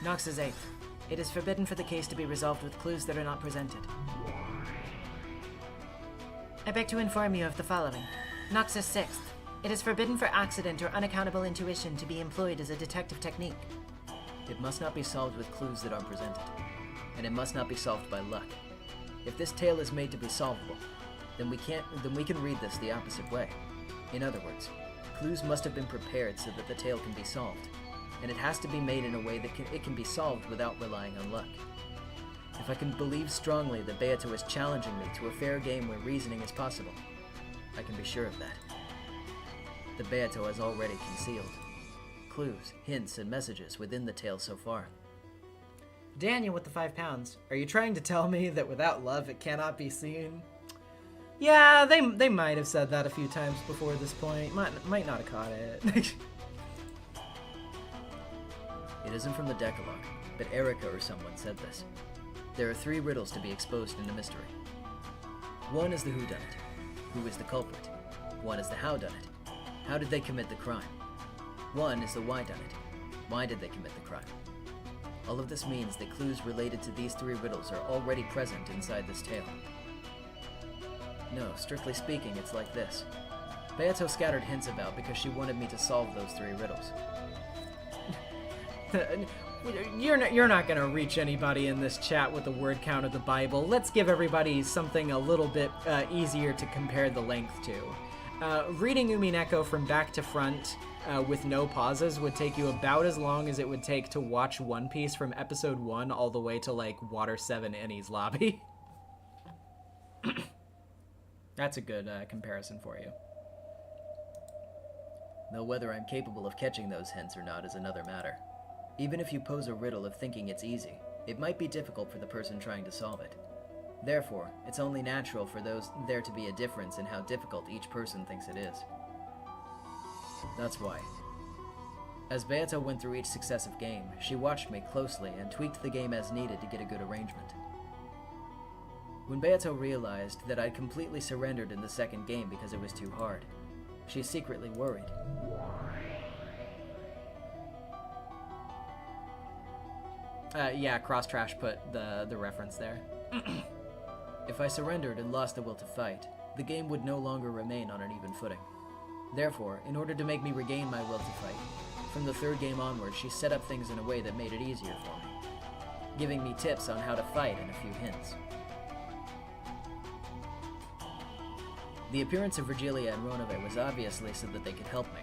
Speaker 2: Nox's 8th. It is forbidden for the case to be resolved with clues that are not presented. I beg to inform you of the following. Nox's 6th. It is forbidden for accident or unaccountable intuition to be employed as a detective technique.
Speaker 3: It must not be solved with clues that aren't presented. And it must not be solved by luck. If this tale is made to be solvable, then we can read this the opposite way. In other words, clues must have been prepared so that the tale can be solved, and it has to be made in a way that it can be solved without relying on luck. If I can believe strongly that Beato is challenging me to a fair game where reasoning is possible, I can be sure of that. The Beato has already concealed clues, hints, and messages within the tale so far.
Speaker 1: Daniel with the 5 pounds. Are you trying to tell me that without love it cannot be seen? Yeah, they might have said that a few times before this point. Might not have caught it.
Speaker 3: It isn't from the Decalogue, but Erica or someone said this. There are 3 riddles to be exposed in a mystery. 1 is the whodunit. Who is the culprit? 1 is the howdunit. How did they commit the crime? 1 is the whydunit. Why did they commit the crime? All of this means that clues related to these 3 riddles are already present inside this tale. No, strictly speaking, it's like this. Beato scattered hints about because she wanted me to solve those 3 riddles.
Speaker 1: You're not gonna reach anybody in this chat with the word count of the Bible. Let's give everybody something a little bit easier to compare the length to. Reading Umineko from back to front
Speaker 7: with no pauses would take you about as long as it would take to watch One Piece from episode 1 all the way to, like, Water 7 Annie's lobby. That's a good comparison for you.
Speaker 3: Though whether I'm capable of catching those hints or not is another matter. Even if you pose a riddle of thinking it's easy, it might be difficult for the person trying to solve it. Therefore, it's only natural for there to be a difference in how difficult each person thinks it is. That's why. As Beato went through each successive game, she watched me closely and tweaked the game as needed to get a good arrangement. When Beato realized that I'd completely surrendered in the second game because it was too hard, she secretly worried.
Speaker 7: Yeah, Cross Trash put the reference there.
Speaker 3: If I surrendered and lost the will to fight, the game would no longer remain on an even footing. Therefore, in order to make me regain my will to fight, from the third game onward, she set up things in a way that made it easier for me, giving me tips on how to fight and a few hints. The appearance of Virgilia and Ronove was obviously so that they could help me.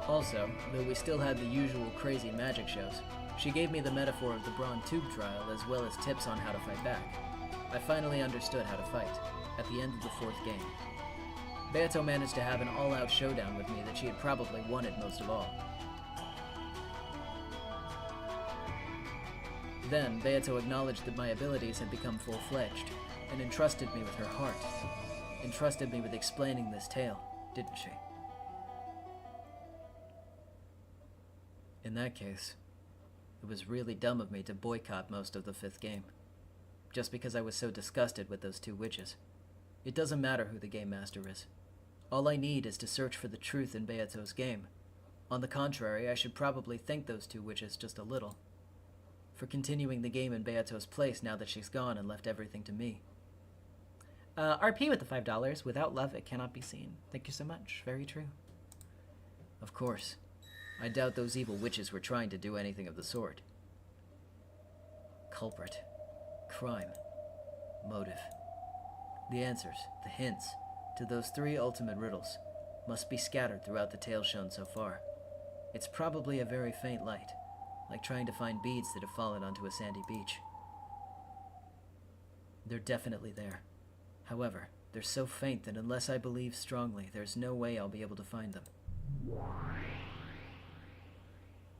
Speaker 3: Also, though we still had the usual crazy magic shows, she gave me the metaphor of the Braun Tube trial as well as tips on how to fight back. I finally understood how to fight, at the end of the fourth game. Beato managed to have an all-out showdown with me that she had probably wanted most of all. Then, Beato acknowledged that my abilities had become full-fledged, and entrusted me with her heart. Entrusted me with explaining this tale, didn't she? In that case, it was really dumb of me to boycott most of the fifth game, just because I was so disgusted with those two witches. It doesn't matter who the game master is. All I need is to search for the truth in Beato's game. On the contrary, I should probably thank those two witches just a little for continuing the game in Beato's place now that she's gone and left everything to me.
Speaker 7: RP with the $5. Without love, it cannot be seen. Thank you so much. Very true.
Speaker 3: Of course. I doubt those evil witches were trying to do anything of the sort. Culprit. Crime. Motive. The answers, the hints, to those three ultimate riddles must be scattered throughout the tale shown so far. It's probably a very faint light, like trying to find beads that have fallen onto a sandy beach. They're definitely there. However, they're so faint that unless I believe strongly, there's no way I'll be able to find them.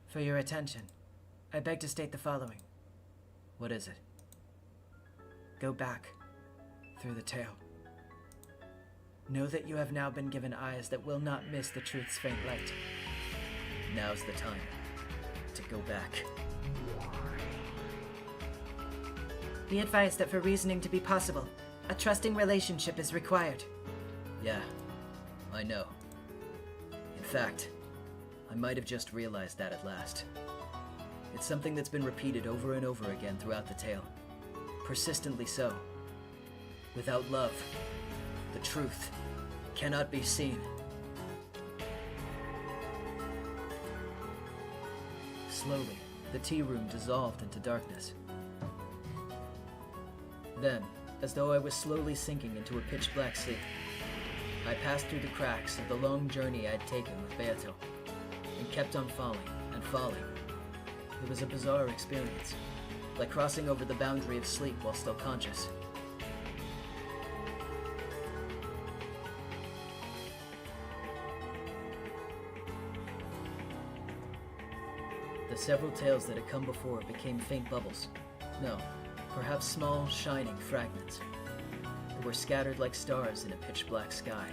Speaker 2: For your attention, I beg to state the following.
Speaker 3: What is it?
Speaker 2: Go back through the tale. Know that you have now been given eyes that will not miss the truth's faint light.
Speaker 3: Now's the time to go back.
Speaker 2: Be advised that for reasoning to be possible, a trusting relationship is required.
Speaker 3: Yeah, I know. In fact, I might have just realized that at last. It's something that's been repeated over and over again throughout the tale. Persistently so. Without love, the truth cannot be seen. Slowly, the tea room dissolved into darkness. Then, as though I was slowly sinking into a pitch-black sleep, I passed through the cracks of the long journey I'd taken with Beato, and kept on falling and falling. It was a bizarre experience, like crossing over the boundary of sleep while still conscious. The several tales that had come before became faint bubbles. No, perhaps small, shining fragments that were scattered like stars in a pitch-black sky.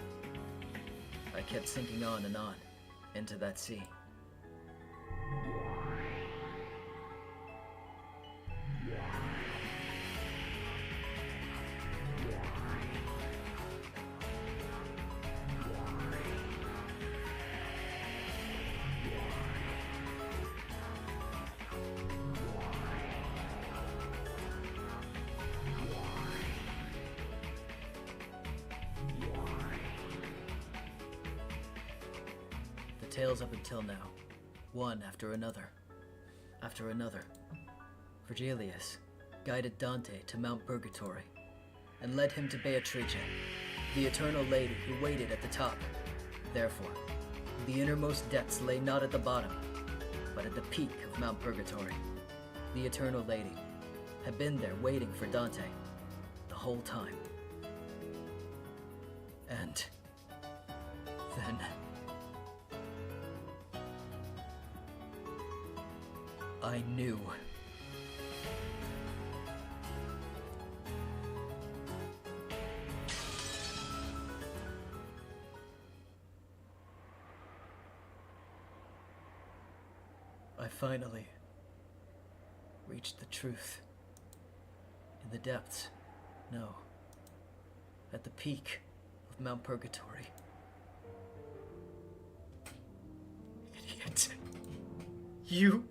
Speaker 3: I kept sinking on and on into that sea. Tales up until now, one after another. Virgilius, guided Dante to Mount Purgatory and led him to Beatrice, the eternal lady who waited at the top. Therefore, the innermost depths lay not at the bottom, but at the peak of Mount Purgatory. The eternal lady had been there waiting for Dante the whole time. And then I knew. I finally reached the truth. In the depths, no, at the peak of Mount Purgatory.
Speaker 7: Idiot. You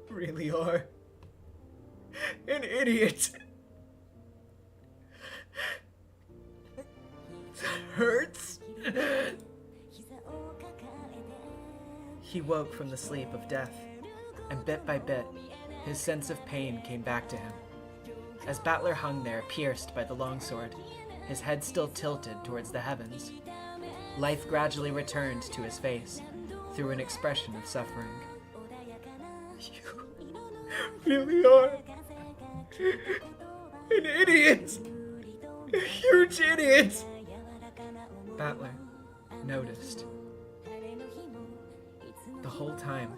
Speaker 7: really are an idiot. That hurts. He woke from the sleep of death, and bit by bit, his sense of pain came back to him. As Battler hung there, pierced by the longsword, his head still tilted towards the heavens, life gradually returned to his face through an expression of suffering. You really are an idiot! A huge idiot! Battler noticed. The whole time,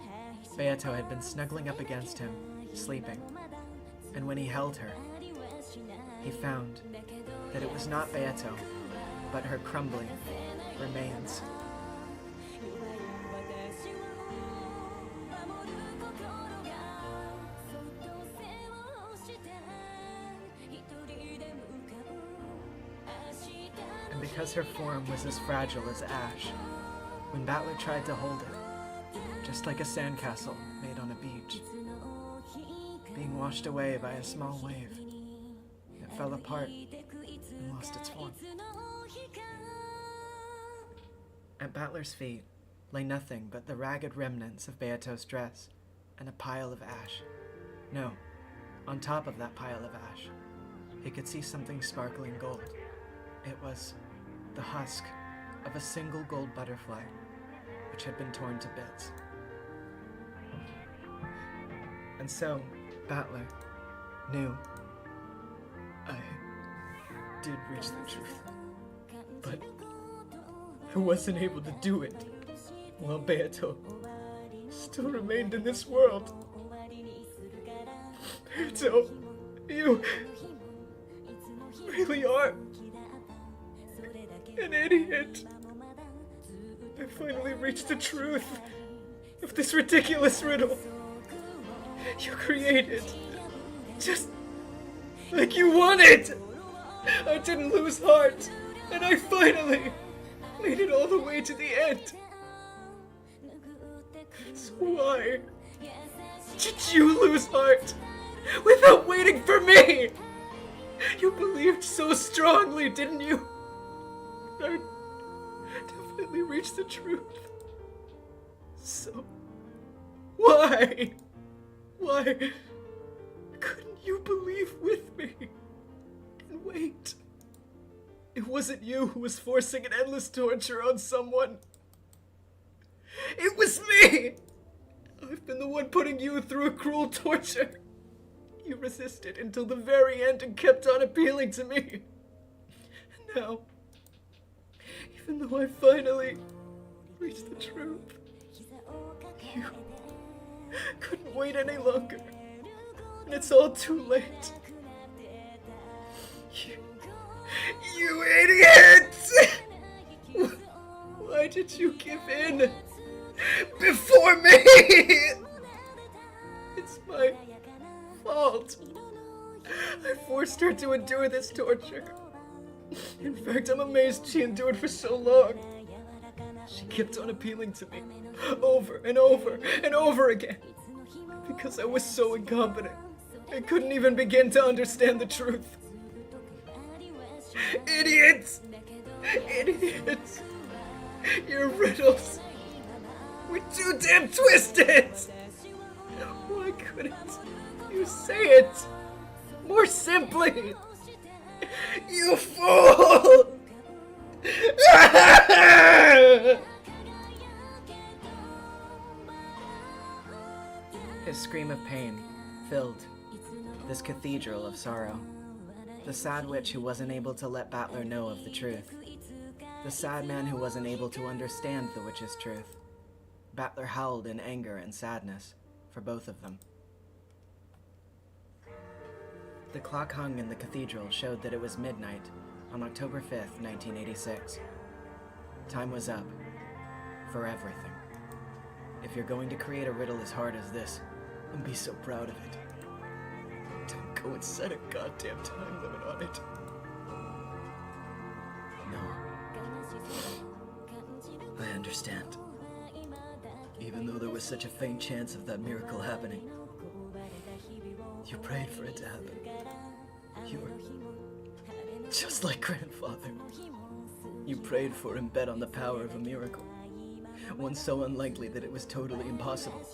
Speaker 7: Beato had been snuggling up against him, sleeping, and when he held her, he found that it was not Beato, but her crumbling remains. And because her form was as fragile as ash, when Battler tried to hold it, just like a sandcastle made on a beach, being washed away by a small wave, it fell apart and lost its form. At Battler's feet lay nothing but the ragged remnants of Beato's dress and a pile of ash. No, on top of that pile of ash, he could see something sparkling gold. It was the husk of a single gold butterfly, which had been torn to bits. And so, Battler knew I did reach the truth, but I wasn't able to do it while Beato still remained in this world. Beato, you really are an idiot. I finally reached the truth of this ridiculous riddle you created, just like you wanted. I didn't lose heart, and I finally made it all the way to the end. So why did you lose heart without waiting for me? You believed so strongly, didn't you? I definitely reached the truth. So why? Why couldn't you believe with me and wait? It wasn't you who was forcing an endless torture on someone. It was me! I've been the one putting you through a cruel torture. You resisted until the very end and kept on appealing to me. And now, even though I finally reached the truth, you couldn't wait any longer. And it's all too late. You idiot! Why did you give in before me? It's my fault. I forced her to endure this torture. In fact, I'm amazed she endured for so long. She kept on appealing to me over and over and over again. Because I was so incompetent, I couldn't even begin to understand the truth. Idiots! Idiots! Your riddles were too damn twisted! Why couldn't you say it More simply, you fool!
Speaker 1: His scream of pain filled this cathedral of sorrow. The sad witch who wasn't able to let Battler know of the truth. The sad man who wasn't able to understand the witch's truth. Battler howled in anger and sadness for both of them. The clock hung in the cathedral showed that it was midnight on October 5th, 1986. Time was up for everything. If you're going to create a riddle as hard as this, and be so proud of it, don't go and set a goddamn time limit on it.
Speaker 3: No. I understand. Even though there was such a faint chance of that miracle happening, you prayed for it to happen. You were just like grandfather. You prayed for and bet on the power of a miracle. One so unlikely that it was totally impossible.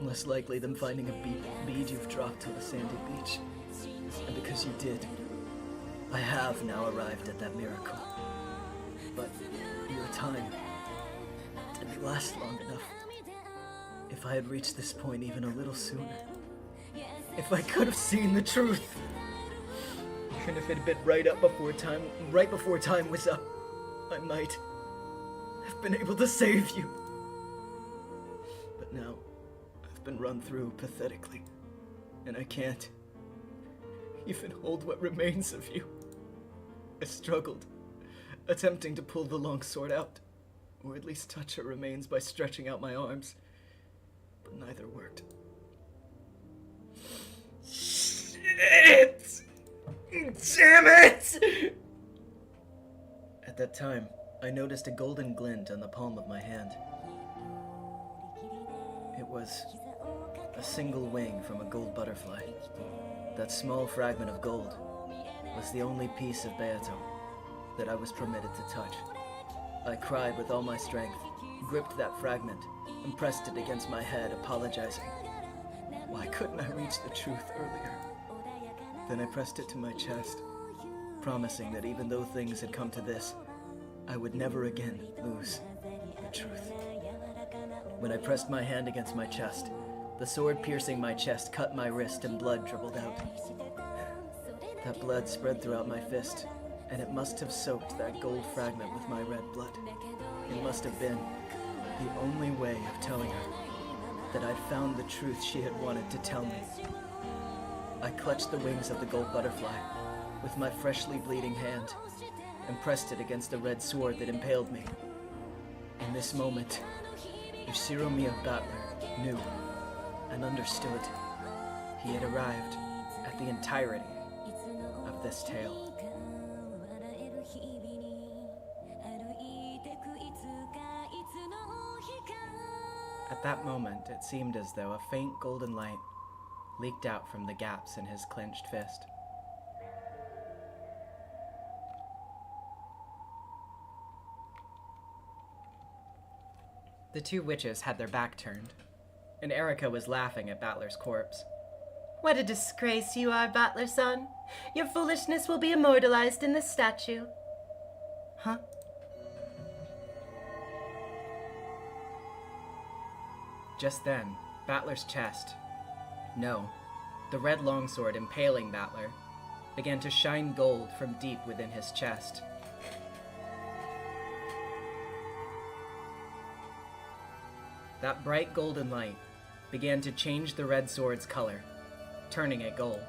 Speaker 3: Less likely than finding a bead you've dropped on a sandy beach. And because you did, I have now arrived at that miracle. But your time didn't last long enough. If I had reached this point even a little sooner, if I could have seen the truth, even if it had been right before time was up, I might have been able to save you. But now, I've been run through pathetically, and I can't even hold what remains of you. I struggled, attempting to pull the long sword out, or at least touch her remains by stretching out my arms, but neither worked.
Speaker 7: Shit! Damn it!
Speaker 3: At that time, I noticed a golden glint on the palm of my hand. It was a single wing from a gold butterfly. That small fragment of gold was the only piece of Beato that I was permitted to touch. I cried with all my strength, gripped that fragment, and pressed it against my head, apologizing. Why couldn't I reach the truth earlier? Then I pressed it to my chest, promising that even though things had come to this, I would never again lose the truth. When I pressed my hand against my chest, the sword piercing my chest cut my wrist and blood dribbled out. That blood spread throughout my fist, and it must have soaked that gold fragment with my red blood. It must have been the only way of telling her that I'd found the truth she had wanted to tell me. I clutched the wings of the gold butterfly with my freshly bleeding hand and pressed it against the red sword that impaled me. In this moment, Yoshiromiya Battler knew and understood. He had arrived at the entirety of this tale. At that moment, it seemed as though a faint golden light leaked out from the gaps in his clenched fist. The two witches had their back turned, and Erica was laughing at Battler's corpse.
Speaker 2: What a disgrace you are, Battler-san. Your foolishness will be immortalized in this statue.
Speaker 1: Huh? Just then, Battler's chest, no, the red longsword impaling Battler, began to shine gold from deep within his chest. That bright golden light began to change the red sword's color, turning it gold.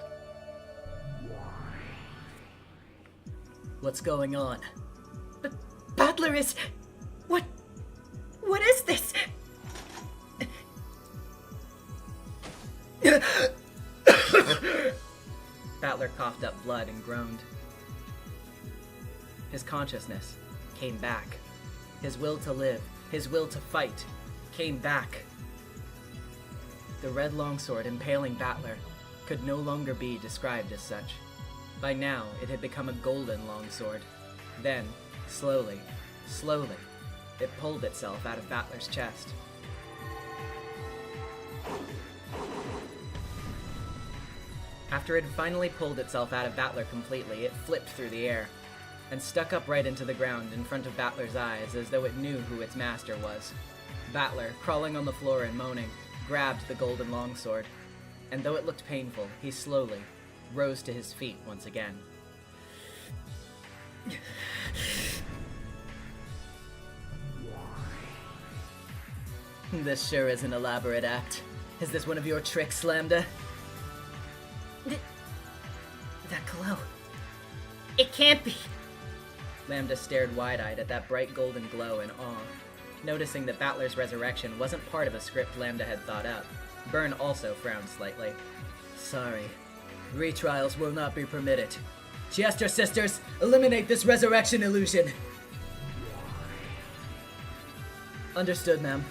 Speaker 1: What's going on?
Speaker 2: But Battler is... What is this?
Speaker 1: Battler coughed up blood and groaned. His consciousness came back. His will to live, his will to fight, came back. The red longsword impaling Battler could no longer be described as such. By now, it had become a golden longsword. Then, slowly, it pulled itself out of Battler's chest. After it had finally pulled itself out of Battler completely, it flipped through the air and stuck upright into the ground in front of Battler's eyes as though it knew who its master was. Battler, crawling on the floor and moaning, grabbed the golden longsword, and though it looked painful, he slowly rose to his feet once again. This sure is an elaborate act. Is this one of your tricks, Lambda? That glow.
Speaker 4: It can't be.
Speaker 1: Lambda stared wide-eyed at that bright golden glow in awe. Noticing that Battler's resurrection wasn't part of a script Lambda had thought up, Byrne also frowned slightly. Sorry. Retrials will not be permitted. Chester sisters, eliminate this resurrection illusion! Understood, ma'am.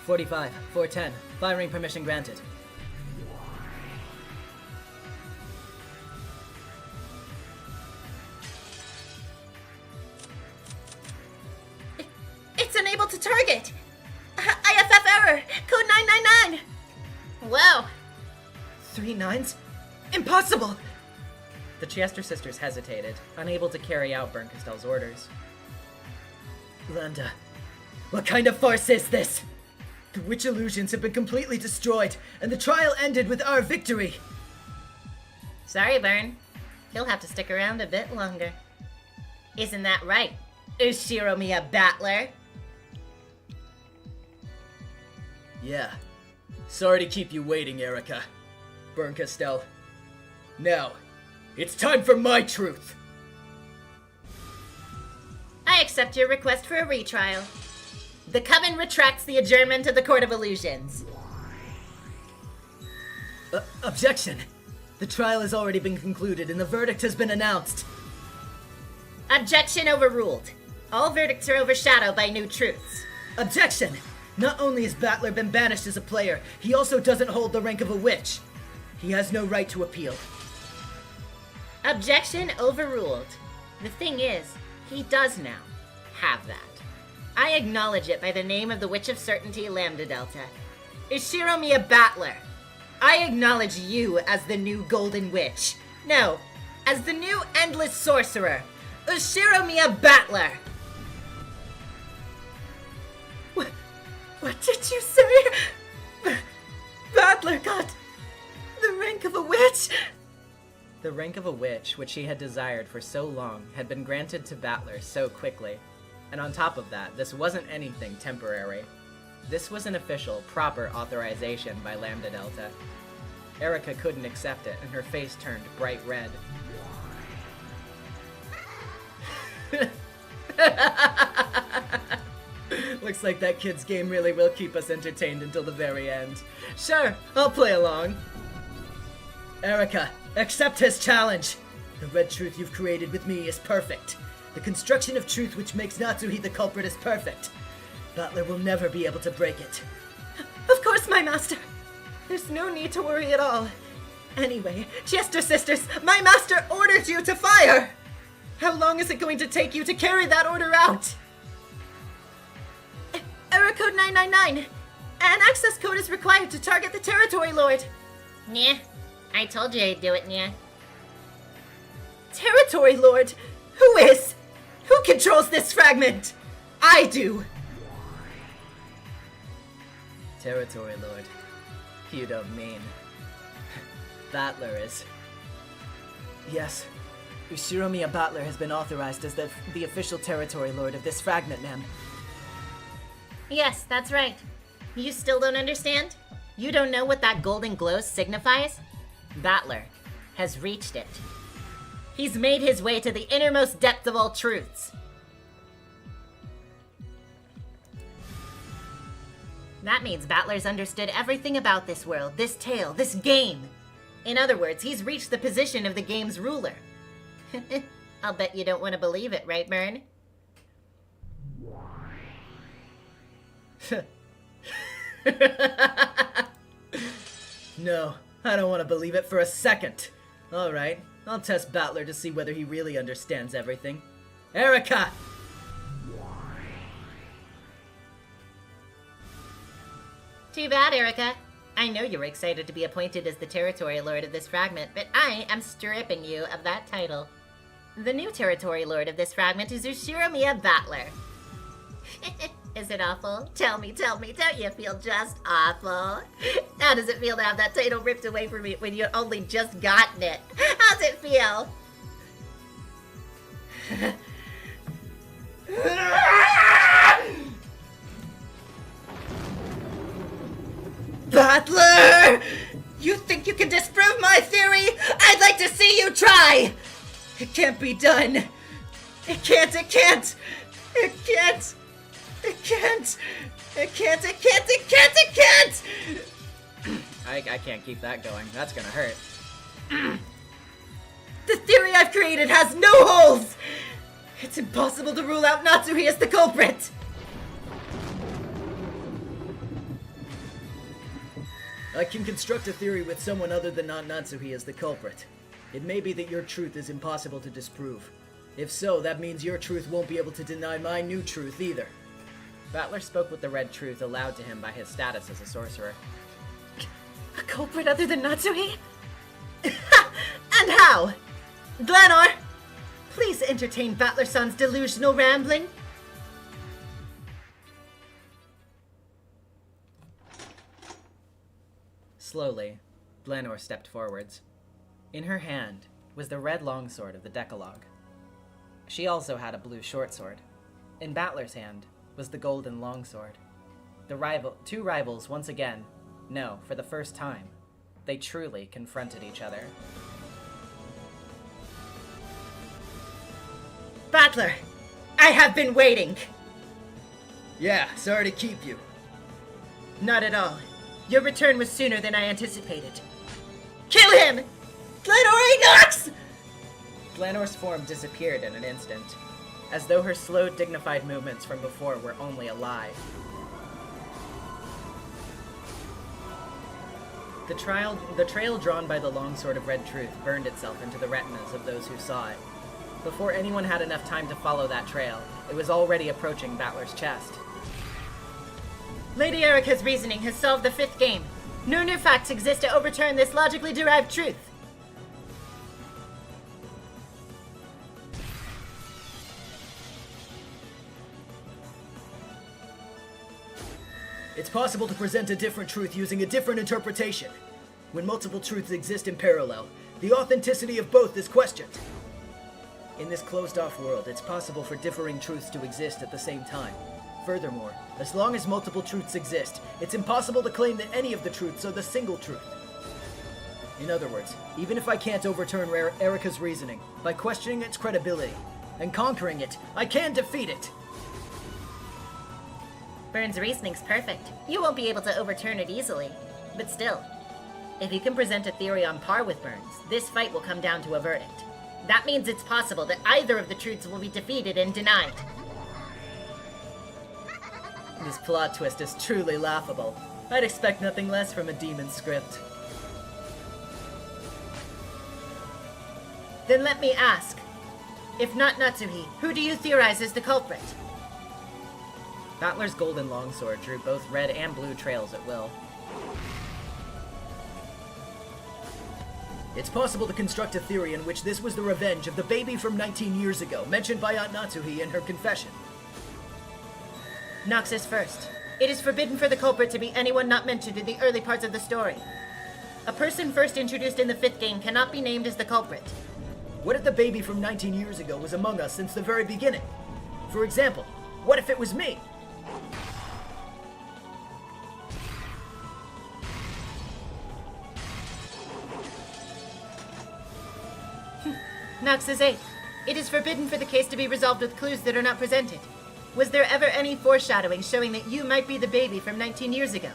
Speaker 1: 45, 410. Firing permission granted.
Speaker 4: It's unable to target! IFF error! Code 999! Whoa!
Speaker 1: 3 9s? Impossible! The Chester sisters hesitated, unable to carry out Berncastell's orders. Lambda, what kind of farce is this? The witch illusions have been completely destroyed, and the trial ended with our victory!
Speaker 4: Sorry, Byrne. You'll have to stick around a bit longer. Isn't that right? Is Shiromi a battler?
Speaker 3: Yeah. Sorry to keep you waiting, Erica. Berncastel. Now, it's time for my truth!
Speaker 4: I accept your request for a retrial. The Coven retracts the adjournment of the Court of Illusions.
Speaker 1: Objection! The trial has already been concluded and the verdict has been announced.
Speaker 4: Objection overruled. All verdicts are overshadowed by new truths.
Speaker 1: Objection! Not only has Battler been banished as a player, he also doesn't hold the rank of a witch. He has no right to appeal.
Speaker 4: Objection overruled. The thing is, he does now have that. I acknowledge it by the name of the Witch of Certainty, Lambda Delta. Is Shiromi a battler? I acknowledge you as the new Golden Witch. No, as the new Endless Sorcerer. Is Shiromi a battler?
Speaker 1: What did you say? Battler got the rank of a witch? The rank of a witch, which he had desired for so long, had been granted to Battler so quickly. And on top of that, this wasn't anything temporary. This was an official, proper authorization by Lambda Delta. Erica couldn't accept it, and her face turned bright red. Looks like that kid's game really will keep us entertained until the very end. Sure, I'll play along. Erica, accept his challenge. The red truth you've created with me is perfect. The construction of truth which makes Natsuhi the culprit is perfect. Battler will never be able to break it. Of course, my master. There's no need to worry at all. Anyway, Chester sisters, my master ordered you to fire! How long is it going to take you to carry that order out? Error code 999. An access code is required to target the territory lord.
Speaker 4: Nyeh. I told you I'd do it, nyeh.
Speaker 1: Territory lord? Who is? Who controls this fragment? I do. Territory lord. You don't mean... Battler is... Yes. Ushiromiya Battler has been authorized as the official territory lord of this fragment, ma'am.
Speaker 4: Yes, that's right. You still don't understand? You don't know what that golden glow signifies? Battler has reached it. He's made his way to the innermost depth of all truths. That means Battler's understood everything about this world, this tale, this game. In other words, he's reached the position of the game's ruler. I'll bet you don't want to believe it, right, Byrne?
Speaker 1: No, I don't want to believe it for a second. Alright, I'll test Battler to see whether he really understands everything. Erica!
Speaker 4: Too bad, Erica. I know you're excited to be appointed as the territory lord of this fragment, but I am stripping you of that title. The new territory lord of this fragment is Ushiromiya Battler. Is it awful? Tell me, don't you feel just awful? How does it feel to have that title ripped away from you when you only just gotten it? How's it feel? Battler! You think you can disprove my theory? I'd like to see you try! It can't be done. It can't.
Speaker 1: I can't keep that going. That's gonna hurt.
Speaker 4: The theory I've created has no holes! It's impossible to rule out Natsuhi as the culprit!
Speaker 3: I can construct a theory with someone other than Natsuhi as the culprit. It may be that your truth is impossible to disprove. If so, that means your truth won't be able to deny my new truth either.
Speaker 1: Battler spoke with the red truth allowed to him by his status as a sorcerer.
Speaker 4: A culprit other than Natsuhi? And how? Glenor, please entertain Battler-san's delusional rambling.
Speaker 1: Slowly, Glenor stepped forwards. In her hand was the red longsword of the Decalogue. She also had a blue shortsword. In Battler's hand was the golden longsword. Two rivals once again, no, for the first time, they truly confronted each other.
Speaker 4: Battler, I have been waiting.
Speaker 3: Yeah, sorry to keep you.
Speaker 4: Not at all. Your return was sooner than I anticipated. Kill him! Glenor Nox!
Speaker 1: Glenor's form disappeared in an instant, as though her slow, dignified movements from before were only a lie. The trail drawn by the longsword of Red Truth burned itself into the retinas of those who saw it. Before anyone had enough time to follow that trail, it was already approaching Battler's chest.
Speaker 4: Lady Erica's reasoning has solved the fifth game. No new facts exist to overturn this logically derived truth.
Speaker 3: It's possible to present a different truth using a different interpretation. When multiple truths exist in parallel, the authenticity of both is questioned. In this closed-off world, it's possible for differing truths to exist at the same time. Furthermore, as long as multiple truths exist, it's impossible to claim that any of the truths are the single truth. In other words, even if I can't overturn Erica's reasoning, by questioning its credibility and conquering it, I can defeat it!
Speaker 4: Burns' reasoning's perfect. You won't be able to overturn it easily. But still, if you can present a theory on par with Burns, this fight will come down to a verdict. That means it's possible that either of the truths will be defeated and denied.
Speaker 1: This plot twist is truly laughable. I'd expect nothing less from a demon script.
Speaker 4: Then let me ask, if not Natsuhi, who do you theorize is the culprit?
Speaker 1: Battler's golden longsword drew both red and blue trails at will.
Speaker 3: It's possible to construct a theory in which this was the revenge of the baby from 19 years ago, mentioned by Aunt Natsuhi in her confession.
Speaker 4: Nox is first. It is forbidden for the culprit to be anyone not mentioned in the early parts of the story. A person first introduced in the fifth game cannot be named as the culprit.
Speaker 3: What if the baby from 19 years ago was among us since the very beginning? For example, what if it was me?
Speaker 4: Nox is eighth. It is forbidden for the case to be resolved with clues that are not presented. Was there ever any foreshadowing showing that you might be the baby from 19 years ago?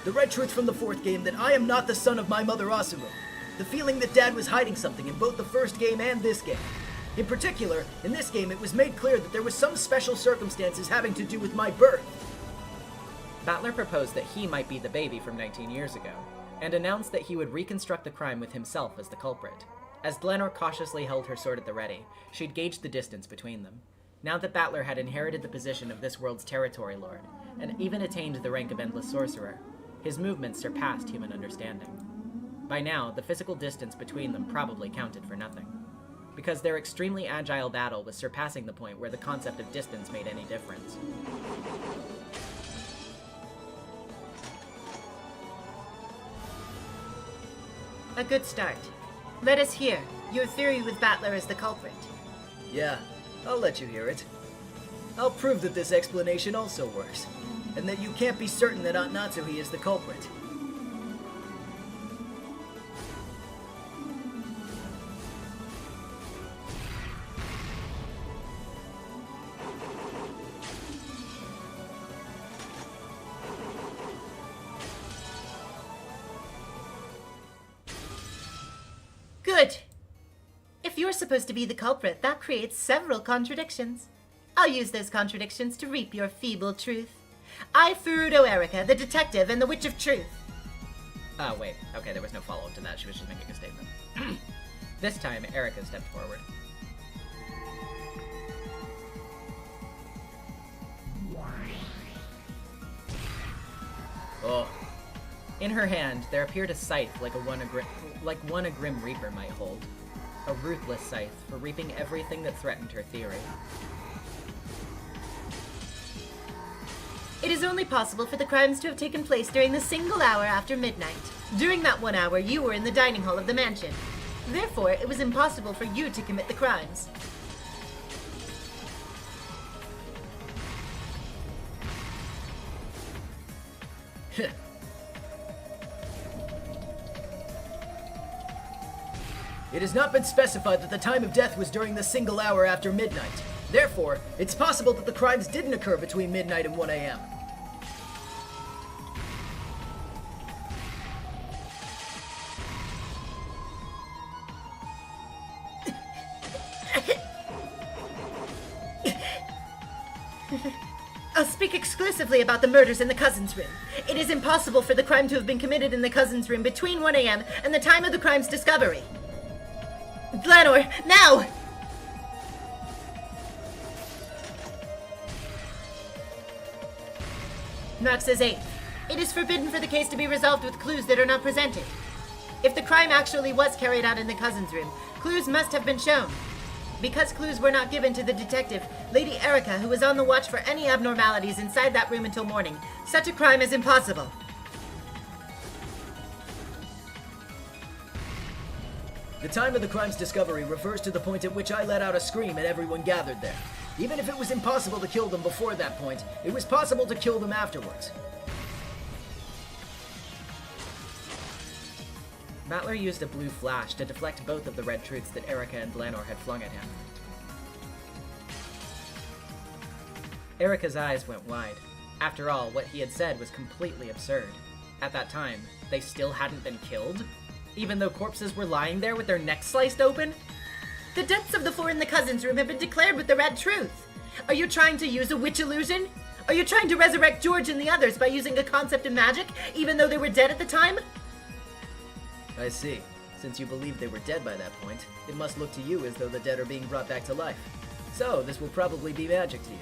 Speaker 3: The red truth from the fourth game that I am not the son of my mother Asumu. The feeling that Dad was hiding something in both the first game and this game. In particular, in this game it was made clear that there was some special circumstances having to do with my birth.
Speaker 1: Battler proposed that he might be the baby from 19 years ago, and announced that he would reconstruct the crime with himself as the culprit. As Glenor cautiously held her sword at the ready, she'd gauged the distance between them. Now that Battler had inherited the position of this world's territory lord, and even attained the rank of Endless Sorcerer, his movements surpassed human understanding. By now, the physical distance between them probably counted for nothing, because their extremely agile battle was surpassing the point where the concept of distance made any difference.
Speaker 2: A good start. Let us hear your theory with Battler as the culprit.
Speaker 3: Yeah, I'll let you hear it. I'll prove that this explanation also works, and that you can't be certain that Aunt Natsuhi is the culprit.
Speaker 2: Good. If you're supposed to be the culprit, that creates several contradictions. I'll use those contradictions to reap your feeble truth. I, Furudo Erika, the detective and the Witch of Truth.
Speaker 1: Oh, wait. Okay, there was no follow-up to that. She was just making a statement. This time, Erika stepped forward. Oh. In her hand, there appeared a scythe like one a Grim Reaper might hold. A ruthless scythe for reaping everything that threatened her theory.
Speaker 2: It is only possible for the crimes to have taken place during the single hour after midnight. During that 1 hour, you were in the dining hall of the mansion. Therefore, it was impossible for you to commit the crimes.
Speaker 3: It has not been specified that the time of death was during the single hour after midnight. Therefore, it's possible that the crimes didn't occur between midnight and 1 a.m.
Speaker 2: I'll speak exclusively about the murders in the cousin's room. It is impossible for the crime to have been committed in the cousin's room between 1 a.m. and the time of the crime's discovery. Glanor, now! Nox says 8. It is forbidden for the case to be resolved with clues that are not presented. If the crime actually was carried out in the cousin's room, clues must have been shown. Because clues were not given to the detective, Lady Erika, who was on the watch for any abnormalities inside that room until morning, such a crime is impossible.
Speaker 3: The time of the crime's discovery refers to the point at which I let out a scream and everyone gathered there. Even if it was impossible to kill them before that point, it was possible to kill them afterwards.
Speaker 1: Battler used a blue flash to deflect both of the red truths that Erika and Glanor had flung at him. Erika's eyes went wide. After all, what he had said was completely absurd. At that time, they still hadn't been killed? Even though corpses were lying there with their necks sliced open?
Speaker 2: The deaths of the 4 in the cousin's room have been declared with the red truth. Are you trying to use a witch illusion? Are you trying to resurrect George and the others by using a concept of magic, even though they were dead at the time?
Speaker 3: I see. Since you believe they were dead by that point, it must look to you as though the dead are being brought back to life. So, this will probably be magic to you.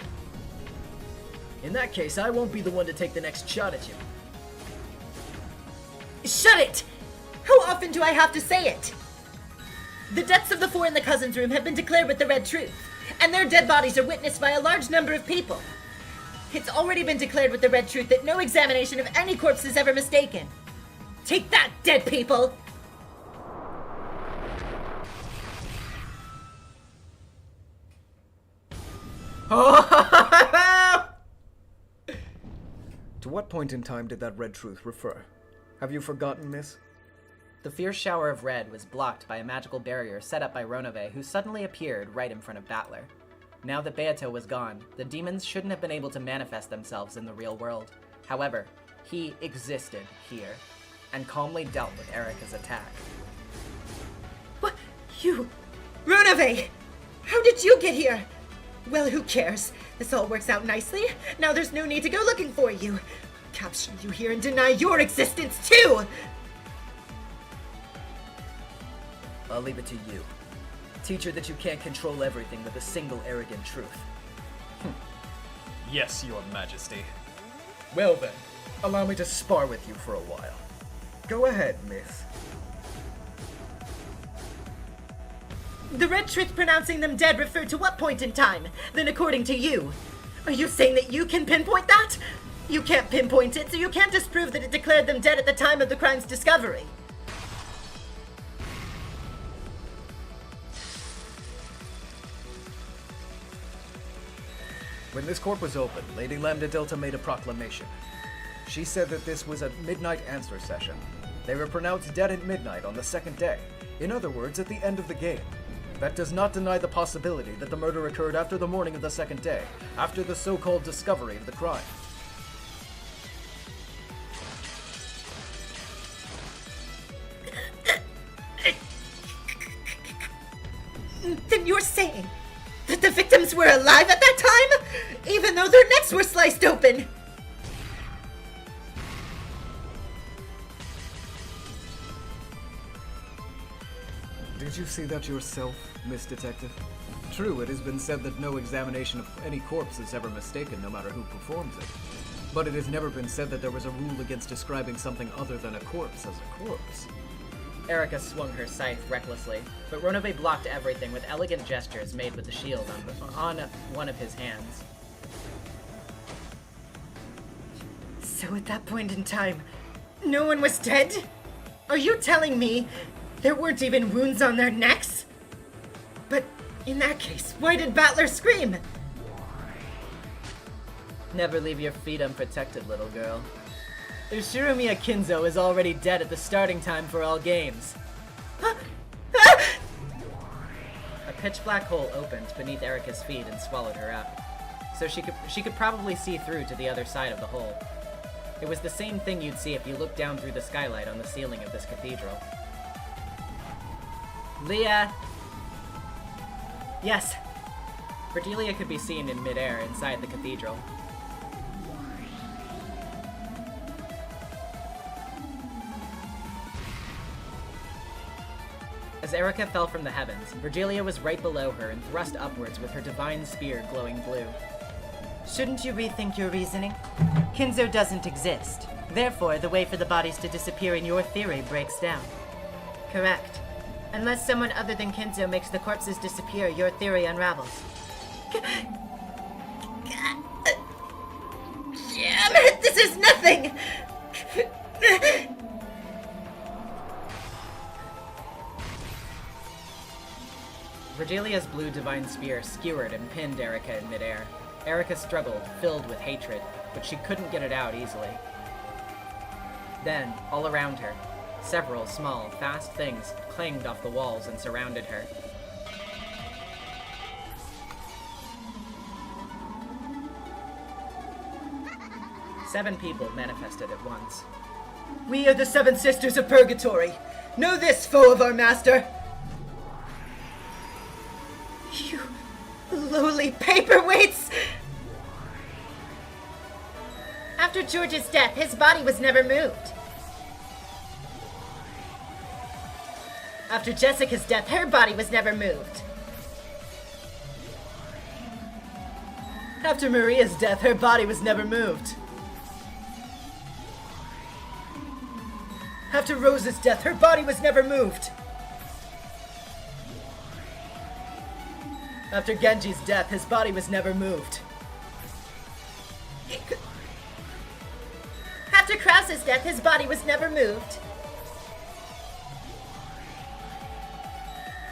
Speaker 3: In that case, I won't be the one to take the next shot at you.
Speaker 2: Shut it! How often do I have to say it? The deaths of the 4 in the cousin's room have been declared with the red truth, and their dead bodies are witnessed by a large number of people. It's already been declared with the red truth that no examination of any corpse is ever mistaken. Take that, dead people!
Speaker 6: To what point in time did that red truth refer? Have you forgotten, miss?
Speaker 1: The fierce shower of red was blocked by a magical barrier set up by Ronove, who suddenly appeared right in front of Battler. Now that Beato was gone, the demons shouldn't have been able to manifest themselves in the real world. However, he existed here, and calmly dealt with Erika's attack.
Speaker 2: What? You... Ronove! How did you get here? Well, who cares? This all works out nicely. Now there's no need to go looking for you. Capture you here and deny your existence, too!
Speaker 3: I'll leave it to you. Teach her that you can't control everything with a single arrogant truth.
Speaker 8: Yes, Your Majesty.
Speaker 6: Well then, allow me to spar with you for a while. Go ahead, miss.
Speaker 2: The red truth pronouncing them dead referred to what point in time? Then according to you. Are you saying that you can pinpoint that? You can't pinpoint it, so you can't disprove that it declared them dead at the time of the crime's discovery.
Speaker 6: When this court was opened, Lady Lambda Delta made a proclamation. She said that this was a midnight answer session. They were pronounced dead at midnight on the second day. In other words, at the end of the game. That does not deny the possibility that the murder occurred after the morning of the second day, after the so-called discovery of the crime.
Speaker 2: Then you're saying that the victims were alive at that time, even though their necks were sliced open?
Speaker 6: Did you see that yourself, Miss Detective? True, it has been said that no examination of any corpse is ever mistaken, no matter who performs it. But it has never been said that there was a rule against describing something other than a corpse as a corpse.
Speaker 1: Erica swung her scythe recklessly, but Ronove blocked everything with elegant gestures made with the shield on one of his hands.
Speaker 2: So at that point in time, no one was dead? Are you telling me there weren't even wounds on their necks? But in that case, why did Battler scream?
Speaker 1: Never leave your feet unprotected, little girl. Ushiromiya Kinzo is already dead at the starting time for all games. A pitch black hole opened beneath Erica's feet and swallowed her up. So she could probably see through to the other side of the hole. It was the same thing you'd see if you looked down through the skylight on the ceiling of this cathedral. Leah! Yes. Cordelia could be seen in midair inside the cathedral. As Erica fell from the heavens, Virgilia was right below her and thrust upwards with her divine spear glowing blue.
Speaker 2: Shouldn't you rethink your reasoning? Kinzo doesn't exist. Therefore, the way for the bodies to disappear in your theory breaks down. Correct. Unless someone other than Kinzo makes the corpses disappear, your theory unravels. Damn it! This is nothing!
Speaker 1: Virgilia's blue divine spear skewered and pinned Erica in midair. Erica struggled, filled with hatred, but she couldn't get it out easily. Then, all around her, several small, fast things clanged off the walls and surrounded her. Seven people manifested at once.
Speaker 2: We are the Seven Sisters of Purgatory. Know this, foe of our master! You lowly paperweights!
Speaker 4: After George's death, his body was never moved. After Jessica's death, her body was never moved.
Speaker 2: After Maria's death, her body was never moved. After Rose's death, her body was never moved. After Genji's death, his body was never moved.
Speaker 4: After Krause's death, his body was never moved.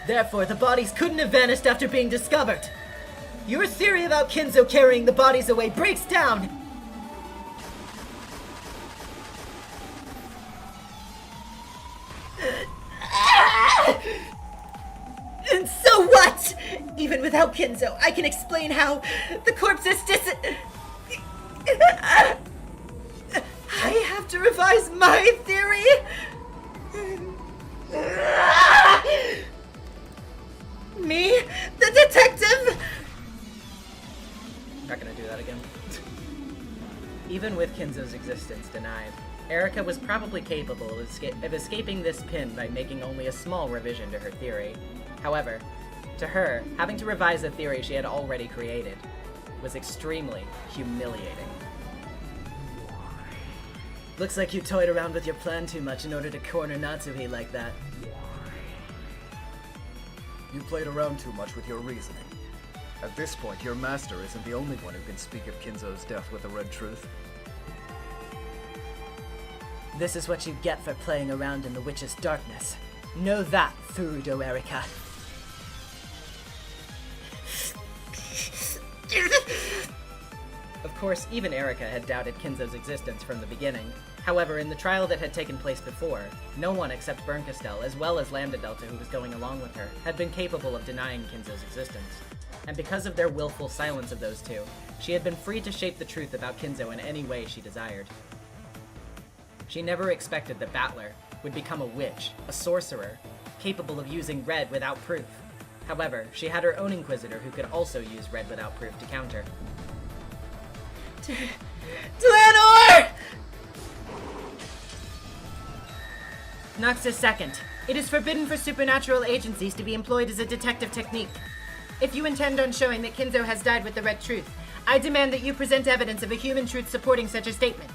Speaker 2: Therefore, the bodies couldn't have vanished after being discovered. Your theory about Kinzo carrying the bodies away breaks down. And so what? Even without Kinzo, I can explain how the corpses I have to revise my theory? Me, the detective?
Speaker 1: Not gonna do that again. Even with Kinzo's existence denied, Erica was probably capable of escaping this pin by making only a small revision to her theory. However, to her, having to revise a theory she had already created was extremely humiliating.
Speaker 5: Looks like you toyed around with your plan too much in order to corner Natsuhi like that.
Speaker 6: You played around too much with your reasoning. At this point, your master isn't the only one who can speak of Kinzo's death with the red truth.
Speaker 5: This is what you get for playing around in the witch's darkness. Know that, Furudo Erika.
Speaker 1: Of course, even Erika had doubted Kinzo's existence from the beginning. However, in the trial that had taken place before, no one except Bernkastel, as well as Lambda Delta who was going along with her, had been capable of denying Kinzo's existence. And because of their willful silence of those two, she had been free to shape the truth about Kinzo in any way she desired. She never expected that Battler would become a witch, a sorcerer, capable of using red without proof. However, she had her own Inquisitor who could also use red without proof to counter.
Speaker 2: Dlanor!
Speaker 5: Noxus second. It is forbidden for supernatural agencies to be employed as a detective technique. If you intend on showing that Kinzo has died with the red truth, I demand that you present evidence of a human truth supporting such a statement.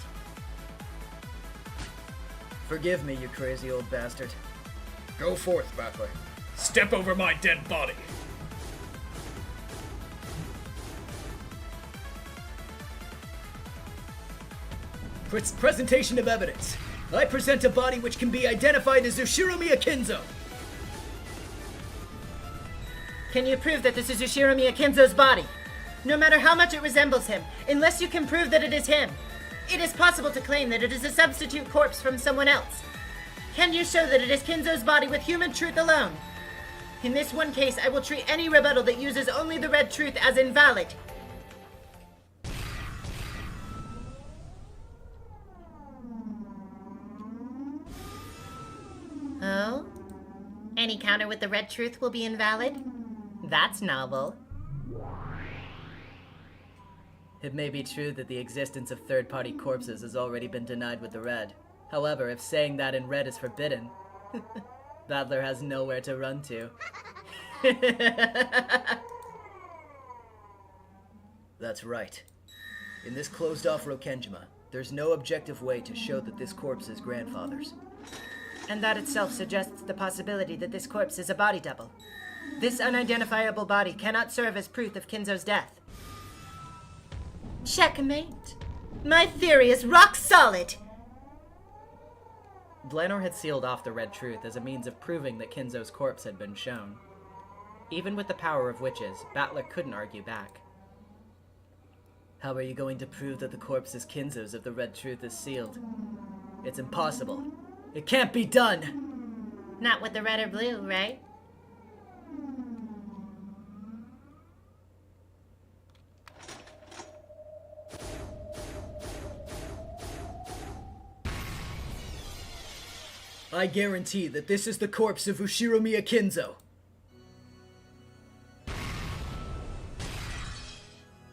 Speaker 3: Forgive me, you crazy old bastard.
Speaker 6: Go forth, Battler.
Speaker 7: Step over my dead body.
Speaker 3: Presentation of evidence. I present a body which can be identified as Ushiromiya Kinzo.
Speaker 5: Can you prove that this is Ushiromiya Kinzo's body? No matter how much it resembles him, unless you can prove that it is him, it is possible to claim that it is a substitute corpse from someone else. Can you show that it is Kinzo's body with human truth alone? In this one case, I will treat any rebuttal that uses only the red truth as invalid.
Speaker 4: Oh? Any counter with the red truth will be invalid? That's novel.
Speaker 5: It may be true that the existence of third-party corpses has already been denied with the red. However, if saying that in red is forbidden, Battler has nowhere to run to.
Speaker 3: That's right. In this closed-off Rokenjima, there's no objective way to show that this corpse is grandfather's.
Speaker 5: And that itself suggests the possibility that this corpse is a body double. This unidentifiable body cannot serve as proof of Kinzo's death. Checkmate. My theory is rock solid.
Speaker 1: Dlanor had sealed off the red truth as a means of proving that Kinzo's corpse had been shown. Even with the power of witches, Battler couldn't argue back.
Speaker 5: How are you going to prove that the corpse is Kinzo's if the red truth is sealed? It's impossible. It can't be done!
Speaker 4: Not with the red or blue, right?
Speaker 3: I guarantee that this is the corpse of Ushiromiya Kinzo.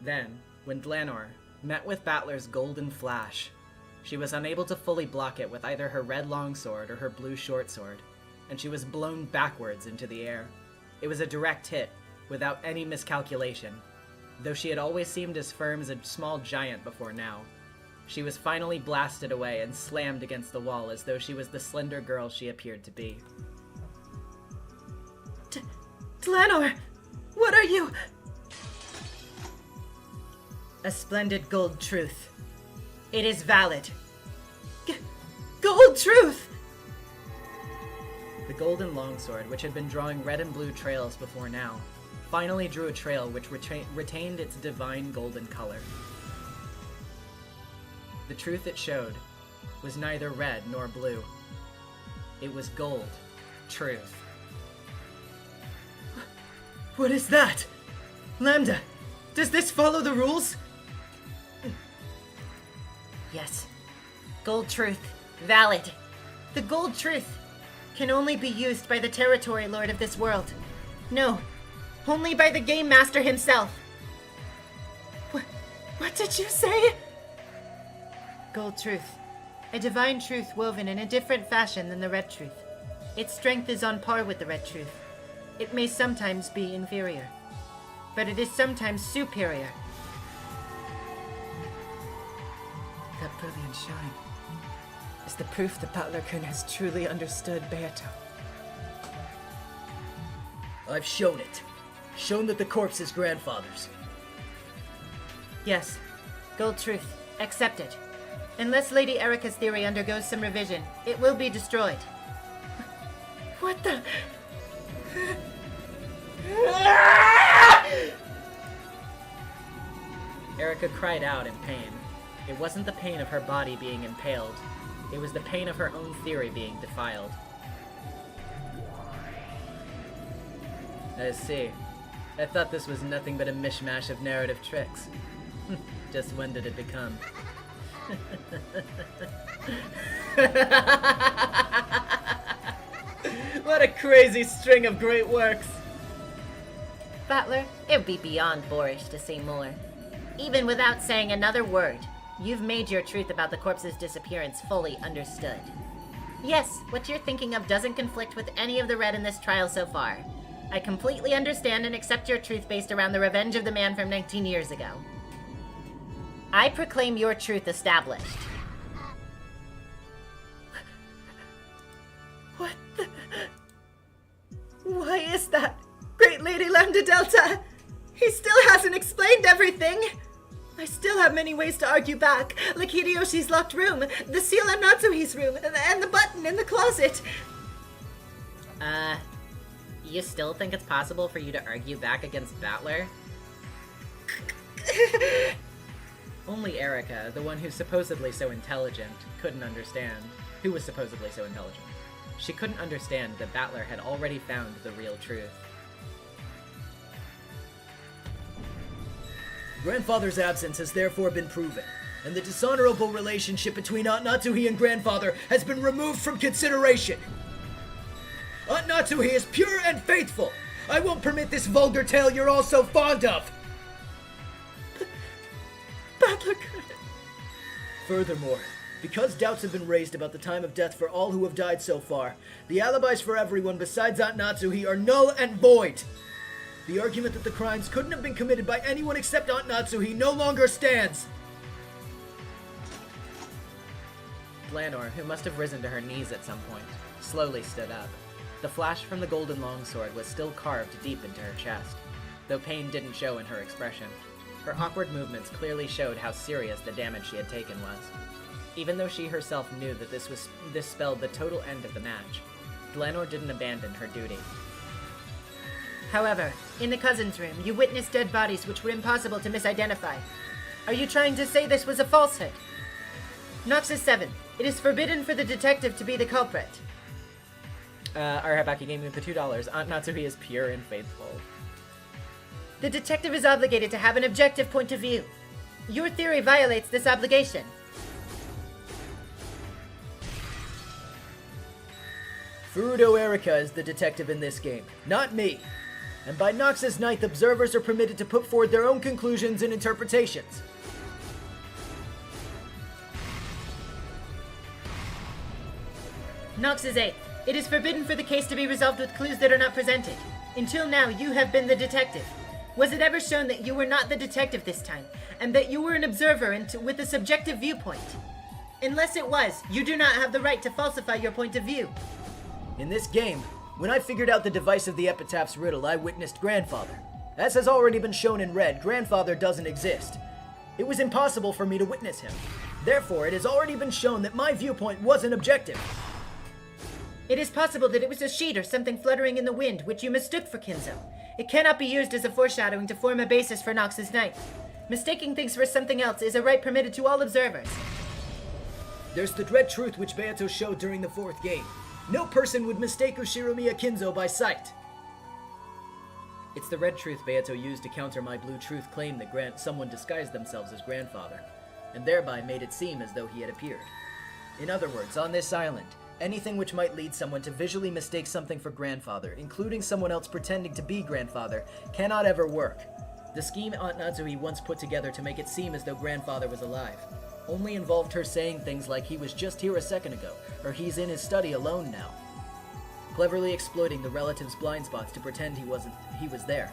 Speaker 1: Then, when Dlanor met with Battler's golden flash, she was unable to fully block it with either her red longsword or her blue shortsword, and she was blown backwards into the air. It was a direct hit, without any miscalculation, though she had always seemed as firm as a small giant before now. She was finally blasted away and slammed against the wall as though she was the slender girl she appeared to be.
Speaker 5: Dlanor! What are you?
Speaker 1: A splendid gold truth.
Speaker 5: It is valid. Gold truth!
Speaker 1: The golden longsword, which had been drawing red and blue trails before now, finally drew a trail which retained its divine golden color. The truth it showed was neither red nor blue. It was gold truth.
Speaker 5: What is that? Lambda, does this follow the rules?
Speaker 4: Yes. Gold truth. Valid. The gold truth can only be used by the territory lord of this world. No, only by the game master himself.
Speaker 5: What did you say?
Speaker 4: Gold truth. A divine truth woven in a different fashion than the red truth. Its strength is on par with the red truth. It may sometimes be inferior, but it is sometimes superior.
Speaker 2: That brilliant shine is the proof that Battler-kun has truly understood Beato.
Speaker 3: I've shown it. Shown that the corpse is grandfather's.
Speaker 2: Yes. Gold truth. Accepted. Unless Lady Erica's theory undergoes some revision, it will be destroyed. What the...
Speaker 1: Erica cried out in pain. It wasn't the pain of her body being impaled. It was the pain of her own theory being defiled. I see. I thought this was nothing but a mishmash of narrative tricks. Just when did it become? What a crazy string of great works!
Speaker 4: Battler, it would be beyond boorish to say more. Even without saying another word, you've made your truth about the corpse's disappearance fully understood. Yes, what you're thinking of doesn't conflict with any of the read in this trial so far. I completely understand and accept your truth based around the revenge of the man from 19 years ago. I proclaim your truth established.
Speaker 2: What the... Why is that? Great Lady Lambda Delta! He still hasn't explained everything! I still have many ways to argue back, like Hideyoshi's locked room, the seal in Natsuhi's room, and the button in the closet.
Speaker 1: You still think it's possible for you to argue back against Battler? Only Erica, the one who's supposedly so intelligent, couldn't understand. Who was supposedly so intelligent? She couldn't understand that Battler had already found the real truth.
Speaker 3: Grandfather's absence has therefore been proven, and the dishonorable relationship between Aunt Natsuhi and grandfather has been removed from consideration. Aunt Natsuhi is pure and faithful. I won't permit this vulgar tale you're all so fond of.
Speaker 2: Battler-kun.
Speaker 3: Furthermore, because doubts have been raised about the time of death for all who have died so far, the alibis for everyone besides Aunt Natsuhi are null and void. The argument that the crimes couldn't have been committed by anyone except Aunt Natsuhi no longer stands.
Speaker 1: Glanor, who must have risen to her knees at some point, slowly stood up. The flash from the golden longsword was still carved deep into her chest, though pain didn't show in her expression. Her awkward movements clearly showed how serious the damage she had taken was. Even though she herself knew that this spelled the total end of the match, Glanor didn't abandon her duty.
Speaker 2: However, in the cousin's room, you witnessed dead bodies which were impossible to misidentify. Are you trying to say this was a falsehood? Noxus 7. It is forbidden for the detective to be the culprit.
Speaker 1: Arhabaki gave me the $2. Aunt Natsuhi is pure and faithful.
Speaker 2: The detective is obligated to have an objective point of view. Your theory violates this obligation.
Speaker 3: Furudo Erica is the detective in this game, not me. And by Nox's 9th, observers are permitted to put forward their own conclusions and interpretations.
Speaker 2: Nox's 8th. It is forbidden for the case to be resolved with clues that are not presented. Until now, you have been the detective. Was it ever shown that you were not the detective this time, and that you were an observer with a subjective viewpoint? Unless it was, you do not have the right to falsify your point of view.
Speaker 3: In this game, when I figured out the device of the epitaph's riddle, I witnessed grandfather. As has already been shown in red, grandfather doesn't exist. It was impossible for me to witness him. Therefore, it has already been shown that my viewpoint wasn't objective.
Speaker 2: It is possible that it was a sheet or something fluttering in the wind, which you mistook for Kinzo. It cannot be used as a foreshadowing to form a basis for Nox's 9th. Mistaking things for something else is a right permitted to all observers.
Speaker 3: There's the dread truth which Beato showed during the 4th game. No person would mistake Ushiromiya Kinzo by sight. It's the red truth Beato used to counter my blue truth claim that someone disguised themselves as grandfather, and thereby made it seem as though he had appeared. In other words, on this island, anything which might lead someone to visually mistake something for grandfather, including someone else pretending to be grandfather, cannot ever work. The scheme Aunt Natsuhi once put together to make it seem as though grandfather was alive only involved her saying things like he was just here a second ago, or he's in his study alone now. Cleverly exploiting the relatives' blind spots to pretend he was there.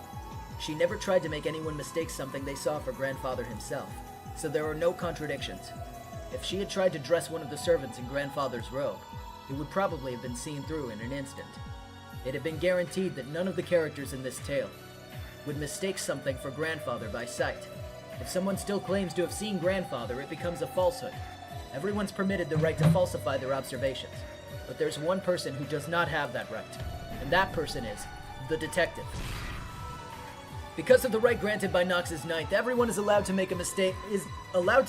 Speaker 3: She never tried to make anyone mistake something they saw for grandfather himself, so there were no contradictions. If she had tried to dress one of the servants in Grandfather's robe, it would probably have been seen through in an instant. It had been guaranteed that none of the characters in this tale would mistake something for Grandfather by sight. If someone still claims to have seen Grandfather, it becomes a falsehood. Everyone's permitted the right to falsify their observations, but there's one person who does not have that right, and that person is the detective. Because of the right granted by Nox's Ninth, everyone is allowed to make a mistake,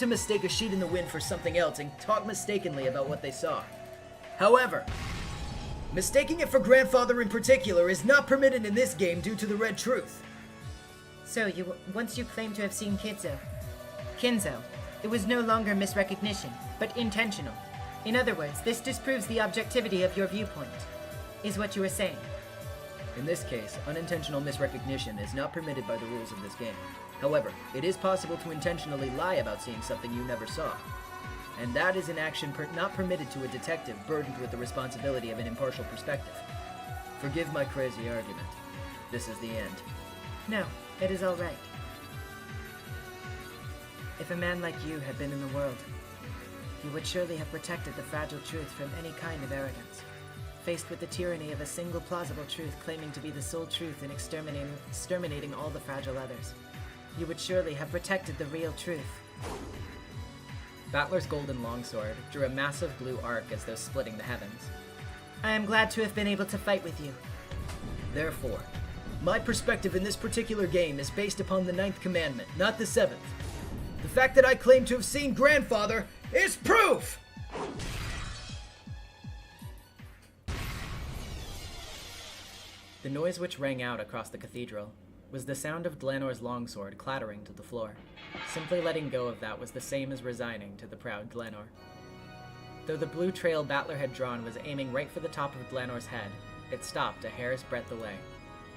Speaker 3: mistake a sheet in the wind for something else and talk mistakenly about what they saw. However, mistaking it for Grandfather in particular is not permitted in this game due to the red truth.
Speaker 2: So, once you claim to have seen Kinzo, it was no longer misrecognition, but intentional. In other words, this disproves the objectivity of your viewpoint, is what you were saying.
Speaker 3: In this case, unintentional misrecognition is not permitted by the rules of this game. However, it is possible to intentionally lie about seeing something you never saw. And that is an action not permitted to a detective burdened with the responsibility of an impartial perspective. Forgive my crazy argument. This is the end.
Speaker 2: No, it is all right. If a man like you had been in the world, you would surely have protected the fragile truth from any kind of arrogance. Faced with the tyranny of a single plausible truth claiming to be the sole truth and exterminating all the fragile others, you would surely have protected the real truth.
Speaker 1: Battler's golden longsword drew a massive blue arc as though splitting the heavens.
Speaker 2: I am glad to have been able to fight with you.
Speaker 3: Therefore, my perspective in this particular game is based upon the 9th commandment, not the 7th. The fact that I claim to have seen Grandfather is proof!
Speaker 1: The noise which rang out across the cathedral was the sound of Dlanor's longsword clattering to the floor. Simply letting go of that was the same as resigning to the proud Dlanor. Though the blue trail Battler had drawn was aiming right for the top of Dlanor's head, it stopped a hair's breadth away.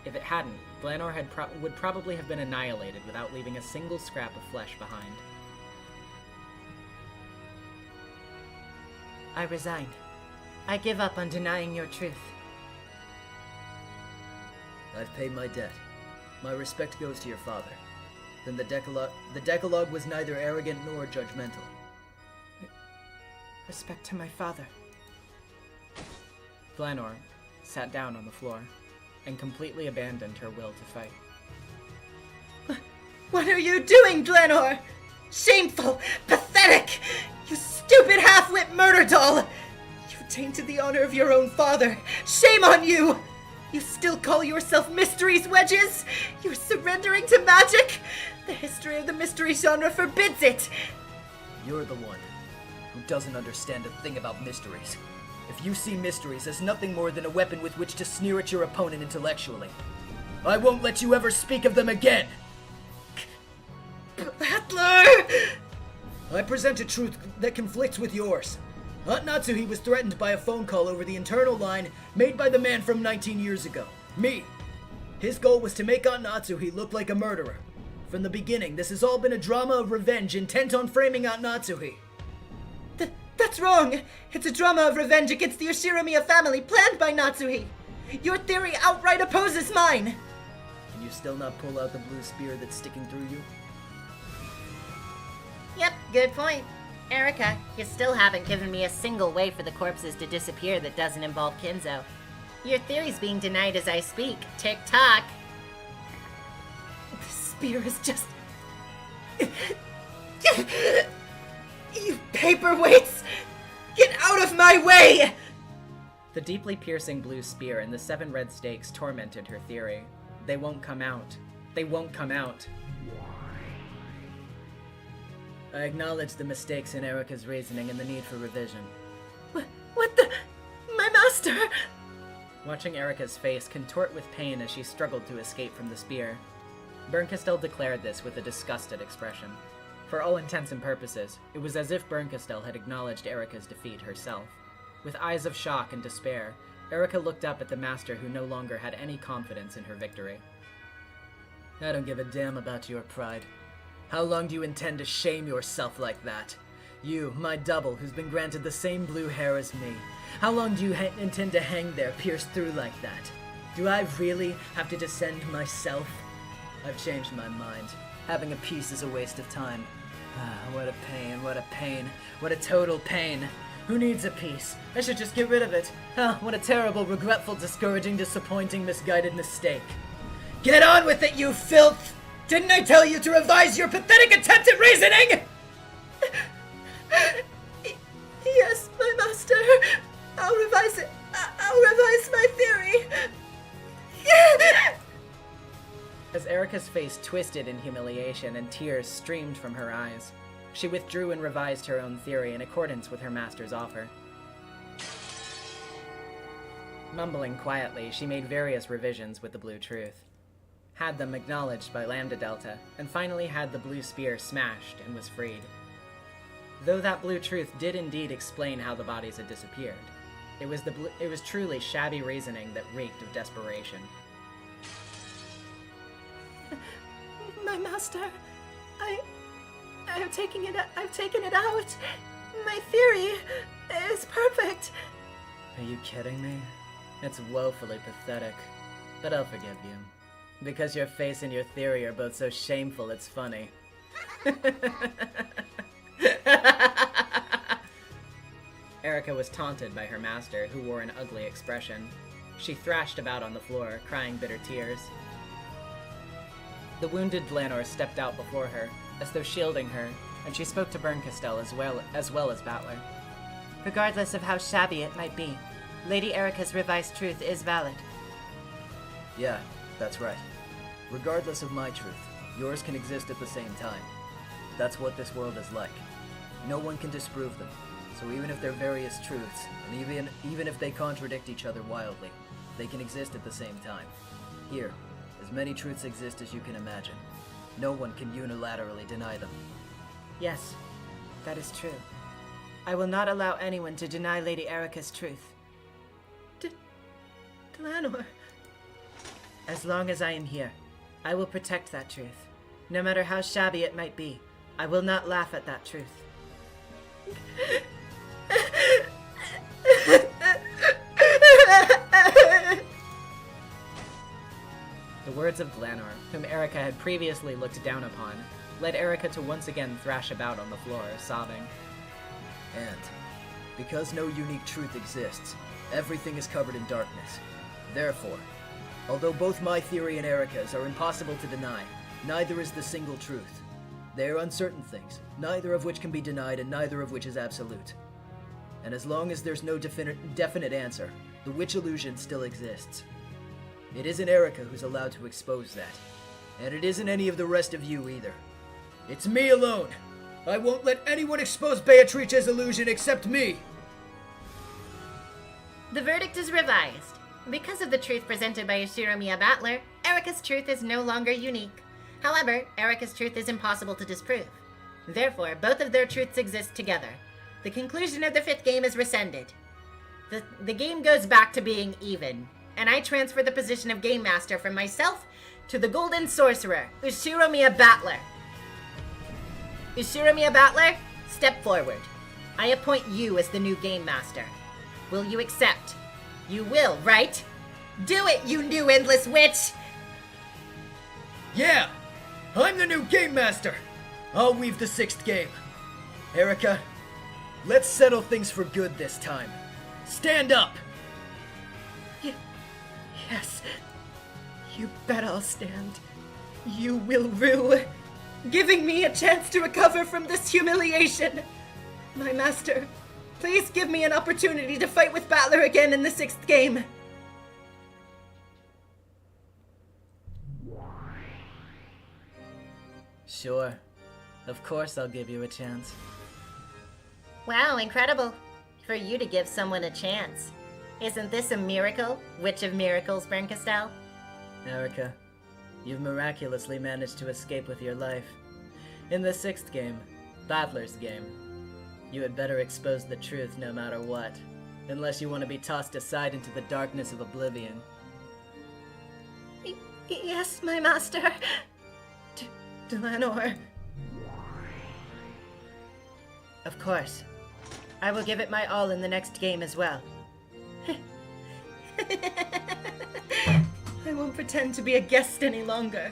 Speaker 1: If it hadn't, Dlanor would probably have been annihilated without leaving a single scrap of flesh behind.
Speaker 2: I resign. I give up on denying your truth.
Speaker 3: I've paid my debt. My respect goes to your father. Then the Decalogue was neither arrogant nor judgmental.
Speaker 2: Respect to my father.
Speaker 1: Dlanor sat down on the floor and completely abandoned her will to fight.
Speaker 4: What are you doing, Dlanor? Shameful! Pathetic! You stupid half-wit murder doll! You tainted the honor of your own father! Shame on you! You still call yourself Mysteries, Wedges? You're surrendering to magic? The history of the mystery genre forbids it!
Speaker 3: You're the one who doesn't understand a thing about mysteries. If you see mysteries as nothing more than a weapon with which to sneer at your opponent intellectually, I won't let you ever speak of them again!
Speaker 4: Battler!
Speaker 3: I present a truth that conflicts with yours. Aunt Natsuhi was threatened by a phone call over the internal line made by the man from 19 years ago. Me. His goal was to make Aunt Natsuhi look like a murderer. From the beginning, this has all been a drama of revenge intent on framing Aunt Natsuhi.
Speaker 4: That's wrong! It's a drama of revenge against the Yoshiromiya family planned by Natsuhi! Your theory outright opposes mine!
Speaker 3: Can you still not pull out the blue spear that's sticking through you?
Speaker 4: Yep, good point. Erica, you still haven't given me a single way for the corpses to disappear that doesn't involve Kinzo. Your theory's being denied as I speak. Tick-tock. The spear is just... You paperweights! Get out of my way!
Speaker 1: The deeply piercing blue spear and the 7 red stakes tormented her theory. They won't come out. They won't come out.
Speaker 3: I acknowledge the mistakes in Erica's reasoning and the need for revision.
Speaker 4: What the... My master!
Speaker 1: Watching Erica's face contort with pain as she struggled to escape from the spear, Bernkastel declared this with a disgusted expression. For all intents and purposes, it was as if Bernkastel had acknowledged Erica's defeat herself. With eyes of shock and despair, Erica looked up at the master who no longer had any confidence in her victory.
Speaker 3: I don't give a damn about your pride. How long do you intend to shame yourself like that? You, my double, who's been granted the same blue hair as me. How long do you intend to hang there, pierced through like that? Do I really have to descend myself? I've changed my mind. Having a peace is a waste of time.
Speaker 1: What a pain, what a pain, what a total pain. Who needs a piece? I should just get rid of it. Oh, what a terrible, regretful, discouraging, disappointing, misguided mistake. Get on with it, you filth! Didn't I tell you to revise your pathetic attempt at reasoning?
Speaker 2: Yes, my master. I'll revise it. I'll revise my theory.
Speaker 1: As Erica's face twisted in humiliation and tears streamed from her eyes, she withdrew and revised her own theory in accordance with her master's offer. Mumbling quietly, she made various revisions with the Blue Truth, had them acknowledged by Lambda Delta, and finally had the Blue Spear smashed and was freed. Though that Blue Truth did indeed explain how the bodies had disappeared, it was truly shabby reasoning that reeked of desperation.
Speaker 2: My master, I've taken it out. My theory is perfect.
Speaker 1: Are you kidding me? It's woefully pathetic, but I'll forgive you. Because your face and your theory are both so shameful, it's funny. Erica was taunted by her master, who wore an ugly expression. She thrashed about on the floor, crying bitter tears. The wounded Dlanor stepped out before her, as though shielding her, and she spoke to Berncastel as well as Battler.
Speaker 2: Regardless of how shabby it might be, Lady Erica's revised truth is valid.
Speaker 3: Yeah, that's right. Regardless of my truth, yours can exist at the same time. That's what this world is like. No one can disprove them, so even if they're various truths, and even if they contradict each other wildly, they can exist at the same time. Here, as many truths exist as you can imagine. No one can unilaterally deny them.
Speaker 2: Yes, that is true. I will not allow anyone to deny Lady Erica's truth. Dlanor. As long as I am here, I will protect that truth. No matter how shabby it might be, I will not laugh at that truth.
Speaker 1: The words of Dlanor, whom Erica had previously looked down upon, led Erica to once again thrash about on the floor, sobbing.
Speaker 3: And, because no unique truth exists, everything is covered in darkness. Therefore, although both my theory and Erica's are impossible to deny, neither is the single truth. They are uncertain things, neither of which can be denied and neither of which is absolute. And as long as there's no definite answer, the witch illusion still exists. It isn't Erica who's allowed to expose that. And it isn't any of the rest of you either. It's me alone! I won't let anyone expose Beatrice's illusion except me!
Speaker 4: The verdict is revised. Because of the truth presented by Ushiromiya Battler, Erica's truth is no longer unique. However, Erica's truth is impossible to disprove. Therefore, both of their truths exist together. The conclusion of the fifth game is rescinded. The game goes back to being even, and I transfer the position of Game Master from myself to the Golden Sorcerer, Ushiromiya Battler. Ushiromiya Battler, step forward. I appoint you as the new Game Master. Will you accept? You will, right? Do it, you new Endless Witch!
Speaker 3: Yeah! I'm the new Game Master! I'll weave the sixth game. Erica, let's settle things for good this time. Stand up!
Speaker 2: Yes. You bet I'll stand. You will rue, giving me a chance to recover from this humiliation. My master, please give me an opportunity to fight with Battler again in the sixth game.
Speaker 1: Sure. Of course I'll give you a chance.
Speaker 4: Wow, incredible. For you to give someone a chance. Isn't this a miracle? Witch of Miracles, Berncastel?
Speaker 1: Erica, you've miraculously managed to escape with your life. In the sixth game, Battler's game, you had better expose the truth no matter what, unless you want to be tossed aside into the darkness of oblivion.
Speaker 2: Yes, my master. Dlanor. Of course. I will give it my all in the next game as well. I won't pretend to be a guest any longer.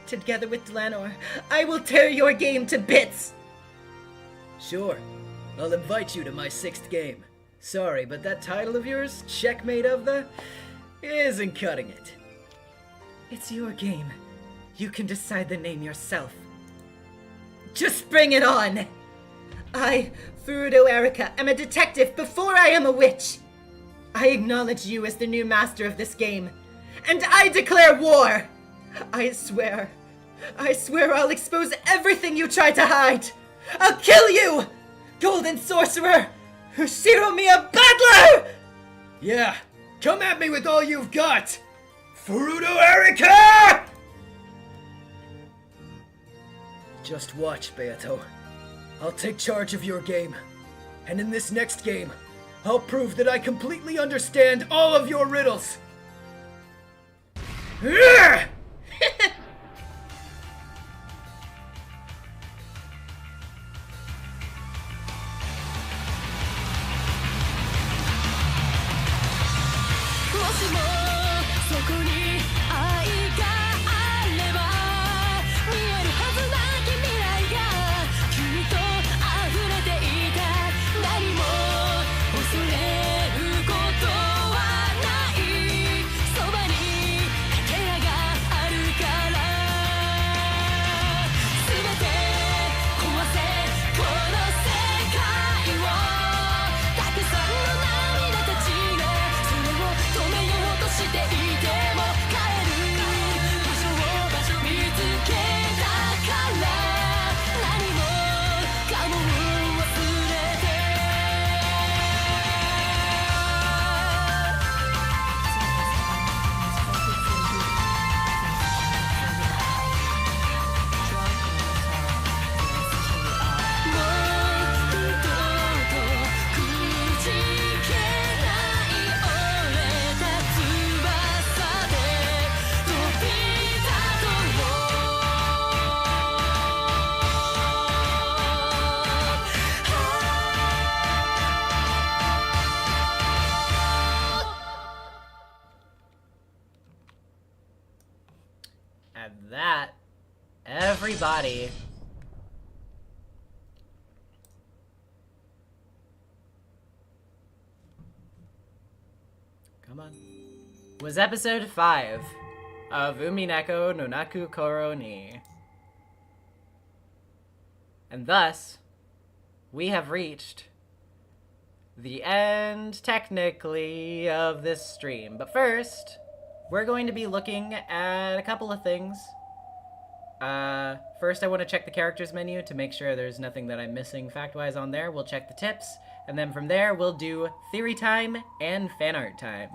Speaker 2: Together with Dlanor, I will tear your game to bits.
Speaker 3: Sure. I'll invite you to my 6th game. Sorry, but that title of yours, Checkmate of the, isn't cutting it.
Speaker 2: It's your game. You can decide the name yourself. Just bring it on! I, Furudo Erika, am a detective before I am a witch. I acknowledge you as the new master of this game, and I declare war! I swear I'll expose everything you tried to hide! I'll kill you! Golden Sorcerer! Ushiromiya Battler!
Speaker 3: Yeah, come at me with all you've got! Furudo Erika! Just watch, Beato. I'll take charge of your game. And in this next game, I'll prove that I completely understand all of your riddles! Ugh!
Speaker 1: And that, everybody, come on, was episode 5 of Umineko no Naku Koro ni. And thus, we have reached the end, technically, of this stream. But first, we're going to be looking at a couple of things. First, I want to check the characters menu to make sure there's nothing that I'm missing fact-wise on there. We'll check the tips, and then from there, we'll do theory time and fan art time.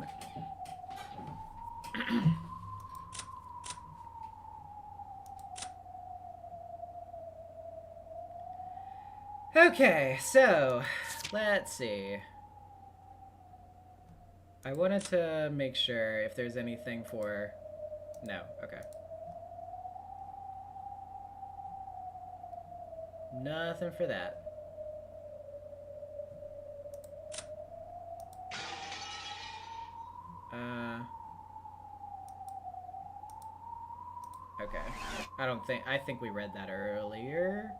Speaker 1: Okay, so, let's see. I wanted to make sure if there's anything for... No, okay. Nothing for that. Okay. I think we read that earlier.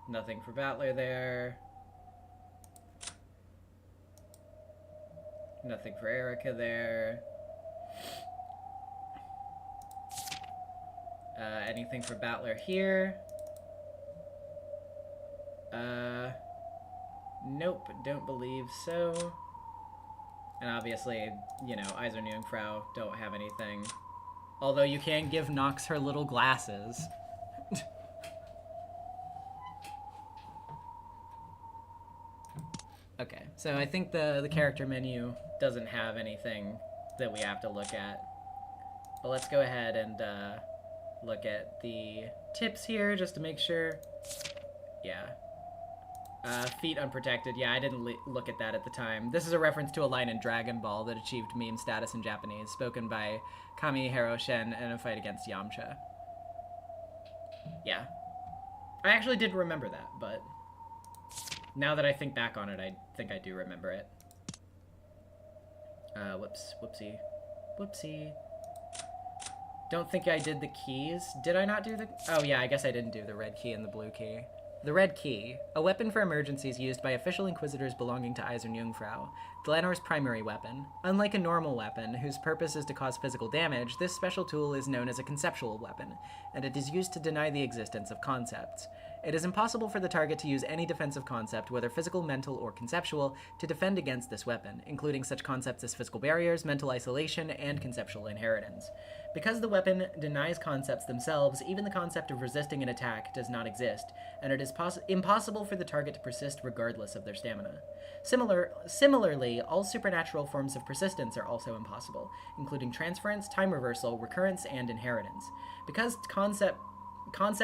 Speaker 1: Nothing for Battler there. Nothing for Erika there. Anything for Battler here? Nope, don't believe so. And obviously, you know, Aizo Jungfrau don't have anything. Although you can give Nox her little glasses. Okay, so I think the character menu doesn't have anything that we have to look at. But let's go ahead and look at the tips here just to make sure. Yeah. Feet unprotected. Yeah, I didn't look at that at the time. This is a reference to a line in Dragon Ball that achieved meme status in Japanese, spoken by Kami Shen in a fight against Yamcha. Yeah. I actually did remember that, but now that I think back on it, I think I do remember it. Whoopsie. Don't think I did the keys. Did I not do the... Oh yeah, I guess I didn't do the red key and the blue key. The red key, a weapon for emergencies used by official inquisitors belonging to Eisern Jungfrau, Dlanor's primary weapon. Unlike a normal weapon, whose purpose is to cause physical damage, this special tool is known as a conceptual weapon, and it is used to deny the existence of concepts. It is impossible for the target to use any defensive concept, whether physical, mental, or conceptual, to defend against this weapon, including such concepts as physical barriers, mental isolation, and conceptual inheritance. Because the weapon denies concepts themselves, even the concept of resisting an attack does not exist, and it is impossible for the target to persist regardless of their stamina. Similarly, all supernatural forms of persistence are also impossible, including transference, time reversal, recurrence, and inheritance. Because concept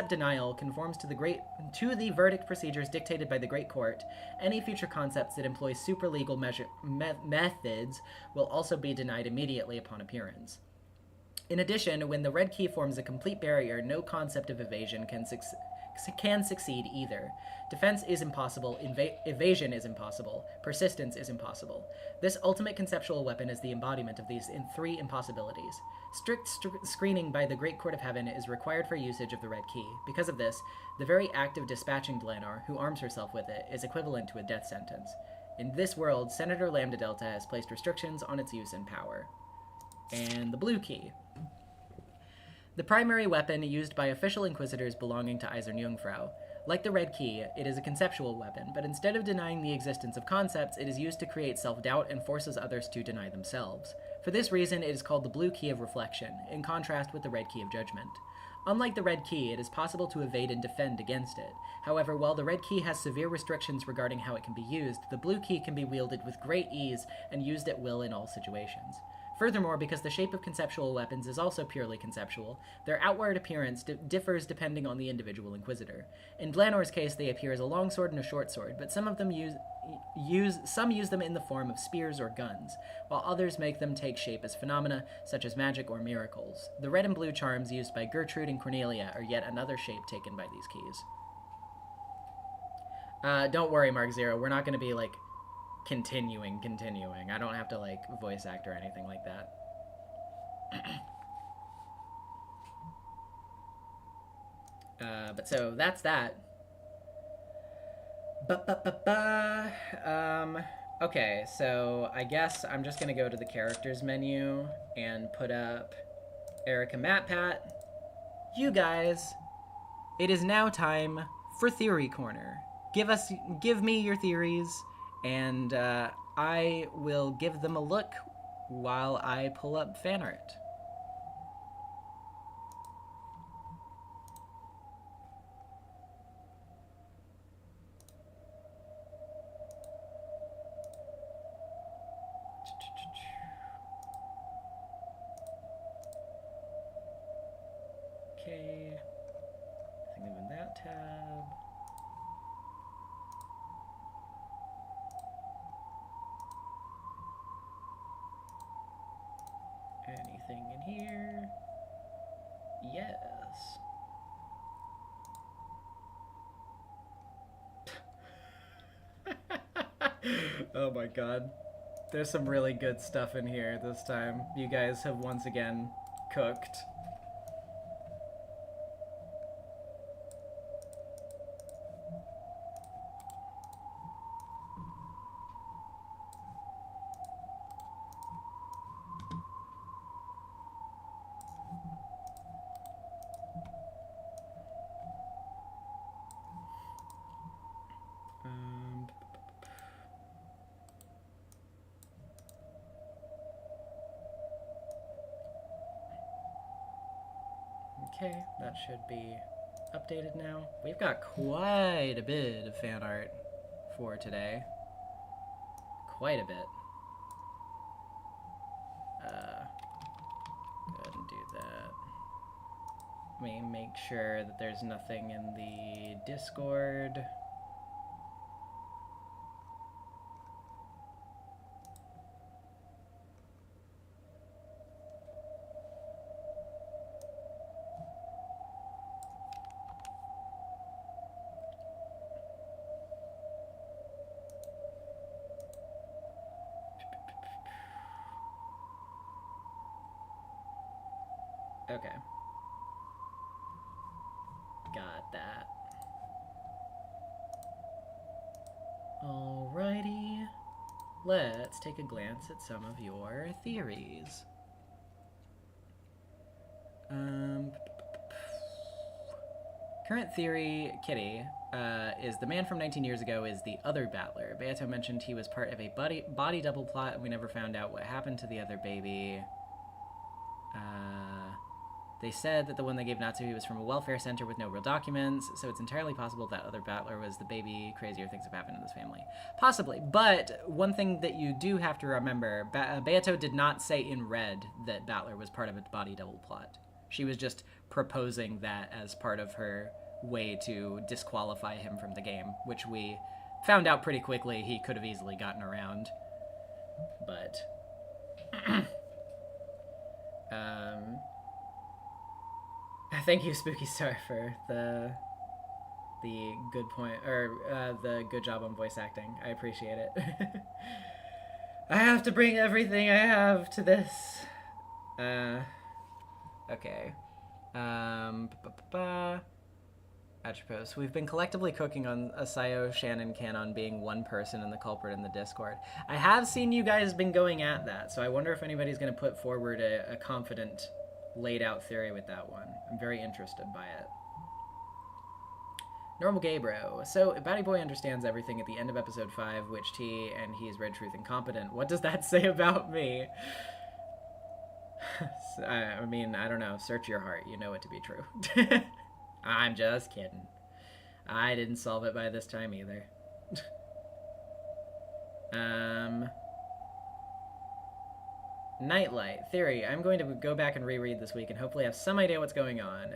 Speaker 1: denial conforms to the verdict procedures dictated by the Great Court, any future concepts that employ superlegal methods will also be denied immediately upon appearance. In addition, when the red key forms a complete barrier, no concept of evasion can succeed either. Defense is impossible, evasion is impossible, persistence is impossible. This ultimate conceptual weapon is the embodiment of these three impossibilities. Strict screening by the Great Court of Heaven is required for usage of the red key. Because of this, the very act of dispatching Dlanor, who arms herself with it, is equivalent to a death sentence. In this world, Senator Lambda Delta has placed restrictions on its use and power. And the blue key. The primary weapon used by official inquisitors belonging to Eisern Jungfrau. Like the red key, it is a conceptual weapon, but instead of denying the existence of concepts, it is used to create self-doubt and forces others to deny themselves. For this reason, it is called the blue key of reflection, in contrast with the red key of judgment. Unlike the red key, it is possible to evade and defend against it. However, while the red key has severe restrictions regarding how it can be used, the blue key can be wielded with great ease and used at will in all situations. Furthermore, because the shape of conceptual weapons is also purely conceptual, their outward appearance differs depending on the individual inquisitor. In Dlanor's case, they appear as a long sword and a short sword, but some of them use them in the form of spears or guns, while others make them take shape as phenomena, such as magic or miracles. The red and blue charms used by Gertrude and Cornelia are yet another shape taken by these keys. Don't worry, Mark Zero, we're not going to be, like, continuing. I don't have to, like, voice act or anything like that. But so, that's that. Okay, so I guess I'm just gonna go to the characters menu and put up Erica MatPat. You guys, it is now time for Theory Corner. Give me your theories, and I will give them a look while I pull up fan art. Okay, I think I'm in that tab. Anything in here? Yes. Oh my god. There's some really good stuff in here this time. You guys have once again cooked. Okay, that should be updated now. We've got quite a bit of fan art for today. Quite a bit. Go ahead and do that. Let me make sure that there's nothing in the Discord. Okay. Got that. Alrighty. Let's take a glance at some of your theories. Current theory, Kitty, is the man from 19 years ago is the other battler. Beato mentioned he was part of a body double plot, and we never found out what happened to the other baby. They said that the one they gave Natsuhi was from a welfare center with no real documents, so it's entirely possible that other battler was the baby. Crazier things have happened in this family. Possibly. But one thing that you do have to remember, Beato did not say in red that battler was part of a body double plot. She was just proposing that as part of her way to disqualify him from the game, which we found out pretty quickly he could have easily gotten around. But... thank you, Spooky Star, for the good point, or the good job on voice acting. I appreciate it. I have to bring everything I have to this. Okay. Atropos. We've been collectively cooking on a Sayo Shannon canon being one person and the culprit in the Discord. I have seen you guys been going at that, so I wonder if anybody's going to put forward a confident, laid-out theory with that one. I'm very interested by it. Normal Gaybro. So, Batty Boy understands everything at the end of episode 5, which and he's Red Truth incompetent. What does that say about me? I mean, I don't know. Search your heart. You know it to be true. I'm just kidding. I didn't solve it by this time either. Nightlight. Theory. I'm going to go back and reread this week and hopefully have some idea what's going on.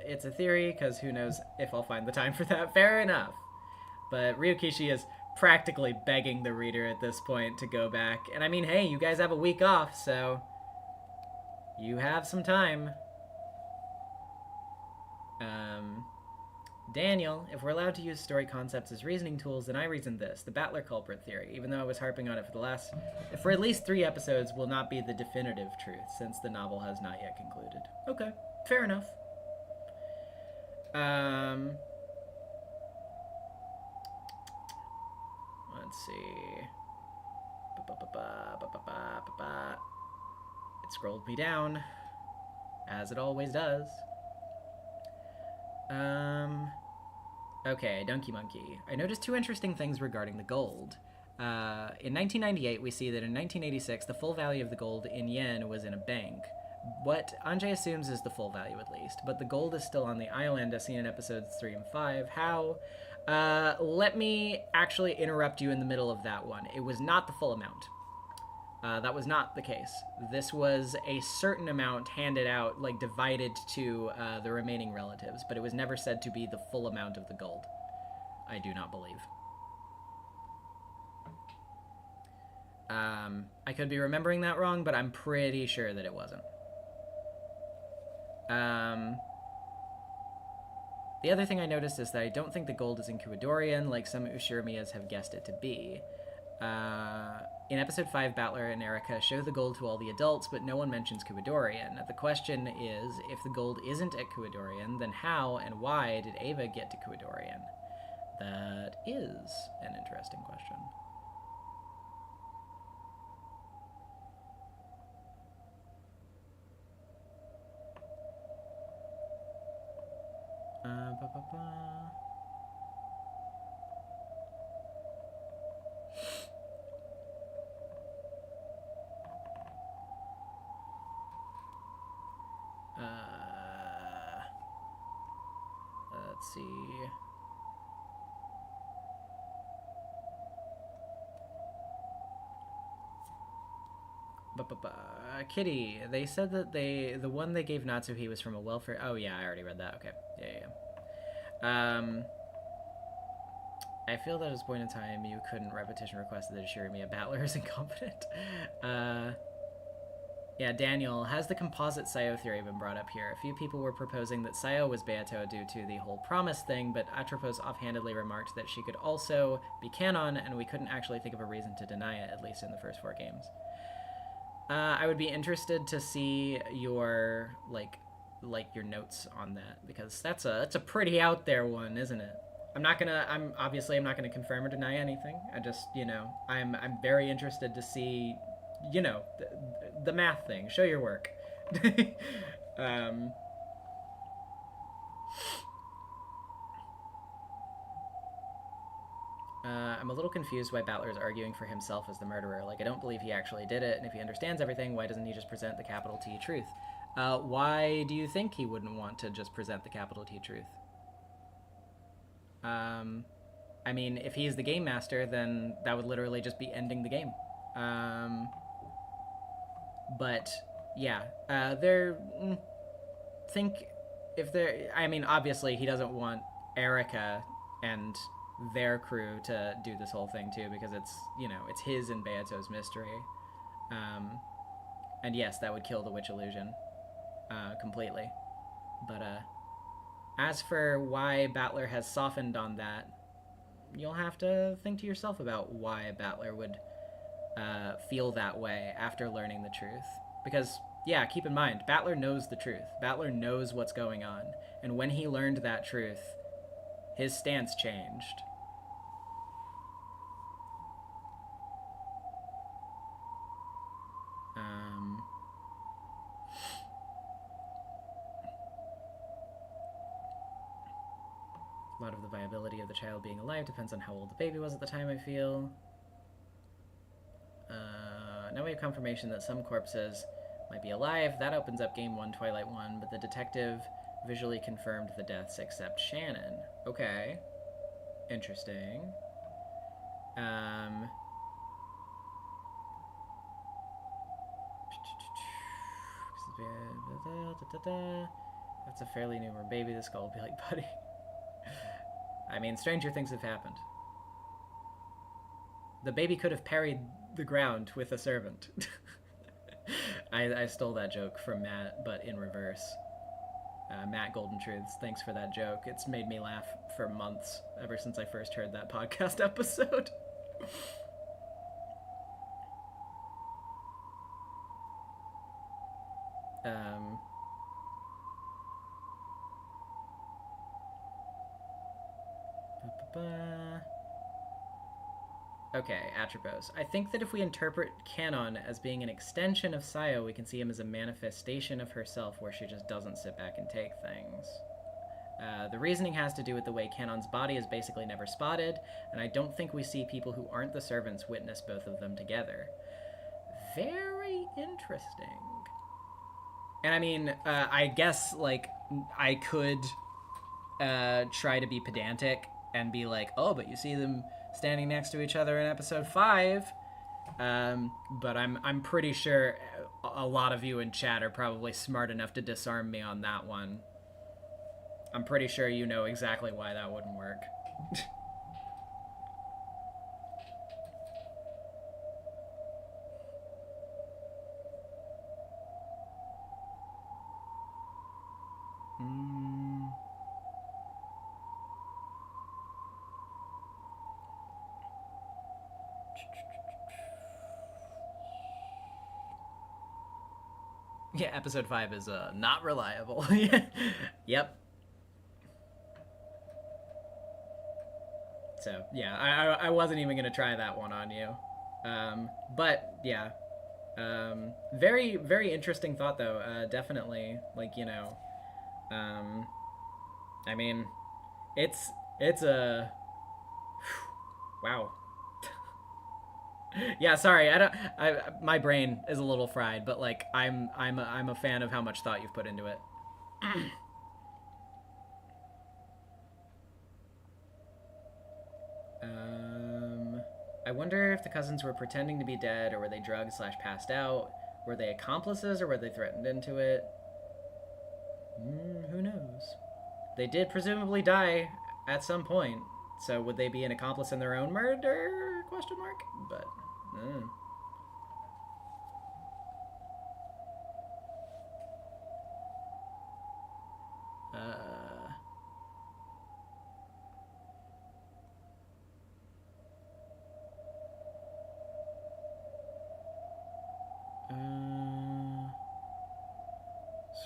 Speaker 1: It's a theory, because who knows if I'll find the time for that. Fair enough. But Ryukishi is practically begging the reader at this point to go back. And I mean, hey, you guys have a week off, so... you have some time. Daniel, if we're allowed to use story concepts as reasoning tools, then I reasoned this, the Battler culprit theory, even though I was harping on it for at least 3 episodes, will not be the definitive truth, since the novel has not yet concluded. Okay, fair enough. Let's see. It scrolled me down, as it always does. Okay, Donkey Monkey. I noticed 2 interesting things regarding the gold. In 1998, we see that in 1986, the full value of the gold in yen was in a bank. What Anjay assumes is the full value at least, but the gold is still on the island as seen in episodes 3 and 5. How? Let me actually interrupt you in the middle of that one. It was not the full amount. That was not the case. This was a certain amount handed out, like divided to the remaining relatives, but it was never said to be the full amount of the gold. I do not believe. I could be remembering that wrong, but I'm pretty sure that it wasn't. The other thing I noticed is that I don't think the gold is in Kuidorian, like some Ushiromiyas have guessed it to be. In episode 5, Battler and Erika show the gold to all the adults, but no one mentions Kuidorian. The question is, if the gold isn't at Kuidorian, then how and why did Ava get to Kuidorian? That is an interesting question. Let's see. Kitty, they said that the one they gave Natsuhi was from a welfare... Oh, yeah, I already read that. Okay. Yeah. I feel that at this point in time, you couldn't repetition request that assuring me a battler is incompetent. Yeah, Daniel, has the composite Sayo theory been brought up here? A few people were proposing that Sayo was Beato due to the whole promise thing, but Atropos offhandedly remarked that she could also be canon, and we couldn't actually think of a reason to deny it, at least in the first 4 games. I would be interested to see your, like, like your notes on that, because that's a pretty out there one, isn't it? I'm not gonna confirm or deny anything. I just, I'm very interested to see, the math thing. Show your work. um, I'm a little confused why Battler is arguing for himself as the murderer. Like, I don't believe he actually did it, and if he understands everything, why doesn't he just present the capital T truth? Why do you think he wouldn't want to just present the capital T truth? I mean, if he's the game master, then that would literally just be ending the game. But yeah, I mean, obviously he doesn't want Erica and their crew to do this whole thing too, because it's his and Beato's mystery. And yes, that would kill the witch illusion completely. But as for why Battler has softened on that, you'll have to think to yourself about why Battler would feel that way after learning the truth. Because, yeah, keep in mind, Battler knows the truth. Battler knows what's going on. And when he learned that truth, his stance changed. A lot of the viability of the child being alive depends on how old the baby was at the time, I feel. Now we have confirmation that some corpses might be alive. That opens up Game 1, Twilight 1, but the detective visually confirmed the deaths except Shannon. Okay. Interesting. That's a fairly newborn baby. The skull will be like, buddy. I mean, stranger things have happened. The baby could have parried the ground with a servant. I stole that joke from Matt, but in reverse. Matt Golden Truths, thanks for that joke. It's made me laugh for months, ever since I first heard that podcast episode. Okay, Atropos. I think that if we interpret Canon as being an extension of Sayo, we can see him as a manifestation of herself where she just doesn't sit back and take things. The reasoning has to do with the way Canon's body is basically never spotted, and I don't think we see people who aren't the servants witness both of them together. Very interesting. And I mean, I guess, like, I could try to be pedantic and be like, oh, but you see them standing next to each other in episode 5. But I'm pretty sure a lot of you in chat are probably smart enough to disarm me on that one. I'm pretty sure you know exactly why that wouldn't work. Yeah, episode 5 is not reliable. Yep. So, yeah, I wasn't even going to try that one on you. But, yeah. Very, very interesting thought, though. Definitely, like, I mean, it's a... Wow. Yeah, sorry. My brain is a little fried, but like I'm a fan of how much thought you've put into it. I wonder if the cousins were pretending to be dead, or were they drugged / passed out? Were they accomplices, or were they threatened into it? Who knows? They did presumably die at some point, so would they be an accomplice in their own murder? Question mark. But.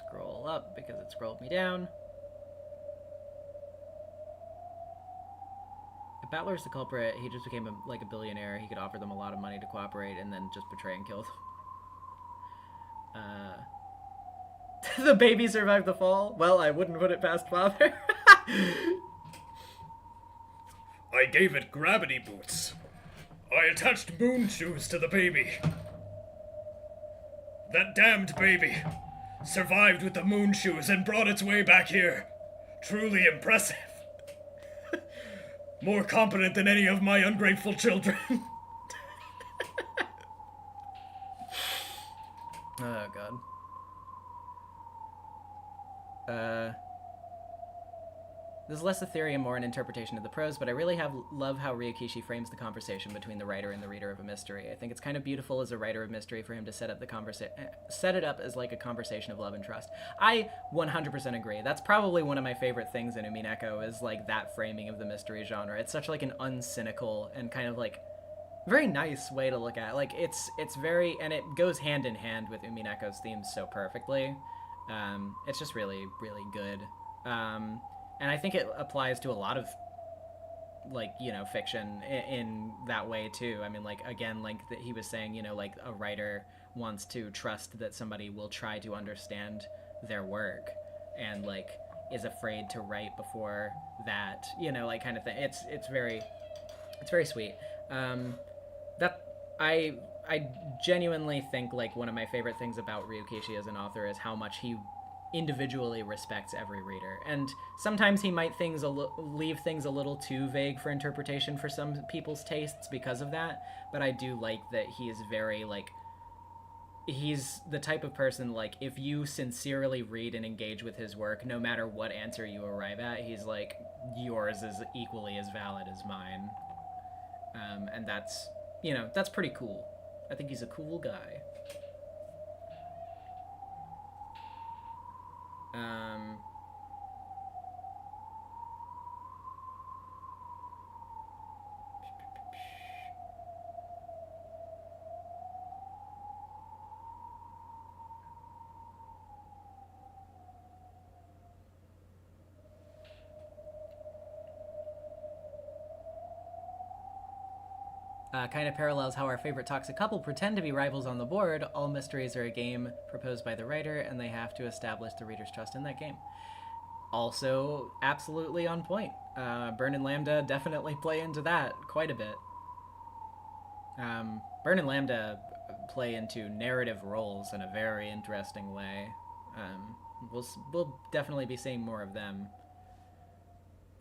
Speaker 1: Scroll. scroll up because it scrolled me down. If Battler's the culprit, he just became like a billionaire. He could offer them a lot of money to cooperate and then just betray and kill them. The baby survived the fall? Well, I wouldn't put it past father.
Speaker 8: I gave it gravity boots. I attached moon shoes to the baby. That damned baby survived with the moon shoes and brought its way back here. Truly impressive. More competent than any of my ungrateful children.
Speaker 1: Oh, God. This is less a theory and more an interpretation of the prose, but I really love how Ryokishi frames the conversation between the writer and the reader of a mystery. I think it's kind of beautiful as a writer of mystery for him to set it up as like a conversation of love and trust. I 100% agree. That's probably one of my favorite things in Umineko is like that framing of the mystery genre. It's such like an uncynical and kind of like very nice way to look at it. Like it's very, and it goes hand in hand with Umineko's themes so perfectly. It's just really, really good. And I think it applies to a lot of, like, you know, fiction in that way, too. I mean, like, again, like he was saying, you know, like, a writer wants to trust that somebody will try to understand their work and, like, is afraid to write before that, you know, like, kind of thing. It's very sweet. I genuinely think, like, one of my favorite things about Ryokishi as an author is how much he individually respects every reader, and sometimes he might leave things a little too vague for interpretation for some people's tastes because of that, but I do like that he is very, like, he's the type of person, like, if you sincerely read and engage with his work, no matter what answer you arrive at, he's like, yours is equally as valid as mine. And that's, you know, that's pretty cool. I think he's a cool guy. Kind of parallels how our favorite toxic couple pretend to be rivals on the board. All mysteries are a game proposed by the writer, and they have to establish the reader's trust in that game. Also, absolutely on point. Burn and Lambda definitely play into that quite a bit. Burn and Lambda play into narrative roles in a very interesting way. We'll definitely be seeing more of them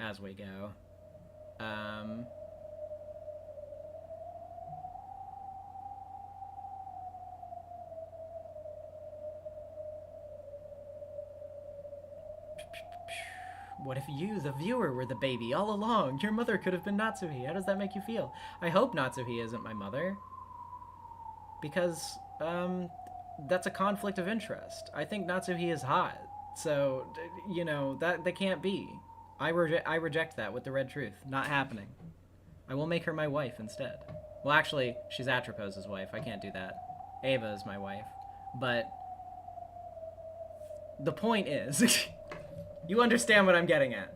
Speaker 1: as we go. What if you, the viewer, were the baby all along? Your mother could have been Natsuhi. How does that make you feel? I hope Natsuhi isn't my mother. Because, that's a conflict of interest. I think Natsuhi is hot. So, you know, that can't be. I reject that with the red truth. Not happening. I will make her my wife instead. Well, actually, she's Atropo's wife. I can't do that. Ava is my wife. But the point is... You understand what I'm getting at.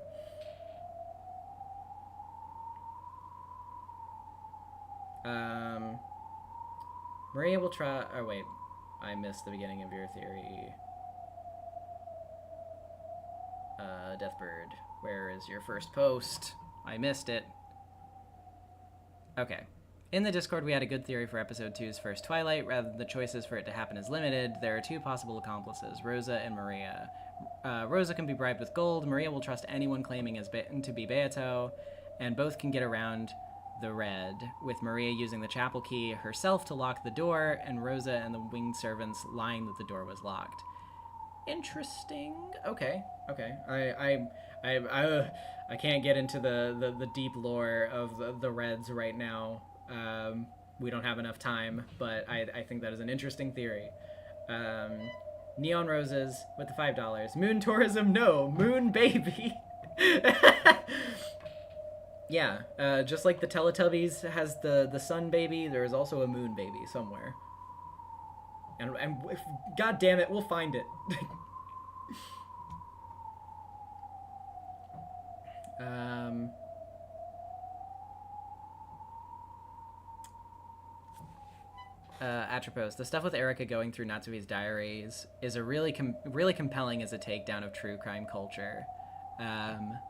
Speaker 1: Maria will try... Oh, wait. I missed the beginning of your theory. Deathbird, where is your first post? I missed it. Okay. In the Discord, we had a good theory for Episode 2's first Twilight. Rather than the choices for it to happen is limited, there are two possible accomplices, Rosa and Maria. Rosa can be bribed with gold, Maria will trust anyone claiming to be Beato, and both can get around the red, with Maria using the chapel key herself to lock the door, and Rosa and the winged servants lying that the door was locked. Interesting. Okay. I can't get into the deep lore of the reds right now. We don't have enough time, but I think that is an interesting theory. Neon roses with the $5. Moon tourism, no. Moon baby. Yeah, just like the Teletubbies has the sun baby, there is also a moon baby somewhere. And God damn it, we'll find it. Atropos, the stuff with Erica going through Natsumi's diaries is a really compelling as a takedown of true crime culture.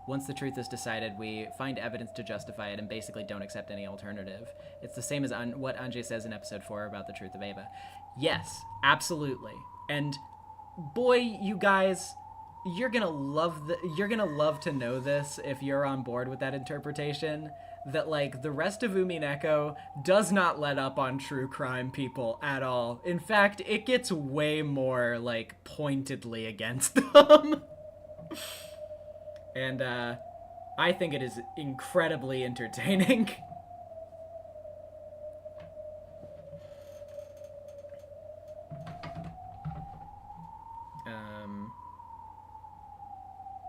Speaker 1: Once the truth is decided, we find evidence to justify it and basically don't accept any alternative. It's the same as what Anjay says in episode 4 about the truth of Ava. Yes, absolutely. And boy, you guys, you're gonna love to know this if you're on board with that interpretation. That, like, the rest of Umineko does not let up on true crime people at all. In fact, it gets way more, like, pointedly against them. And, I think it is incredibly entertaining.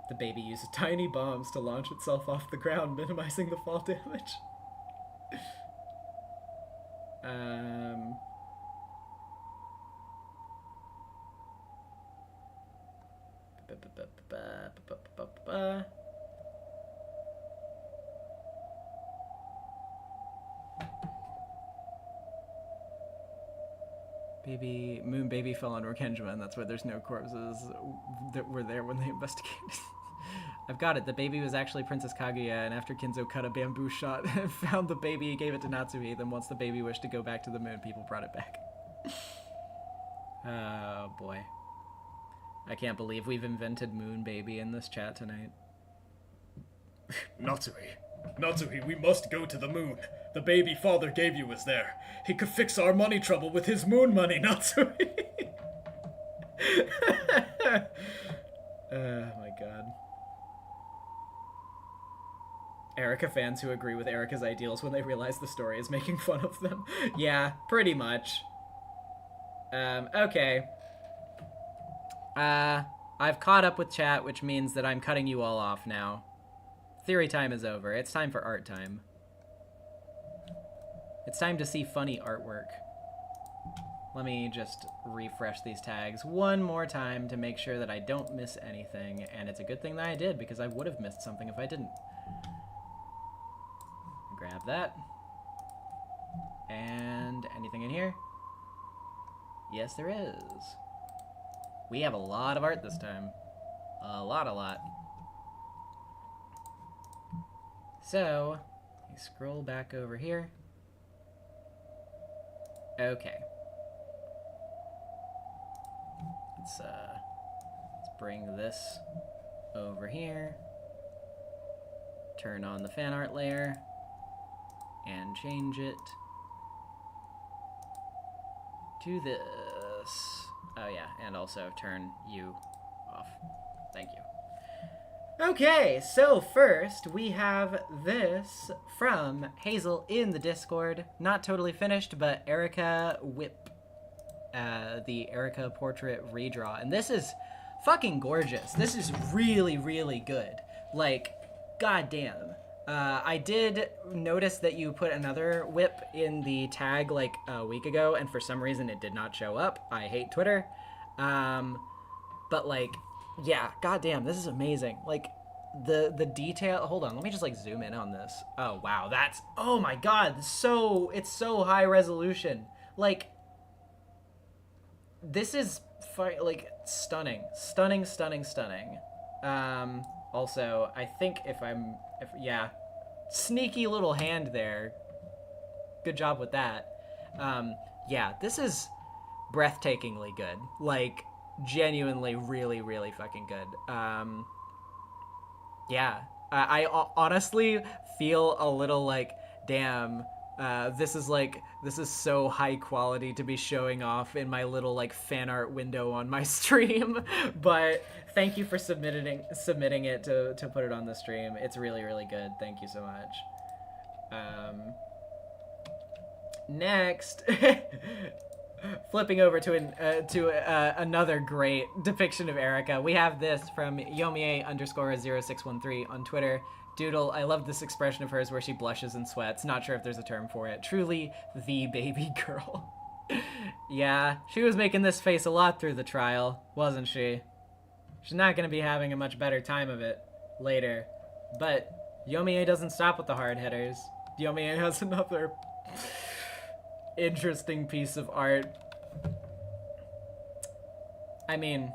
Speaker 1: The baby uses tiny bombs to launch itself off the ground, minimizing the fall damage. Moon baby fell on Rokkenjima, and that's why there's no corpses that were there when they investigated. I've got it. The baby was actually Princess Kaguya, and after Kinzo cut a bamboo shot and found the baby, he gave it to Natsumi. Then once the baby wished to go back to the moon, people brought it back. Oh, boy. I can't believe we've invented Moon Baby in this chat tonight.
Speaker 8: Natsumi, we must go to the moon. The baby father gave you was there. He could fix our money trouble with his moon money, Natsumi.
Speaker 1: Oh, my God. Erica fans who agree with Erica's ideals when they realize the story is making fun of them. Yeah, pretty much. Okay. I've caught up with chat, which means that I'm cutting you all off now. Theory time is over. It's time for art time. It's time to see funny artwork. Let me just refresh these tags one more time to make sure that I don't miss anything, and it's a good thing that I did, because I would have missed something if I didn't. Grab that. And anything in here? Yes, there is. We have a lot of art this time. A lot. So, you scroll back over here. Okay. Let's bring this over here. Turn on the fan art layer. And change it to this. Oh yeah, and also turn you off. Thank you. Okay, so first we have this from Hazel in the Discord. Not totally finished, but Erica Whip. The Erica portrait redraw. And this is fucking gorgeous. This is really, really good. Like, goddamn. I did notice that you put another whip in the tag like a week ago, and for some reason it did not show up. I hate Twitter. But like, yeah, goddamn, this is amazing. Like, the detail, hold on, let me just like zoom in on this. Oh, wow, that's, oh my god, it's so high resolution. Like, this is, like, stunning. Also, I think yeah, sneaky little hand there. Good job with that. Yeah, this is breathtakingly good. Like, genuinely really, really fucking good. Yeah, I honestly feel a little like, damn, this is so high quality to be showing off in my little like fan art window on my stream. But thank you for submitting it to put it on the stream. It's really, really good. Thank you so much. Next, flipping over to another great depiction of Erica, we have this from Yomie_0613 on Twitter. Doodle, I love this expression of hers where she blushes and sweats. Not sure if there's a term for it. Truly the baby girl. Yeah, she was making this face a lot through the trial, wasn't she? She's not gonna be having a much better time of it later. But Yomie doesn't stop with the hard hitters. Yomie has another interesting piece of art. I mean,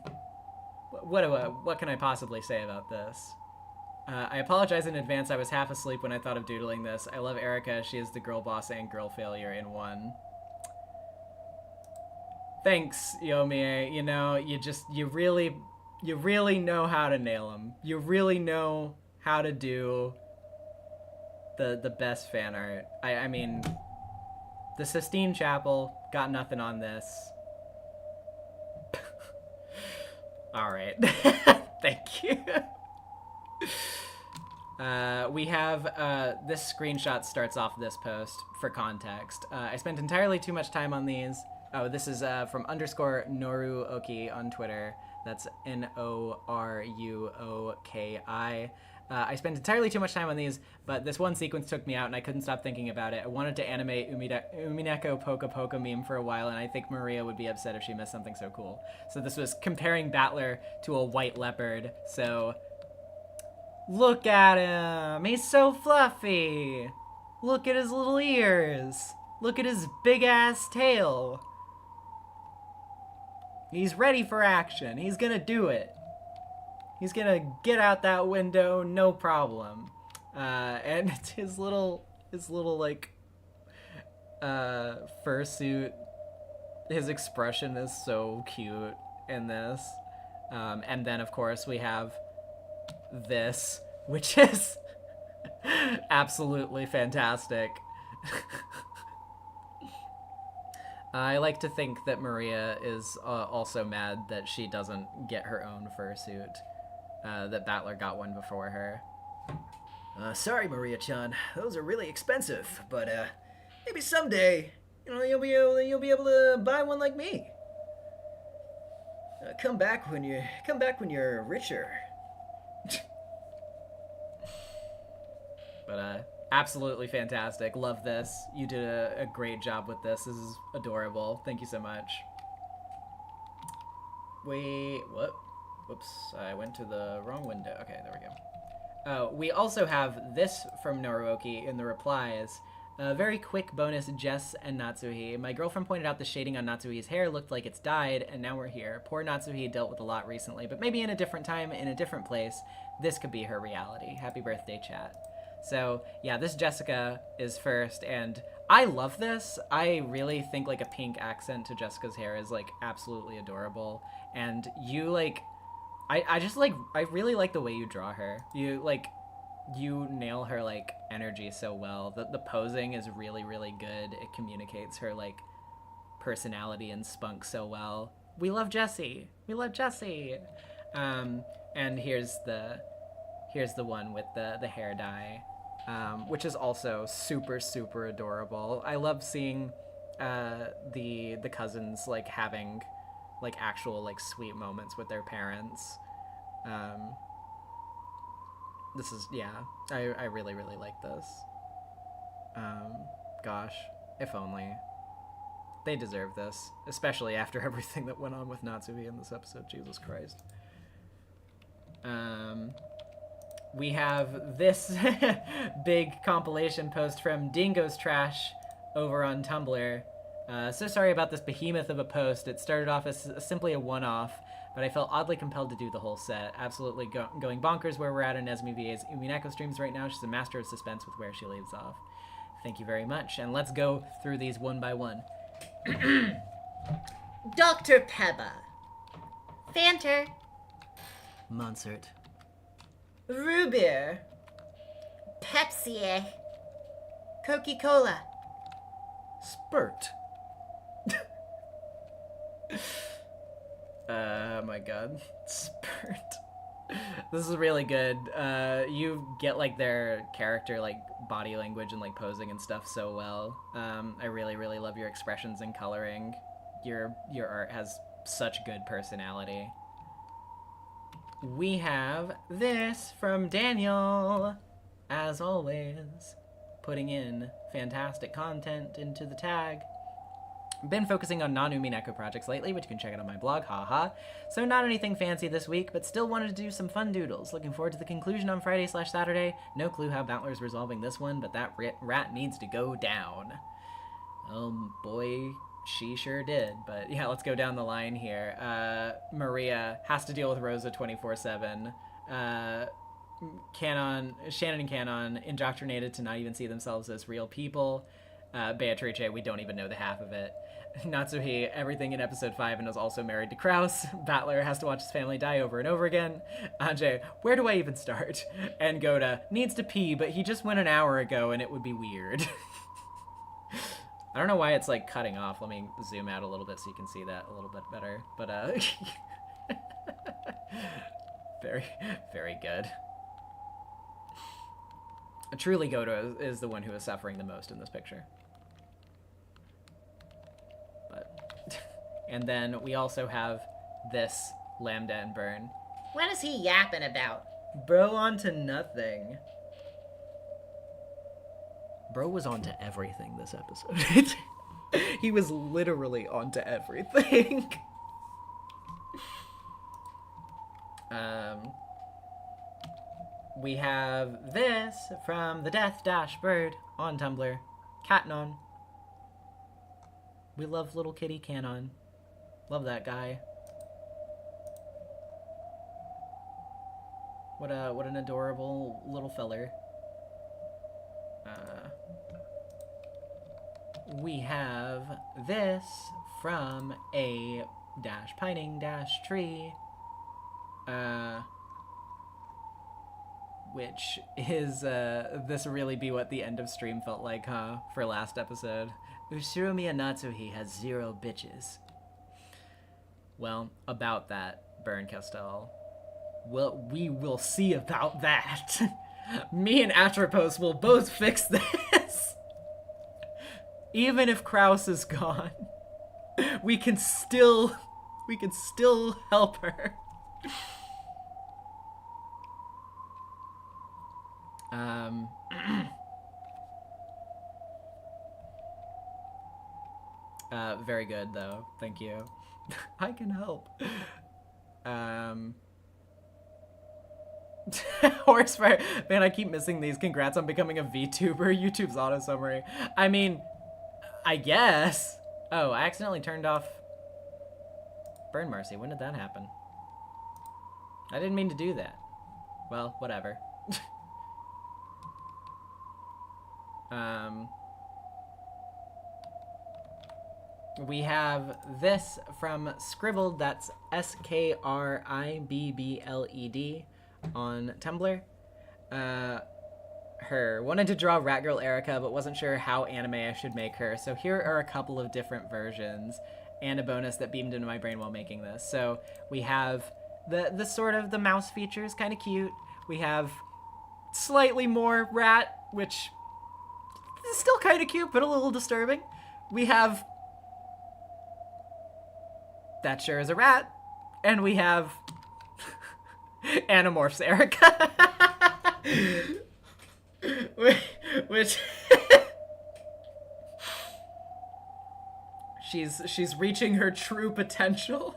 Speaker 1: what can I possibly say about this? I apologize in advance. I was half asleep when I thought of doodling this. I love Erica. She is the girl boss and girl failure in one. Thanks, Yomie. You know, you really know how to nail them. You really know how to do the best fan art. I mean, the Sistine Chapel got nothing on this. All right. Thank you. We have, this screenshot starts off this post for context. I spent entirely too much time on these. Oh, this is from _Noruoki on Twitter. That's Noruoki. I spent entirely too much time on these, but this one sequence took me out and I couldn't stop thinking about it. I wanted to animate Umineko Poka Poka meme for a while, and I think Maria would be upset if she missed something so cool. So this was comparing Battler to a white leopard. So look at him. He's so fluffy. Look at his little ears. Look at his big ass tail. He's ready for action. He's gonna do it. He's gonna get out that window, no problem. And it's his little like, fursuit. His expression is so cute in this. And then of course we have this, which is absolutely fantastic. I like to think that Maria is also mad that she doesn't get her own fursuit. That Battler got one before her.
Speaker 3: Sorry, Maria-chan. Those are really expensive, but maybe someday, you know, you'll be able to buy one like me. Come back when you're richer.
Speaker 1: But absolutely fantastic. Love this. You did a great job with this. This is adorable. Thank you so much. Wait, what? Whoops, I went to the wrong window. Okay, there we go. We also have this from Noruoki in the replies. Very quick bonus, Jess and Natsuhi. My girlfriend pointed out the shading on Natsuhi's hair looked like it's dyed, and now we're here. Poor Natsuhi dealt with a lot recently, but maybe in a different time, in a different place, this could be her reality. Happy birthday, chat. So, yeah, this Jessica is first, and I love this. I really think, like, a pink accent to Jessica's hair is, like, absolutely adorable. And you, like... I just, like, I really like the way you draw her. You nail her, like, energy so well. The posing is really, really good. It communicates her, like, personality and spunk so well. We love Jessie. We love Jessie. And here's the one with the hair dye, which is also super, super adorable. I love seeing the cousins, like, having, like, actual, like, sweet moments with their parents. This is, yeah, I really, really like this. Gosh, if only. They deserve this, especially after everything that went on with Natsuhi in this episode. Jesus Christ. We have this big compilation post from Dingo's Trash over on Tumblr. So sorry about this behemoth of a post. It started off as simply a one-off, but I felt oddly compelled to do the whole set. Absolutely going bonkers where we're at in NezumiVA's Umineko streams right now. She's a master of suspense with where she leaves off. Thank you very much, and let's go through these one by one.
Speaker 4: Dr. Peba. Fanter.
Speaker 3: Monsert.
Speaker 4: Rubeer. Pepsi. Coca-Cola.
Speaker 3: Spurt.
Speaker 1: Oh my god. Spurt. This is really good. You get, like, their character, like, body language and, like, posing and stuff so well. I really, really love your expressions and coloring. Your art has such good personality. We have this from Daniel, as always, putting in fantastic content into the tag. Been focusing on non-Umineko projects lately, which you can check out on my blog, haha. So not anything fancy this week, but still wanted to do some fun doodles. Looking forward to the conclusion on Friday/Saturday. No clue how Battler's resolving this one, but that rat needs to go down. Boy, she sure did. But yeah, let's go down the line here. Maria has to deal with Rosa 24/7. Shannon and Canon indoctrinated to not even see themselves as real people. Beatrice, we don't even know the half of it. Natsuhi, everything in episode 5 and is also married to Kraus. Battler has to watch his family die over and over again. Anjay, where do I even start? And Goda needs to pee, but he just went an hour ago and it would be weird. I don't know why it's like cutting off. Let me zoom out a little bit so you can see that a little bit better. But very, very good. Truly, Goda is the one who is suffering the most in this picture. And then we also have this Lambda and Burn.
Speaker 4: What is he yapping about?
Speaker 1: Bro onto nothing. Bro was onto everything this episode. He was literally onto everything. We have this from the Death Dash Bird on Tumblr. Catnon. We love little kitty Canon. Love that guy. What an adorable little feller. We have this from a pining tree. Which is, this really be what the end of stream felt like, huh? For last episode. Ushiromiya Natsuhi has 0 bitches. Well, about that, Burn Castell. Well, we will see about that. Me and Atropos will both fix this. Even if Kraus is gone, we can still help her. Very good, though. Thank you. I can help. Horsefire. Man, I keep missing these. Congrats on becoming a VTuber. YouTube's auto summary. I mean, I guess. Oh, I accidentally turned off Burn Mercy. When did that happen? I didn't mean to do that. Well, whatever. We have this from Scribbled, that's SKRIBBLED on Tumblr. Her wanted to draw Ratgirl Erica, but wasn't sure how anime I should make her. So here are a couple of different versions and a bonus that beamed into my brain while making this. So we have the sort of the mouse features, kind of cute. We have slightly more rat, which is still kind of cute, but a little disturbing. We have that sure is a rat, and we have Animorphs Erica, which she's reaching her true potential.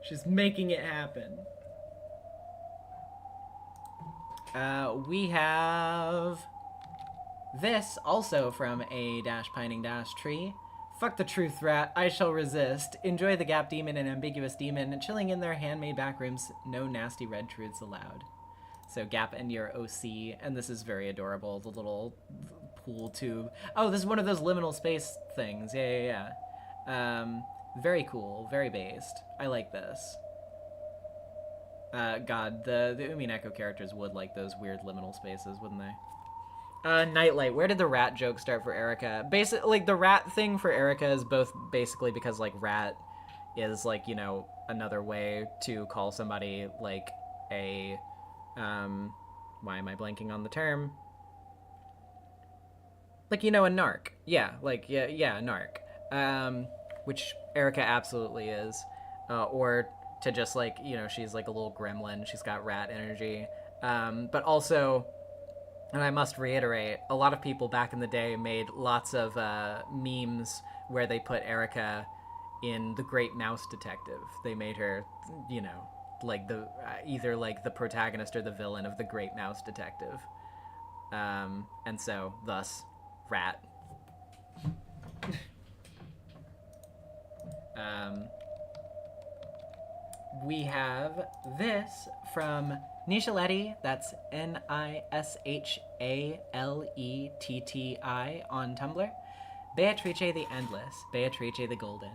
Speaker 1: She's making it happen. We have this also from a pining tree. Fuck the truth, rat. I shall resist. Enjoy the Gap Demon and Ambiguous Demon, chilling in their handmade back rooms. No nasty red truths allowed. So Gap and your OC, and this is very adorable. The little pool tube. Oh, this is one of those liminal space things. Yeah. Very cool. Very based. I like this. God, the Umineko characters would like those weird liminal spaces, wouldn't they? Nightlight. Where did the rat joke start for Erica? Basically, like, the rat thing for Erica is both basically because, like, rat is, like, you know, another way to call somebody, like, a, why am I blanking on the term? Like, you know, a narc. Yeah, like, yeah, a narc. Which Erica absolutely is. Or to just, like, you know, she's, like, a little gremlin. She's got rat energy. But also, And I must reiterate, a lot of people back in the day made lots of memes where they put Erica in The Great Mouse Detective. They made her, you know, like the either like the protagonist or the villain of The Great Mouse Detective. And so, thus, rat. We have this from Nishaletti, that's Nishaletti on Tumblr. Beatrice the Endless, Beatrice the Golden.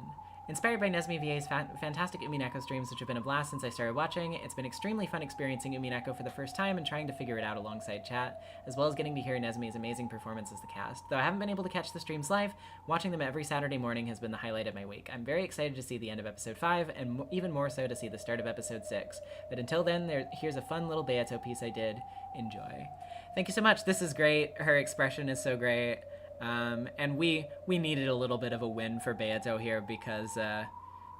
Speaker 1: Inspired by NezumiVA's fantastic Umineko streams, which have been a blast since I started watching, it's been extremely fun experiencing Umineko for the first time and trying to figure it out alongside chat, as well as getting to hear Nezumi's amazing performance as the cast. Though I haven't been able to catch the streams live, watching them every Saturday morning has been the highlight of my week. I'm very excited to see the end of episode 5, and even more so to see the start of episode 6. But until then, here's a fun little Beato piece I did enjoy. Thank you so much. This is great. Her expression is so great. And we needed a little bit of a win for Beato here because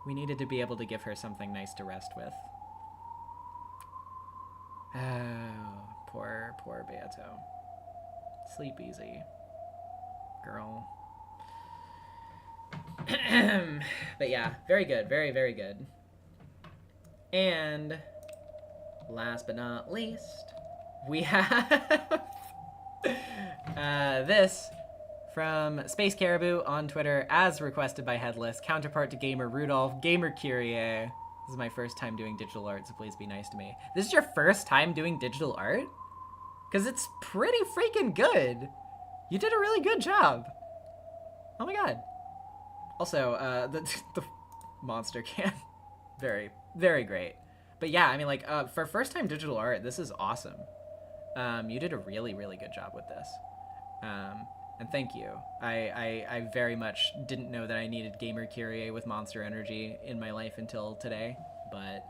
Speaker 1: we needed to be able to give her something nice to rest with. Oh, poor Beato. Sleep easy, girl. But yeah, very good, very, very good. And last but not least, we have this from Space Caribou on Twitter, as requested by Headless, counterpart to Gamer Rudolph, Gamer Kyrie. This is my first time doing digital art, so please be nice to me. This is your first time doing digital art? Because it's pretty freaking good. You did a really good job. Oh my god. Also, the monster can. Very, very great. But yeah, I mean, like, for first time digital art, this is awesome. You did a really, really good job with this. And thank you. I very much didn't know that I needed Gamer Kyrie with Monster Energy in my life until today, but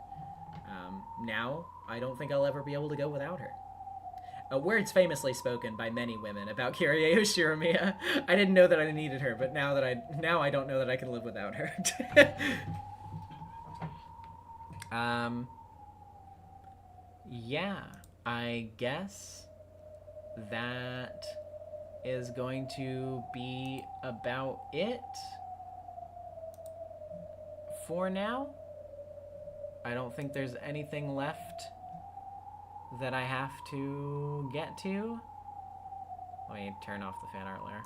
Speaker 1: now I don't think I'll ever be able to go without her. Words famously spoken by many women about Kyrie Ushiramiya. I didn't know that I needed her, but now I don't know that I can live without her. Yeah, I guess that is going to be about it for now. I don't think there's anything left that I have to get to. Let me turn off the fan art layer.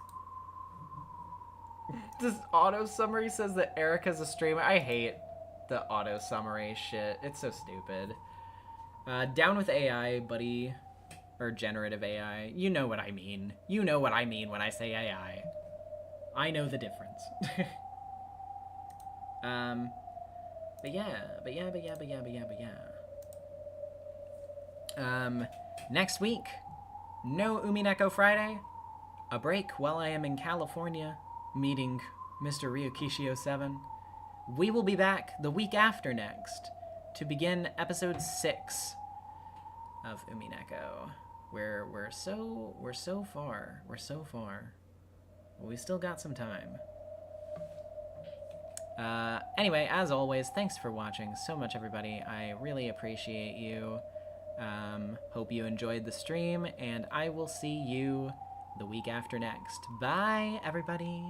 Speaker 1: This auto summary says that Erica's a streamer. I hate the auto summary shit. It's so stupid. Down with AI, buddy. Or generative AI. You know what I mean. You know what I mean when I say AI. I know the difference. But yeah. Next week, no Umineko Friday. A break while I am in California meeting Mr. Ryukishio 7. We will be back the week after next to begin episode 6 of Umineko. We're so far. But we still got some time. Anyway, as always, thanks for watching so much, everybody. I really appreciate you. Hope you enjoyed the stream, and I will see you the week after next. Bye, everybody.